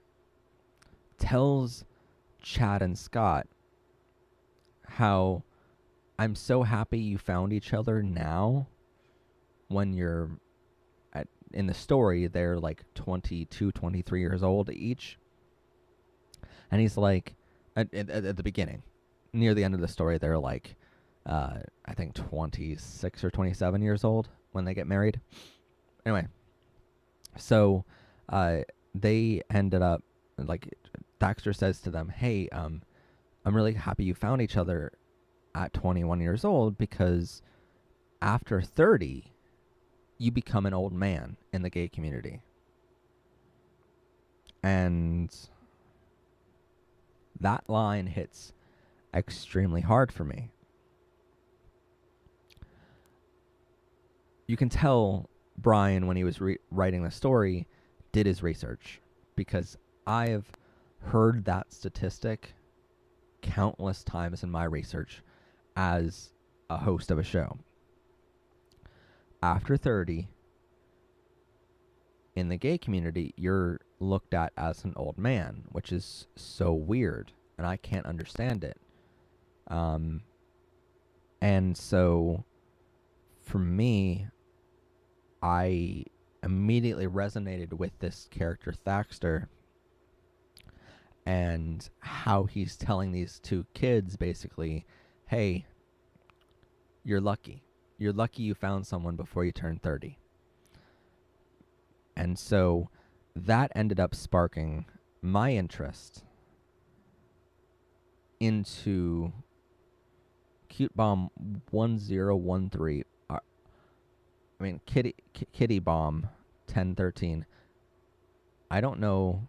tells Chad and Scott how I'm so happy you found each other now, when you're in the story they're like 22, 23 years old each. And he's like, at the beginning, near the end of the story, they're like I think 26 or 27 years old when they get married. Anyway, so they ended up, like, Thaxter says to them, hey, I'm really happy you found each other at 21 years old, because after 30, you become an old man in the gay community. And that line hits extremely hard for me. You can tell Brian, when he was writing the story, did his research, because I have heard that statistic countless times in my research as a host of a show. After 30, in the gay community, you're looked at as an old man, which is so weird, and I can't understand it. And so, for me, I immediately resonated with this character, Thaxter, and how he's telling these two kids, basically, hey, you're lucky. You're lucky you found someone before you turned 30. And so that ended up sparking my interest into Cute Bomb 1013. Kitty Bomb 1013. I don't know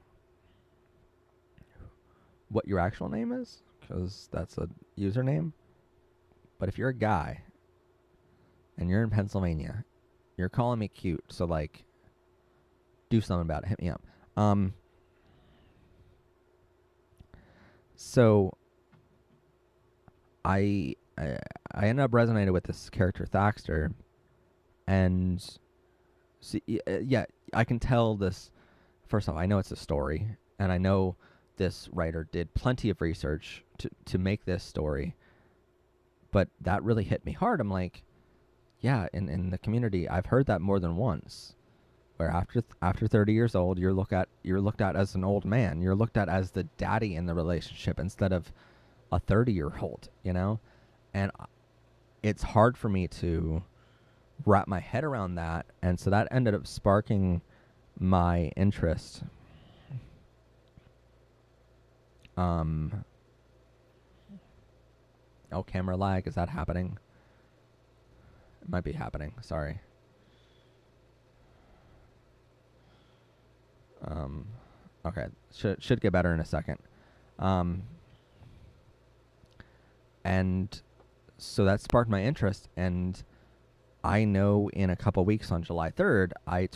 what your actual name is, because that's a username. But if you're a guy, and you're in Pennsylvania. You're calling me cute, so like, do something about it. Hit me up. So I ended up resonating with this character Thaxter, and yeah, I can tell this. First off, I know it's a story, and I know this writer did plenty of research to make this story, but that really hit me hard. I'm like, yeah, in the community, I've heard that more than once, where after 30 years old, you're looked at as an old man. You're looked at as the daddy in the relationship instead of a 30-year-old, you know? And it's hard for me to wrap my head around that, and so that ended up sparking my interest. Oh, camera lag, is that happening? It might be happening, sorry. Okay, should get better in a second. And so that sparked my interest, and I know in a couple weeks on July 3rd, I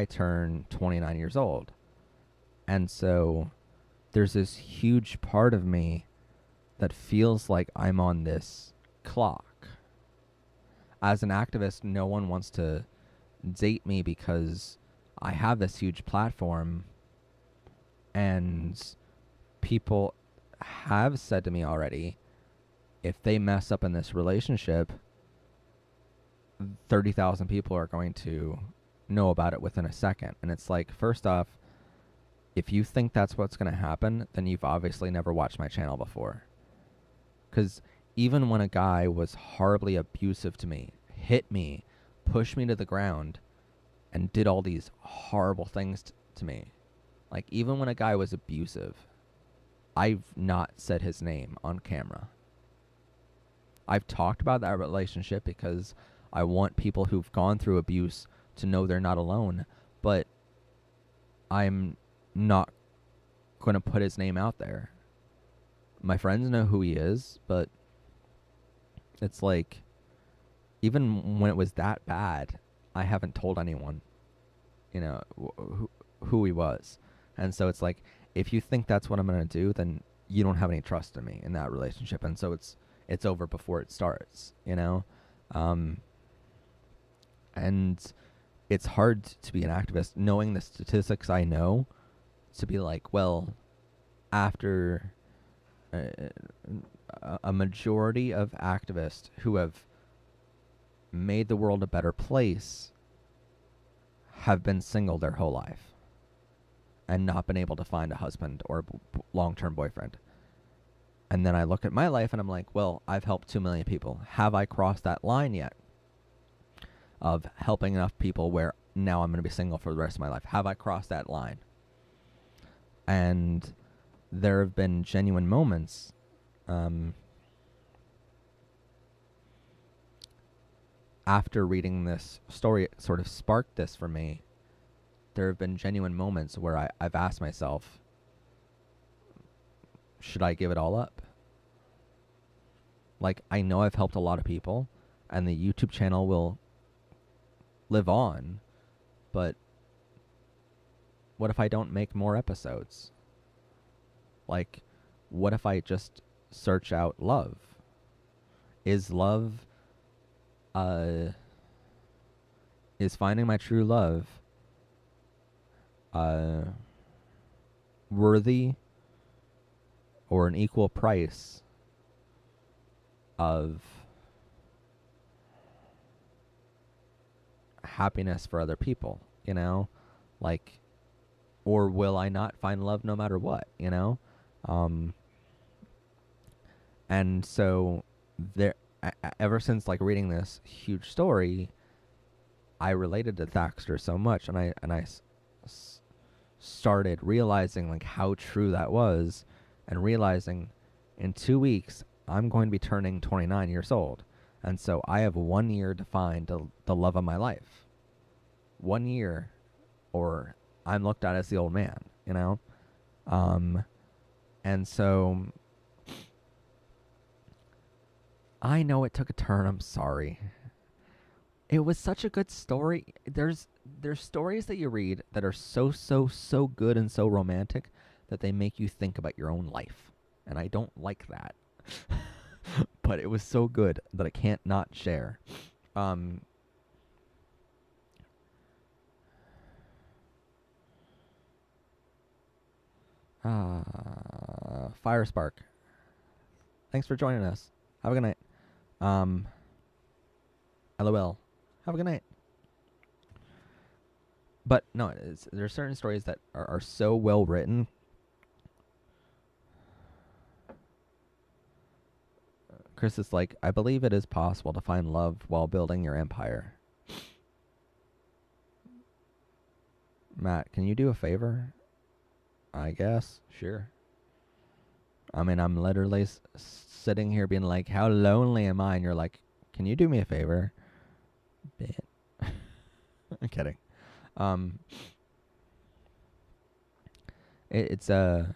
turn 29 years old. And so there's this huge part of me that feels like I'm on this clock. As an activist, no one wants to date me because I have this huge platform, and people have said to me already, if they mess up in this relationship, 30,000 people are going to know about it within a second. And it's like, first off, if you think that's what's going to happen, then you've obviously never watched my channel before. Because even when a guy was horribly abusive to me, hit me, pushed me to the ground, and did all these horrible things to me, like even when a guy was abusive, I've not said his name on camera. I've talked about that relationship because I want people who've gone through abuse to know they're not alone, but I'm not going to put his name out there. My friends know who he is, but it's like, even when it was that bad, I haven't told anyone, you know, who he was. And so it's like, if you think that's what I'm going to do, then you don't have any trust in me in that relationship. And so it's over before it starts, you know? And it's hard to be an activist knowing the statistics I know, to be like, well, after a majority of activists who have made the world a better place have been single their whole life and not been able to find a husband or a long-term boyfriend. And then I look at my life and I'm like, well, I've helped 2 million people. Have I crossed that line yet of helping enough people where now I'm going to be single for the rest of my life? Have I crossed that line? And there have been genuine moments after reading this story, it sort of sparked this for me. There have been genuine moments where I've asked myself, should I give it all up? Like, I know I've helped a lot of people, and the YouTube channel will live on, but what if I don't make more episodes? Like, what if I just search out love? Is love, is finding my true love worthy or an equal price of happiness for other people, you know? Like, or will I not find love no matter what, you know? And so there, ever since like reading this huge story, I related to Thaxter so much, and I started realizing like how true that was, and realizing in 2 weeks I'm going to be turning 29 years old, and so I have 1 year to find the love of my life. 1 year, or I'm looked at as the old man, you know? And so I know it took a turn. I'm sorry. It was such a good story. There's stories that you read that are so good and so romantic that they make you think about your own life. And I don't like that. But it was so good that I can't not share. Um Firespark. Thanks for joining us. Have a good night. LOL. Have a good night. But no, there are certain stories that are so well written. Chris is like, I believe it is possible to find love while building your empire. Matt, can you do a favor? I guess. Sure. I mean, I'm literally sitting here being like, how lonely am I? And you're like, can you do me a favor? Bit. I'm kidding. It's there's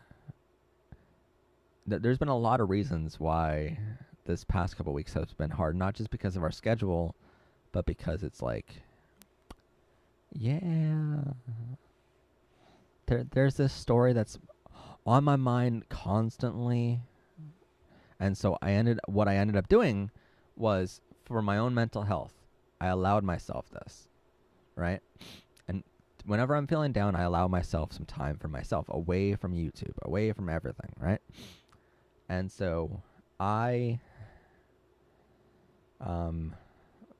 been a lot of reasons why this past couple weeks has been hard, not just because of our schedule, but because it's like, yeah, there's this story that's on my mind constantly, and so what I ended up doing was, for my own mental health, I allowed myself this, right? And whenever I'm feeling down, I allow myself some time for myself, away from YouTube, away from everything, right? And so I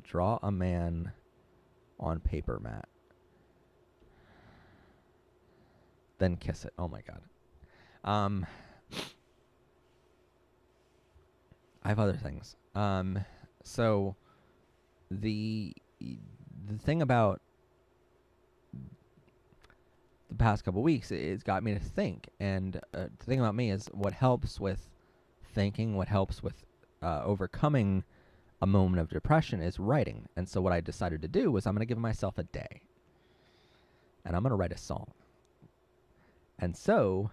draw a man on paper, Matt. Then kiss it. Oh my god. I have other things. So the thing about the past couple weeks, it's got me to think. And the thing about me is, what helps with thinking, what helps with overcoming a moment of depression is writing. And so what I decided to do was, I'm going to give myself a day, and I'm going to write a song. And so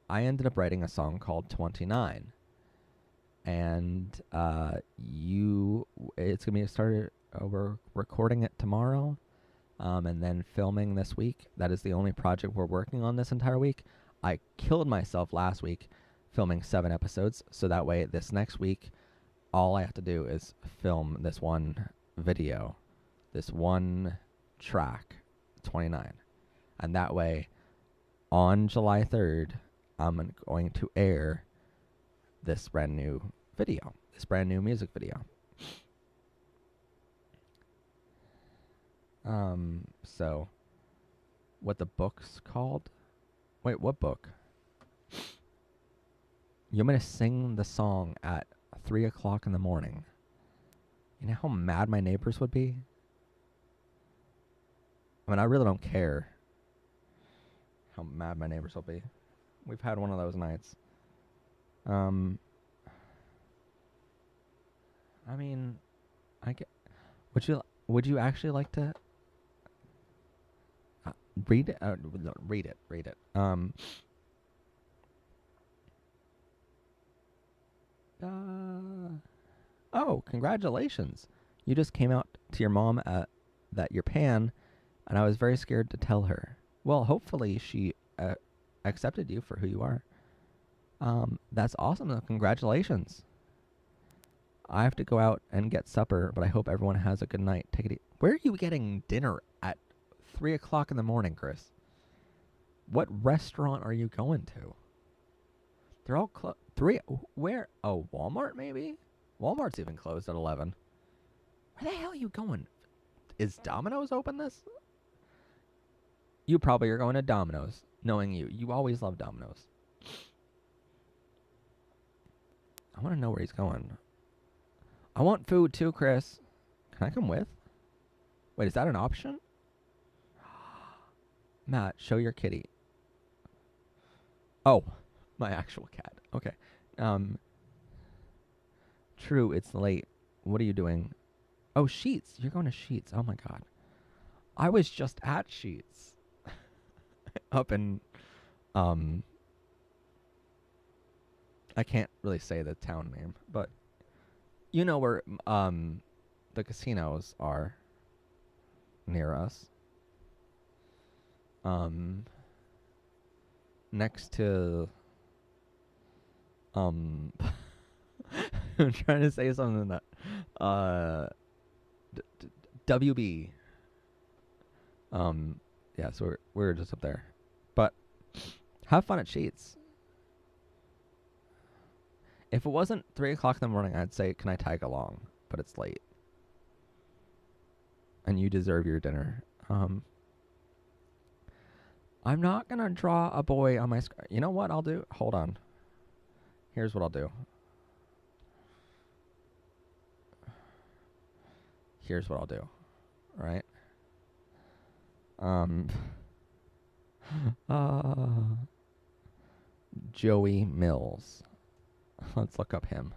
I ended up writing a song called 29. And it's going to be started, we're recording it tomorrow, and then filming this week. That is the only project we're working on this entire week. I killed myself last week filming 7 episodes, so that way this next week, all I have to do is film this one video, this one track, 29. And that way, on July 3rd, I'm going to air this brand new video, this brand new music video. So, what the book's called? Wait, what book? You want me to sing the song at 3 o'clock in the morning? You know how mad my neighbors would be? I mean, I really don't care how mad my neighbors will be. We've had one of those nights. I mean, would you actually like to read it? Read it. Oh, congratulations! You just came out to your mom that you're pan, and I was very scared to tell her. Well, hopefully she accepted you for who you are. That's awesome, though. Congratulations. I have to go out and get supper, but I hope everyone has a good night. Take it easy. Where are you getting dinner at 3 o'clock in the morning, Chris? What restaurant are you going to? They're all closed. Where? Oh, Walmart, maybe? Walmart's even closed at 11. Where the hell are you going? Is Domino's open this? You probably are going to Domino's, knowing you. You always love Domino's. I want to know where he's going. I want food too, Chris. Can I come with? Wait, is that an option? Matt, show your kitty. Oh, my actual cat. Okay. True, it's late. What are you doing? Oh, Sheets. You're going to Sheets. Oh my god. I was just at Sheets. Up in I can't really say the town name, but you know where the casinos are near us. Next to I'm trying to say something that WB. Yeah, so we're just up there. But have fun at Sheets. If it wasn't 3 o'clock in the morning, I'd say, can I tag along? But it's late. And you deserve your dinner. I'm not going to draw a boy on my screen. You know what I'll do? Hold on. Here's what I'll do. Here's what I'll do. Right? Joey Mills. Let's look up him.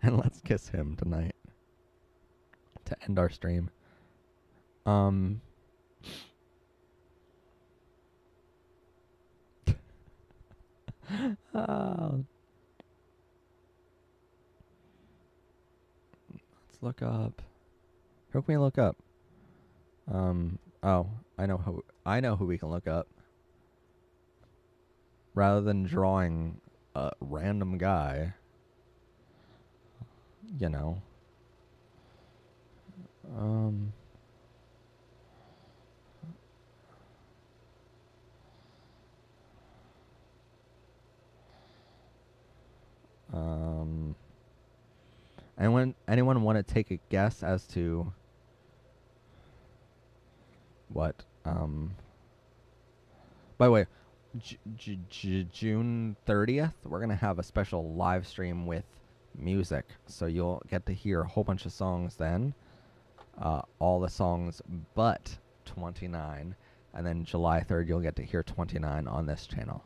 And let's kiss him tonight to end our stream. Let's look up. Who can we look up? Oh, I know who we can look up. Rather than drawing a random guy, you know. Anyone want to take a guess as to what? By the way, June 30th, we're gonna have a special live stream with music, so you'll get to hear a whole bunch of songs then. All the songs but 29, and then July 3rd you'll get to hear 29 on this channel,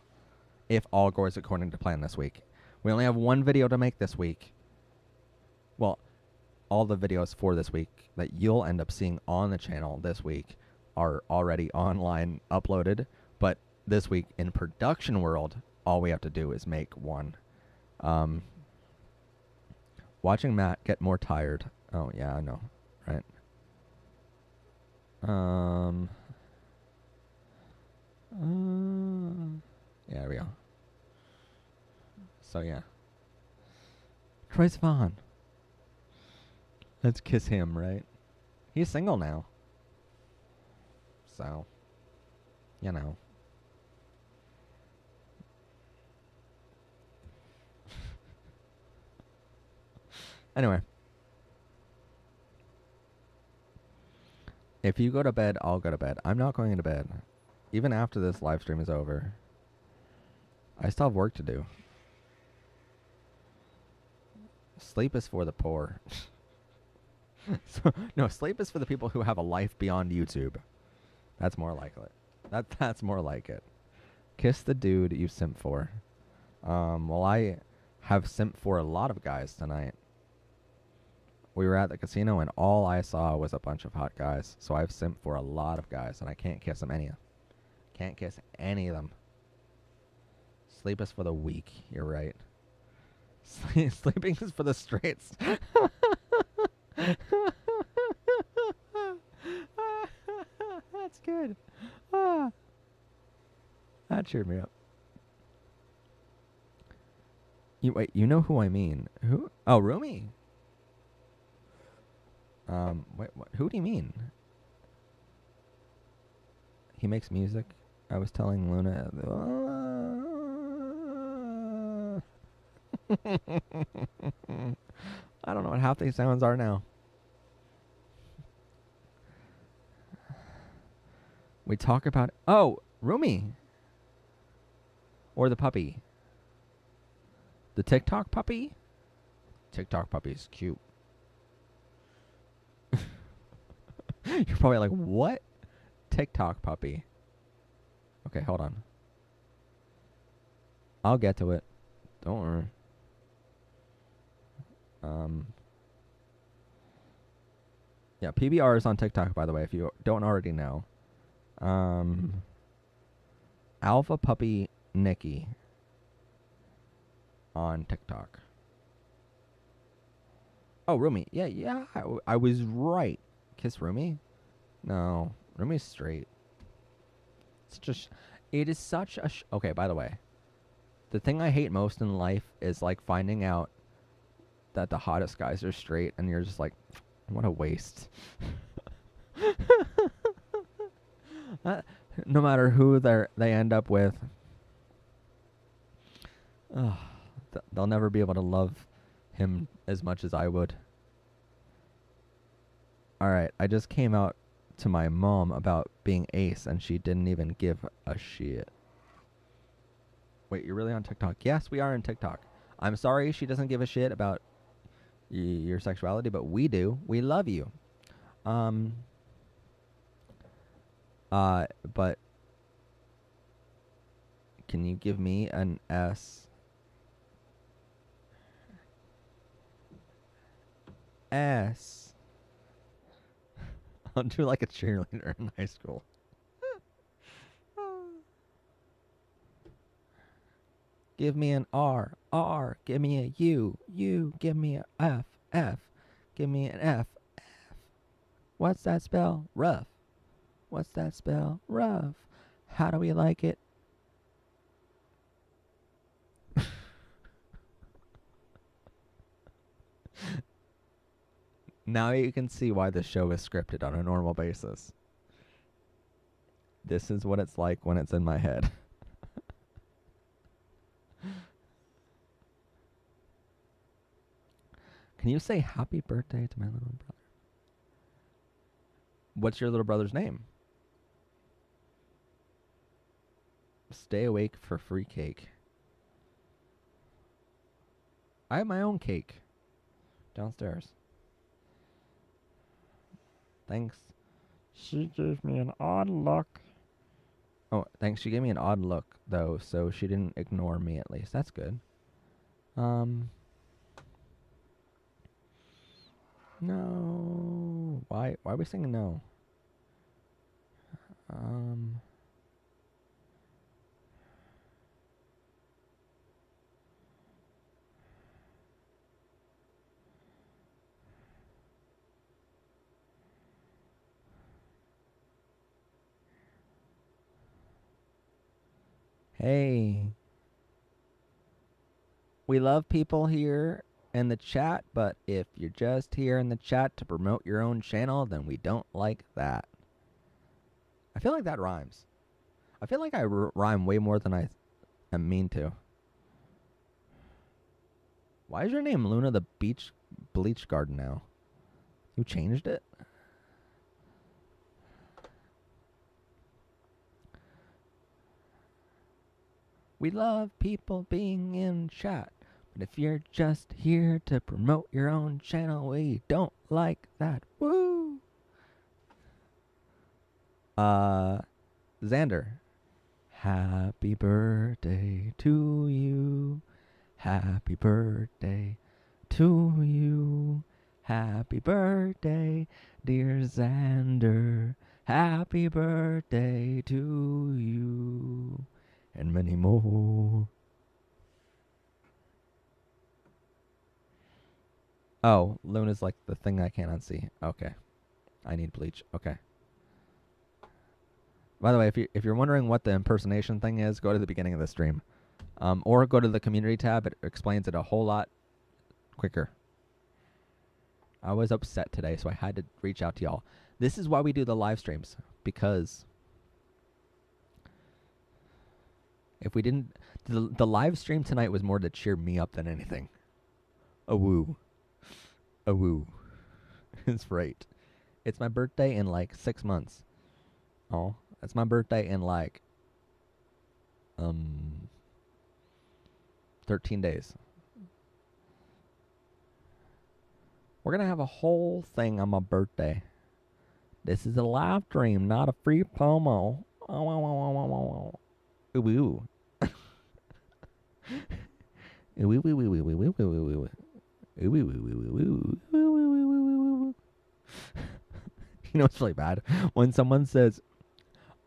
if all goes according to plan this week. We only have one video to make this week. Well, all the videos for this week that you'll end up seeing on the channel this week are already online uploaded, but this week in production world, all we have to do is make one. Watching Matt get more tired. Oh yeah, I know, right? Yeah, there we go. So yeah, Troye Sivan. Let's kiss him, right? He's single now. So, you know. Anyway. If you go to bed, I'll go to bed. I'm not going to bed. Even after this live stream is over. I still have work to do. Sleep is for the poor. No, sleep is for the people who have a life beyond YouTube. That's more like it. That's more like it. Kiss the dude you simp for. Well, I have simp for a lot of guys tonight. We were at the casino and all I saw was a bunch of hot guys. So I've simped for a lot of guys and I can't kiss them any of them. Can't kiss any of them. Sleep is for the weak. You're right. Sleeping is for the straights. That's good. That cheered me up. Wait, you know who I mean? Who? Oh, Rumi. Wait, what? Who do you mean? He makes music. I was telling Luna. I don't know what half these sounds are now. We talk about... Oh, Rumi. Or the puppy. The TikTok puppy? TikTok puppy is cute. You're probably like, what? TikTok puppy. Okay, hold on. I'll get to it. Don't worry. Yeah, PBR is on TikTok, by the way, if you don't already know. Alpha Puppy Nikki. on TikTok. Oh, Rumi. Yeah. I was right. Kiss Rumi? No, Rumi's straight. It is such a. Okay, by the way, the thing I hate most in life is like finding out that the hottest guys are straight, and you're just like, what a waste. No matter who they end up with, they'll never be able to love him as much as I would. Alright, I just came out to my mom about being ace, and she didn't even give a shit. Wait, you're really on TikTok? Yes, we are on TikTok. I'm sorry she doesn't give a shit about your sexuality, but we do. We love you. But can you give me an S? S. I'll do like a cheerleader in high school. Give me an R. R. Give me a U. U. Give me a F. F. Give me an F. F. What's that spell? Rough. What's that spell? Rough. How do we like it? Now you can see why the show is scripted on a normal basis. This is what it's like when it's in my head. Can you say happy birthday to my little brother? What's your little brother's name? Stay awake for free cake. I have my own cake downstairs. Thanks. She gave me an odd look. Oh, thanks. She gave me an odd look, though, so she didn't ignore me at least. That's good. No. Why are we singing no? Hey. We love people here in the chat, but if you're just here in the chat to promote your own channel, then we don't like that. I feel like that rhymes. I feel like I rhyme way more than I am mean to. Why is your name Luna the Bleach Garden now? You changed it? We love people being in chat. But if you're just here to promote your own channel, we don't like that. Woo! Xander. Happy birthday to you. Happy birthday to you. Happy birthday, dear Xander. Happy birthday to you. And many more. Oh, Luna's like the thing I can't unsee. Okay. I need bleach. Okay. By the way, if you're wondering what the impersonation thing is, go to the beginning of the stream. Or go to the community tab. It explains it a whole lot quicker. I was upset today, so I had to reach out to y'all. This is why we do the live streams. Because if we didn't... The live stream tonight was more to cheer me up than anything. A woo. A woo. It's right. It's my birthday in like 6 months. Oh, it's my birthday in like 13 days. We're gonna have a whole thing on my birthday. This is a live stream, not a free promo. Ooh, ooh. You know what's really bad? When someone says,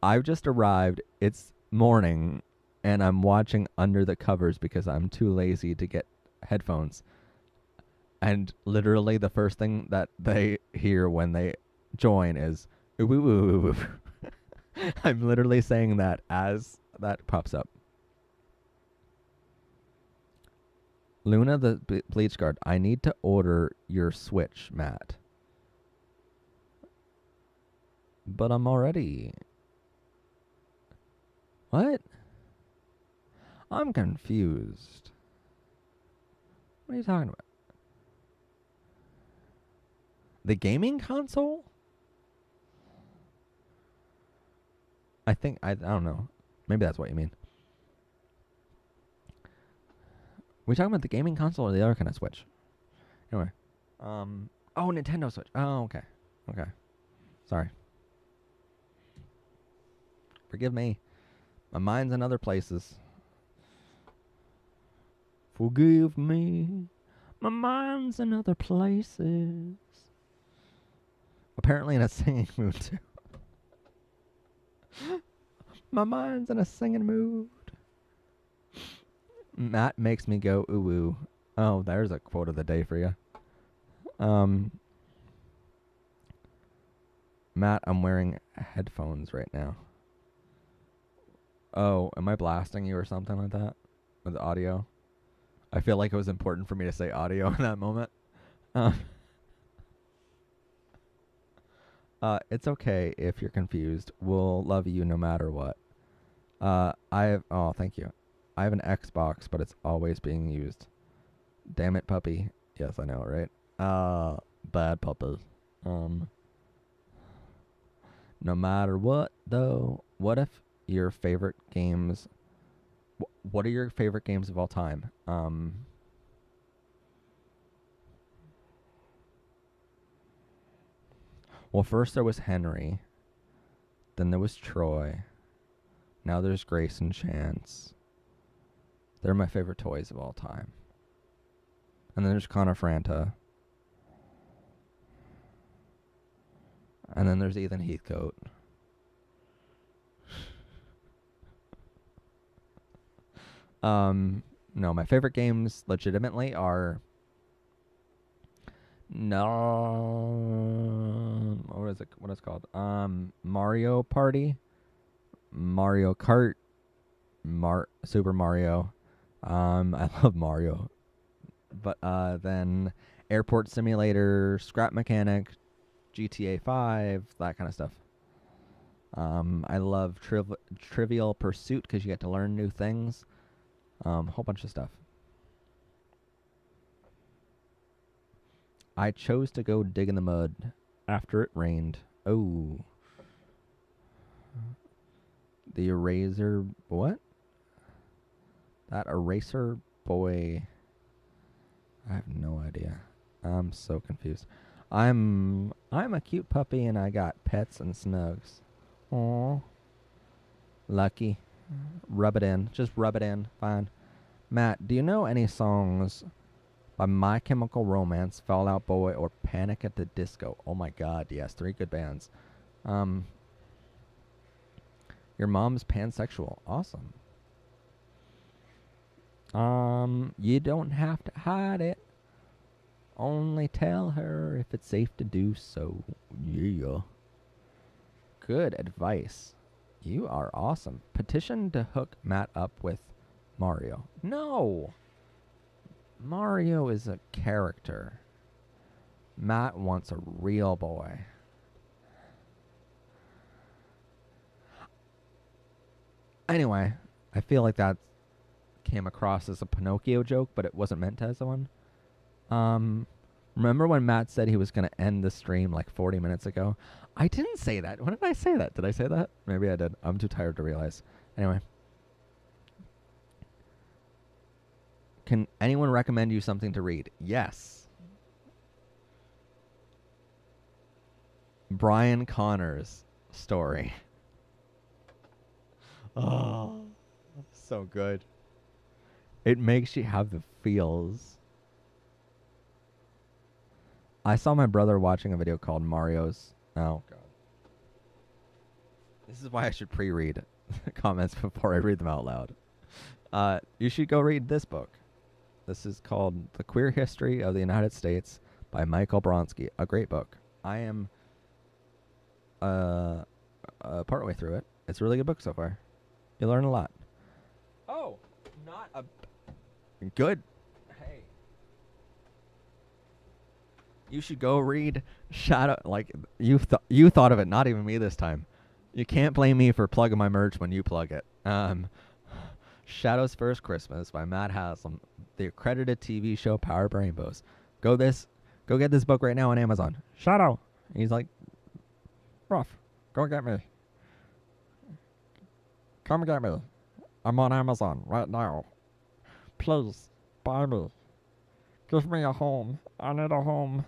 I've just arrived, it's morning, and I'm watching under the covers because I'm too lazy to get headphones. And literally the first thing that they hear when they join is ooh, ooh, ooh, ooh. I'm literally saying that as that pops up. Luna the Bleach Guard, I need to order your Switch, Matt. But I'm already... What? I'm confused. What are you talking about? The gaming console? I don't know. Maybe that's what you mean. We talking about the gaming console or the other kind of Switch? Anyway. Oh, Nintendo Switch. Oh, okay. Okay. Sorry. Forgive me. My mind's in other places. Forgive me. My mind's in other places. Apparently in a singing mood, too. My mind's in a singing mood. Matt makes me go ooh ooh. Oh, there's a quote of the day for you. Matt, I'm wearing headphones right now. Oh, am I blasting you or something like that? With audio? I feel like it was important for me to say audio in that moment. It's okay if you're confused. We'll love you no matter what. Thank you. I have an Xbox, but it's always being used. Damn it, puppy. Yes, I know, right? Bad puppy. No matter what, though, what if your favorite games... what are your favorite games of all time? Well, first there was Henry. Then there was Troy. Now there's Grace and Chance. They're my favorite toys of all time. And then there's Connor Franta. And then there's Ethan Heathcote. No, my favorite games legitimately are... No... What is it called? Mario Party. Mario Kart. Super Mario. I love Mario. But then Airport Simulator, Scrap Mechanic, GTA 5, that kind of stuff. I love Trivial Pursuit because you get to learn new things. Whole bunch of stuff. I chose to go dig in the mud after it rained. Oh. The eraser... What? That eraser boy... I have no idea. I'm so confused. I'm a cute puppy and I got pets and snugs. Aww. Lucky. Rub it in. Just rub it in. Fine. Matt, do you know any songs by My Chemical Romance, Fall Out Boy, or Panic at the Disco? Oh my god, yes. 3 good bands. Your mom's pansexual. Awesome. You don't have to hide it. Only tell her if it's safe to do so. Yeah. Good advice. You are awesome. Petition to hook Matt up with Mario. No! Mario is a character. Matt wants a real boy. Anyway, I feel like that came across as a Pinocchio joke, but it wasn't meant as one. Remember when Matt said he was going to end the stream like 40 minutes ago? I didn't say that. When did I say that? Did I say that? Maybe I did. I'm too tired to realize. Anyway. Can anyone recommend you something to read? Yes. Brian Connor's story. Oh, so good. It makes you have the feels. I saw my brother watching a video called Mario's... Oh, God. This is why I should pre-read comments before I read them out loud. You should go read this book. This is called The Queer History of the United States by Michael Bronsky. A great book. I am partway through it. It's a really good book so far. You learn a lot. Oh, not a good. Hey, you should go read Shadow. Like you thought of it, not even me this time. You can't blame me for plugging my merch when you plug it. Shadow's First Christmas by Matt Haslam, the accredited TV show Powered by Rainbows. Go get this book right now on Amazon. Shadow. He's like, rough. Go get me. Come get me. I'm on Amazon right now. Please buy me. Give me a home. I need a home.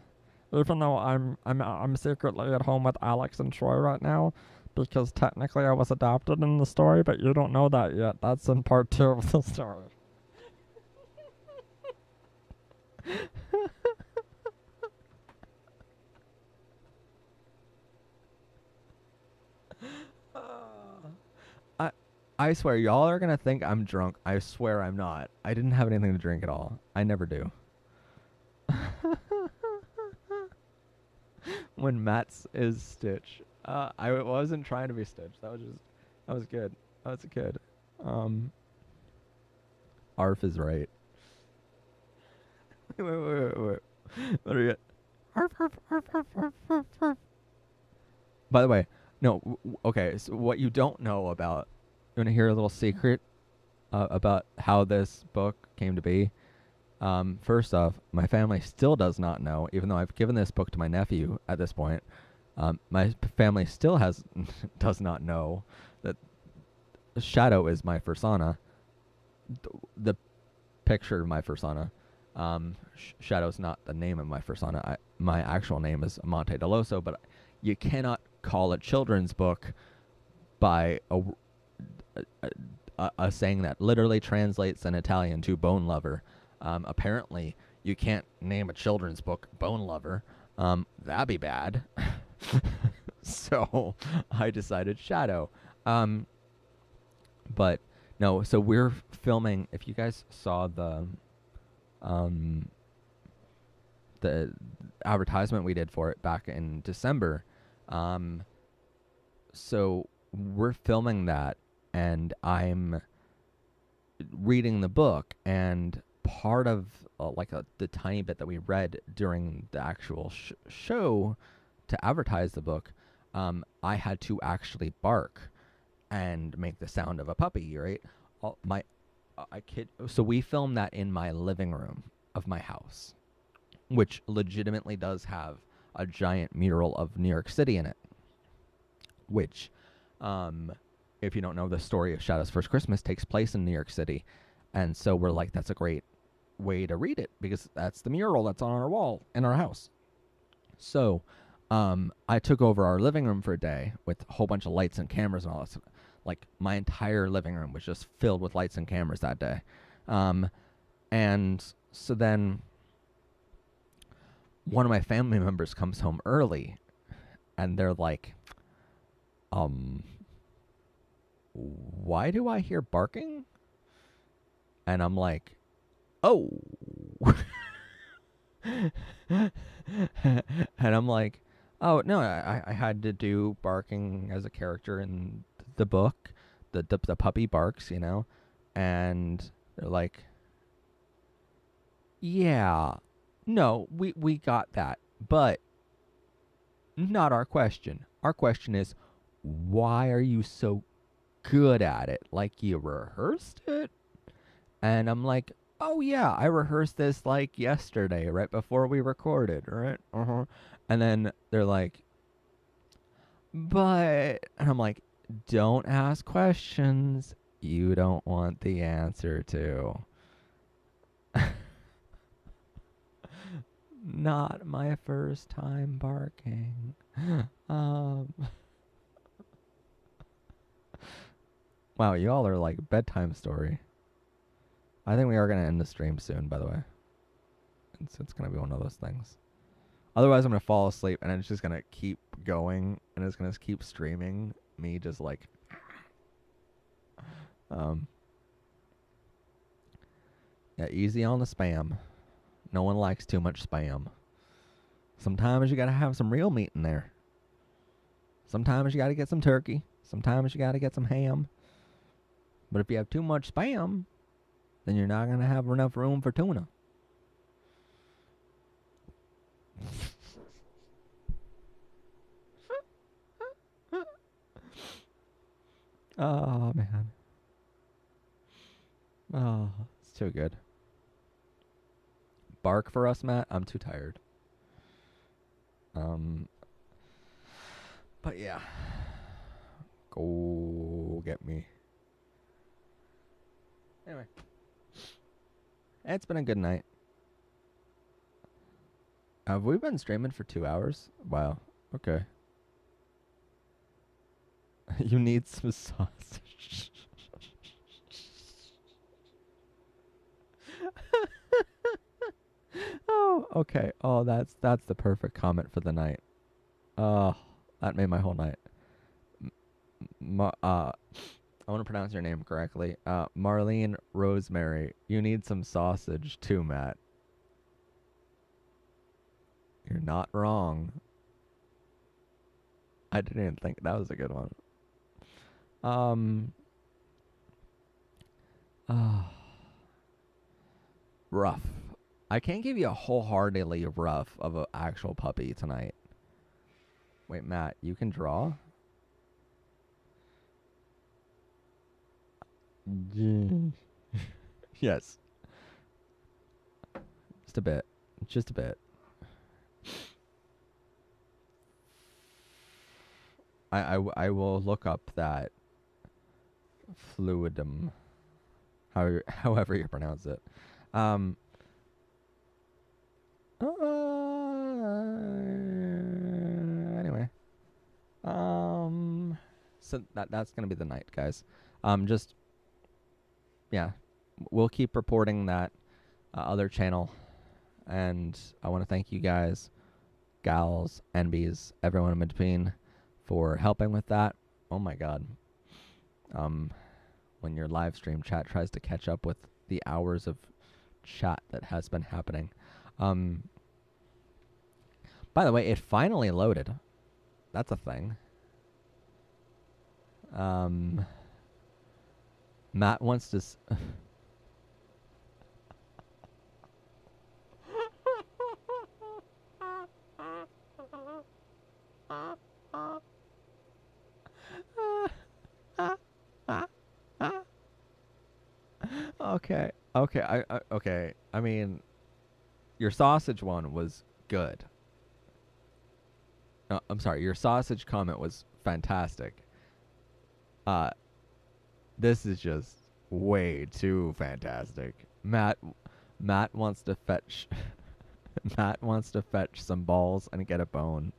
Even though I'm secretly at home with Alex and Troy right now, because technically I was adopted in the story, but you don't know that yet. That's in part 2 of the story. I swear, y'all are gonna think I'm drunk. I swear I'm not. I didn't have anything to drink at all. I never do. When Matt's is Stitch. I wasn't trying to be Stitch. That was good. That was good. Arf is right. Wait. What do we get? Arf, arf, arf, arf, arf, arf, arf. By the way, no, okay, so what you don't know about, you want to hear a little secret about how this book came to be? First off, my family still does not know, even though I've given this book to my nephew at this point. My family still does not know that Shadow is my Fursona. The picture of my Fursona. Shadow's not the name of my Fursona. My actual name is Monte Deloso, but you cannot call a children's book by a saying that literally translates in Italian to bone lover. Apparently, you can't name a children's book Bone Lover. That'd be bad. So I decided Shadow. But no, so we're filming. If you guys saw the advertisement we did for it back in December, so we're filming that, and I'm reading the book, and part of the tiny bit that we read during the actual show to advertise the book, I had to actually bark and make the sound of a puppy, right? So we filmed that in my living room of my house, which legitimately does have a giant mural of New York City in it, which, if you don't know, the story of Shadow's First Christmas takes place in New York City. And so we're like, that's a great way to read it, because that's the mural that's on our wall in our house. So I took over our living room for a day with a whole bunch of lights and cameras and all that. Like, my entire living room was just filled with lights and cameras that day. And so then one of my family members comes home early, and they're like, why do I hear barking? And I'm like, oh. And I'm like, oh, no, I had to do barking as a character in the book. The puppy barks, you know? And they're like, yeah, no, we got that. But not our question. Our question is, why are you so good at it? Like, you rehearsed it? And I'm like, oh yeah, I rehearsed this like yesterday, right before we recorded, right? And then they're like, but, and I'm like, don't ask questions you don't want the answer to. Not my first time barking. Wow, y'all are like bedtime story. I think we are going to end the stream soon, by the way. It's going to be one of those things. Otherwise, I'm going to fall asleep, and it's just going to keep going, and it's going to keep streaming me just like... Yeah, easy on the spam. No one likes too much spam. Sometimes you gotta have some real meat in there. Sometimes you gotta get some turkey. Sometimes you gotta get some ham. But if you have too much spam, then you're not gonna have enough room for tuna. Oh man. Oh, it's too good. Bark for us, Matt. I'm too tired. But yeah. Go get me. Anyway. It's been a good night. Have we been streaming for 2 hours? Wow. Okay. You need some sausage. Oh, okay. Oh, that's the perfect comment for the night. Oh, that made my whole night. I want to pronounce your name correctly. Marlene Rosemary. You need some sausage too, Matt. You're not wrong. I didn't even think that was a good one. Rough. I can't give you a wholeheartedly rough of an actual puppy tonight. Wait, Matt, you can draw? Yes. Just a bit. Just a bit. I will look up that fluidum, however you pronounce it. Anyway. So that's gonna be the night, guys. Just yeah, we'll keep reporting that other channel, and I want to thank you guys, gals, NBs, everyone in between, for helping with that. Oh my god. When your live stream chat tries to catch up with the hours of chat that has been happening. By the way, it finally loaded. That's a thing. Matt wants to Okay. Okay. I mean, your sausage one was good. I'm sorry. Your sausage comment was fantastic. This is just way too fantastic. Matt wants to fetch Matt wants to fetch some balls and get a bone.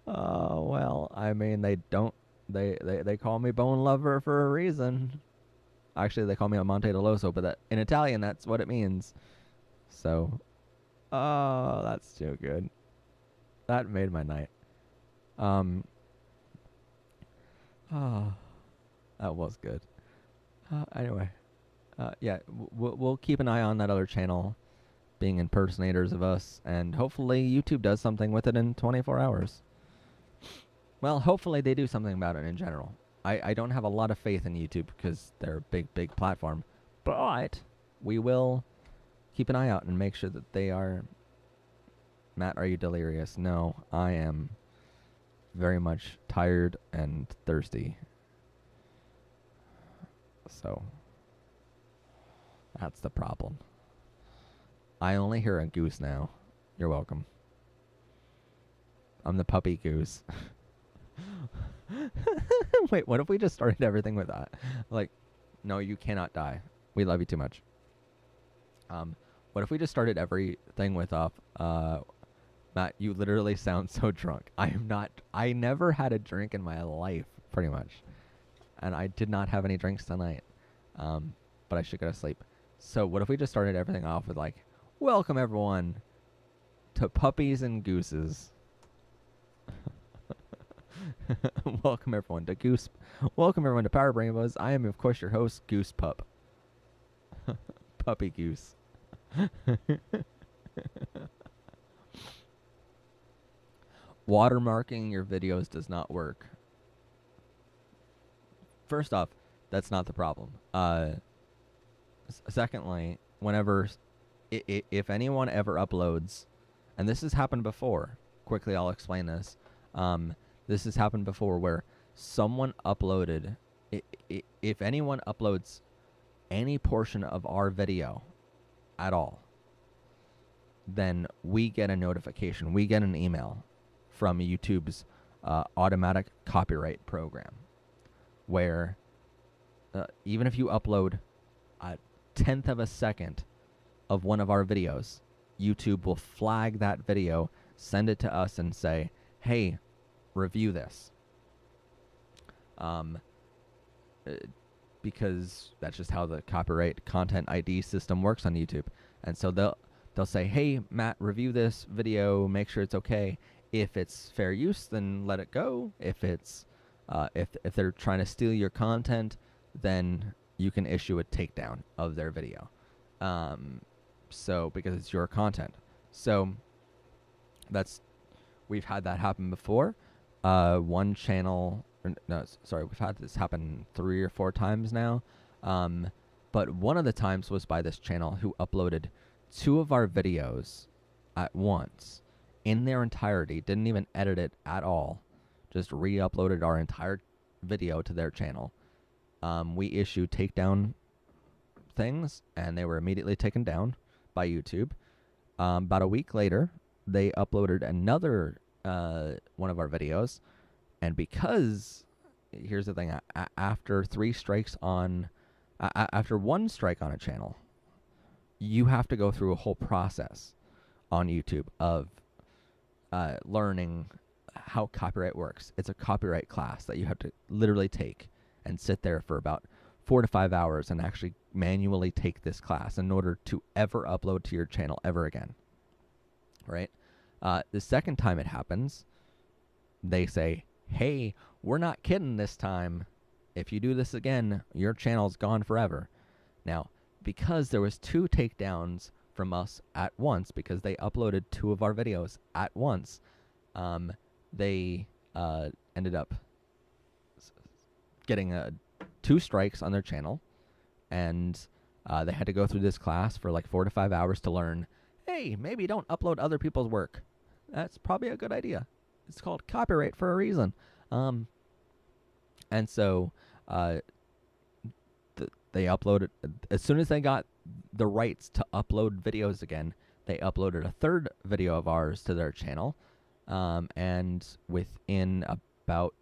Oh, well, I mean, they call me Bone Lover for a reason. Actually, they call me Amante Deloso, but that in Italian, that's what it means. So, oh, that's too good. That made my night. Oh, that was good. Anyway, yeah, we'll keep an eye on that other channel, being impersonators of us, and hopefully YouTube does something with it in 24 hours. Well, hopefully they do something about it in general. I don't have a lot of faith in YouTube because they're a big platform, but we will keep an eye out and make sure that they are... Matt, are you delirious? No, I am very much tired and thirsty. So, that's the problem. I only hear a goose now. You're welcome. I'm the puppy goose. Wait, what if we just started everything with that? Like, no, you cannot die. We love you too much. What if we just started everything with Matt, you literally sound so drunk. I never had a drink in my life, pretty much. And I did not have any drinks tonight. But I should go to sleep. So what if we just started everything off with like, welcome everyone to Puppies and Gooses. Welcome everyone to Goose. Welcome everyone to Power Rainbows. I am, of course, your host, Goose Pup. Puppy Goose. Watermarking your videos does not work. First off, that's not the problem. Secondly, whenever, if anyone ever uploads, and this has happened before, quickly I'll explain this. This has happened before where someone uploaded, if anyone uploads any portion of our video at all, then we get a notification. We get an email from YouTube's automatic copyright program, where even if you upload a tenth of a second of one of our videos, YouTube will flag that video, send it to us, and say, hey, review this. Because that's just how the copyright content ID system works on YouTube. And so they'll say, hey, Matt, review this video, make sure it's okay. If it's fair use, then let it go. If it's if they're trying to steal your content, then you can issue a takedown of their video. So because it's your content. So we've had that happen before. One channel, we've had this happen 3 or 4 times now. But one of the times was by this channel who uploaded 2 of our videos at once in their entirety, didn't even edit it at all, just re-uploaded our entire video to their channel. We issued takedown things, and they were immediately taken down by YouTube. About a week later, they uploaded another one of our videos, and because here's the thing: after 3 strikes on, after 1 strike on a channel, you have to go through a whole process on YouTube of learning how copyright works. It's a copyright class that you have to literally take and sit there for about 4 to 5 hours and actually manually take this class in order to ever upload to your channel ever again. Right? The second time it happens, they say, hey, we're not kidding this time. If you do this again, your channel's gone forever. Now, because there was 2 takedowns from us at once, because they uploaded 2 of our videos at once, they ended up getting 2 strikes on their channel, and they had to go through this class for like 4 to 5 hours to learn, hey, maybe don't upload other people's work. That's probably a good idea. It's called copyright for a reason. And so they uploaded, as soon as they got the rights to upload videos again, they uploaded a 3rd video of ours to their channel. And within about,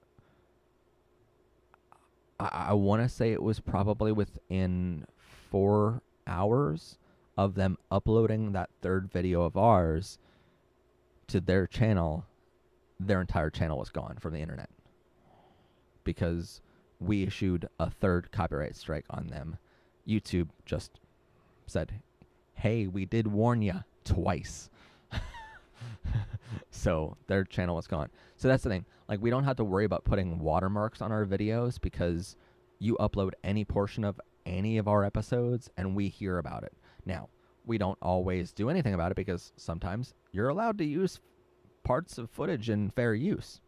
I want to say it was probably within 4 hours of them uploading that 3rd video of ours to their channel, their entire channel was gone from the internet. Because we issued a 3rd copyright strike on them. YouTube just said, hey, we did warn you twice. So their channel was gone. So that's the thing. Like, we don't have to worry about putting watermarks on our videos because you upload any portion of any of our episodes and we hear about it. Now, we don't always do anything about it because sometimes you're allowed to use parts of footage in fair use,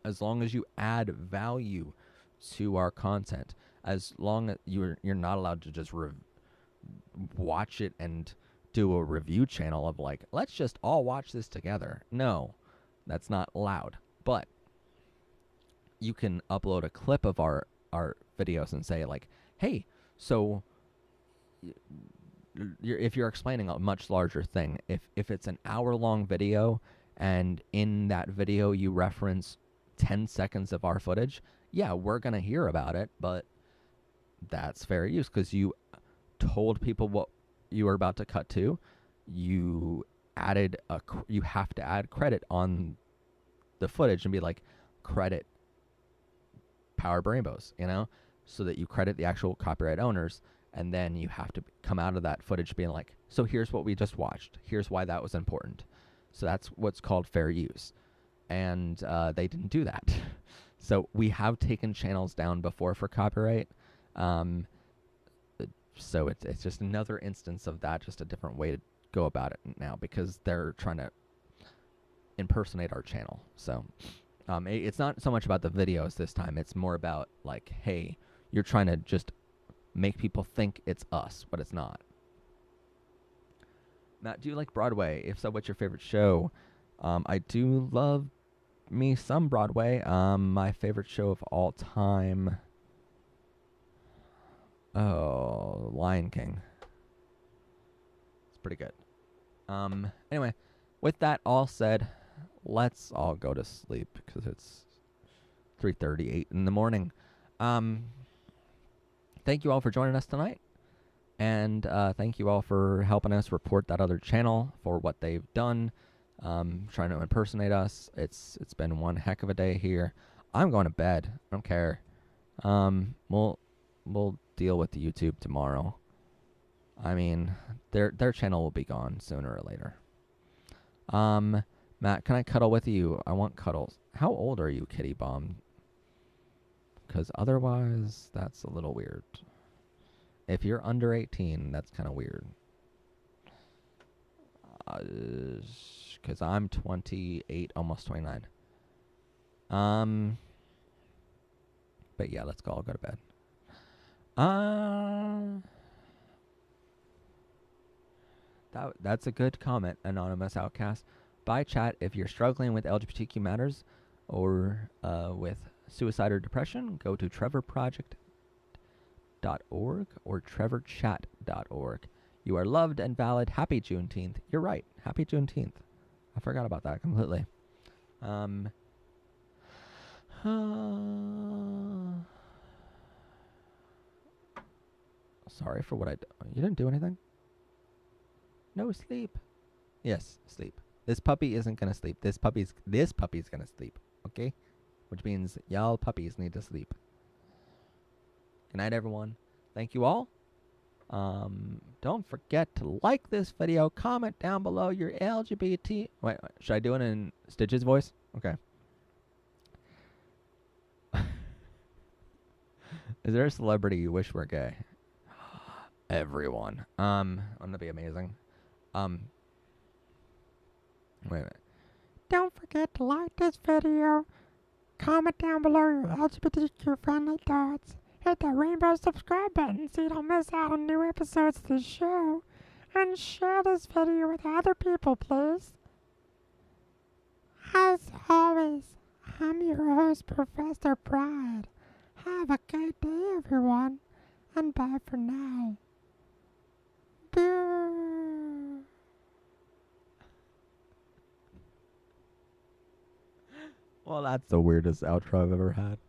as long as you add value to our content. As long as you're not allowed to just watch it and do a review channel of like, let's just all watch this together. No, that's not allowed. But you can upload a clip of our videos and say like, hey, so if you're explaining a much larger thing, if it's an hour-long video and in that video you reference 10 seconds of our footage, yeah, we're going to hear about it, but that's fair use because you told people what you were about to cut to. You added you have to add credit on the footage and be like, credit Power Rainbows, so that you credit the actual copyright owners. And then you have to come out of that footage being like, so here's what we just watched. Here's why that was important. So that's what's called fair use. And they didn't do that. So we have taken channels down before for copyright. Um, so it's just another instance of that, just a different way to go about it now because they're trying to impersonate our channel. So it's not so much about the videos this time. It's more about like, hey, you're trying to just make people think it's us, but it's not. Matt, do you like Broadway? If so, what's your favorite show? I do love me some Broadway. My favorite show of all time. Oh, Lion King. It's pretty good. Anyway, with that all said, let's all go to sleep because it's 3:38 in the morning. Thank you all for joining us tonight. And thank you all for helping us report that other channel for what they've done, trying to impersonate us. It's been one heck of a day here. I'm going to bed. I don't care. We'll deal with the YouTube tomorrow. I mean, their channel will be gone sooner or later. Matt, can I cuddle with you? I want cuddles. How old are you, Kitty Bomb? Because otherwise, that's a little weird. If you're under 18, that's kind of weird. Because I'm 28, almost 29. But yeah, let's all go to bed. That's a good comment, Anonymous Outcast. Bye, chat. If you're struggling with LGBTQ matters or with suicide or depression, go to trevorproject.org or trevorchat.org. You are loved and valid. Happy Juneteenth. You're right. Happy Juneteenth. I forgot about that completely. Sorry for what I You didn't do anything? No, sleep. Yes, sleep. This puppy isn't going to sleep. This puppy's going to sleep. Okay? Which means y'all puppies need to sleep. Good night, everyone. Thank you all. Don't forget to like this video. Comment down below your LGBT. Wait, should I do it in Stitch's voice? Okay. Is there a celebrity you wish were gay? Everyone. Wouldn't that be amazing? Wait a minute. Don't forget to like this video. Comment down below your LGBTQ friendly thoughts. Hit that rainbow subscribe button so you don't miss out on new episodes of the show. And share this video with other people, please. As always, I'm your host, Professor Pride. Have a good day, everyone. And bye for now. Boo. Well, that's the weirdest outro I've ever had.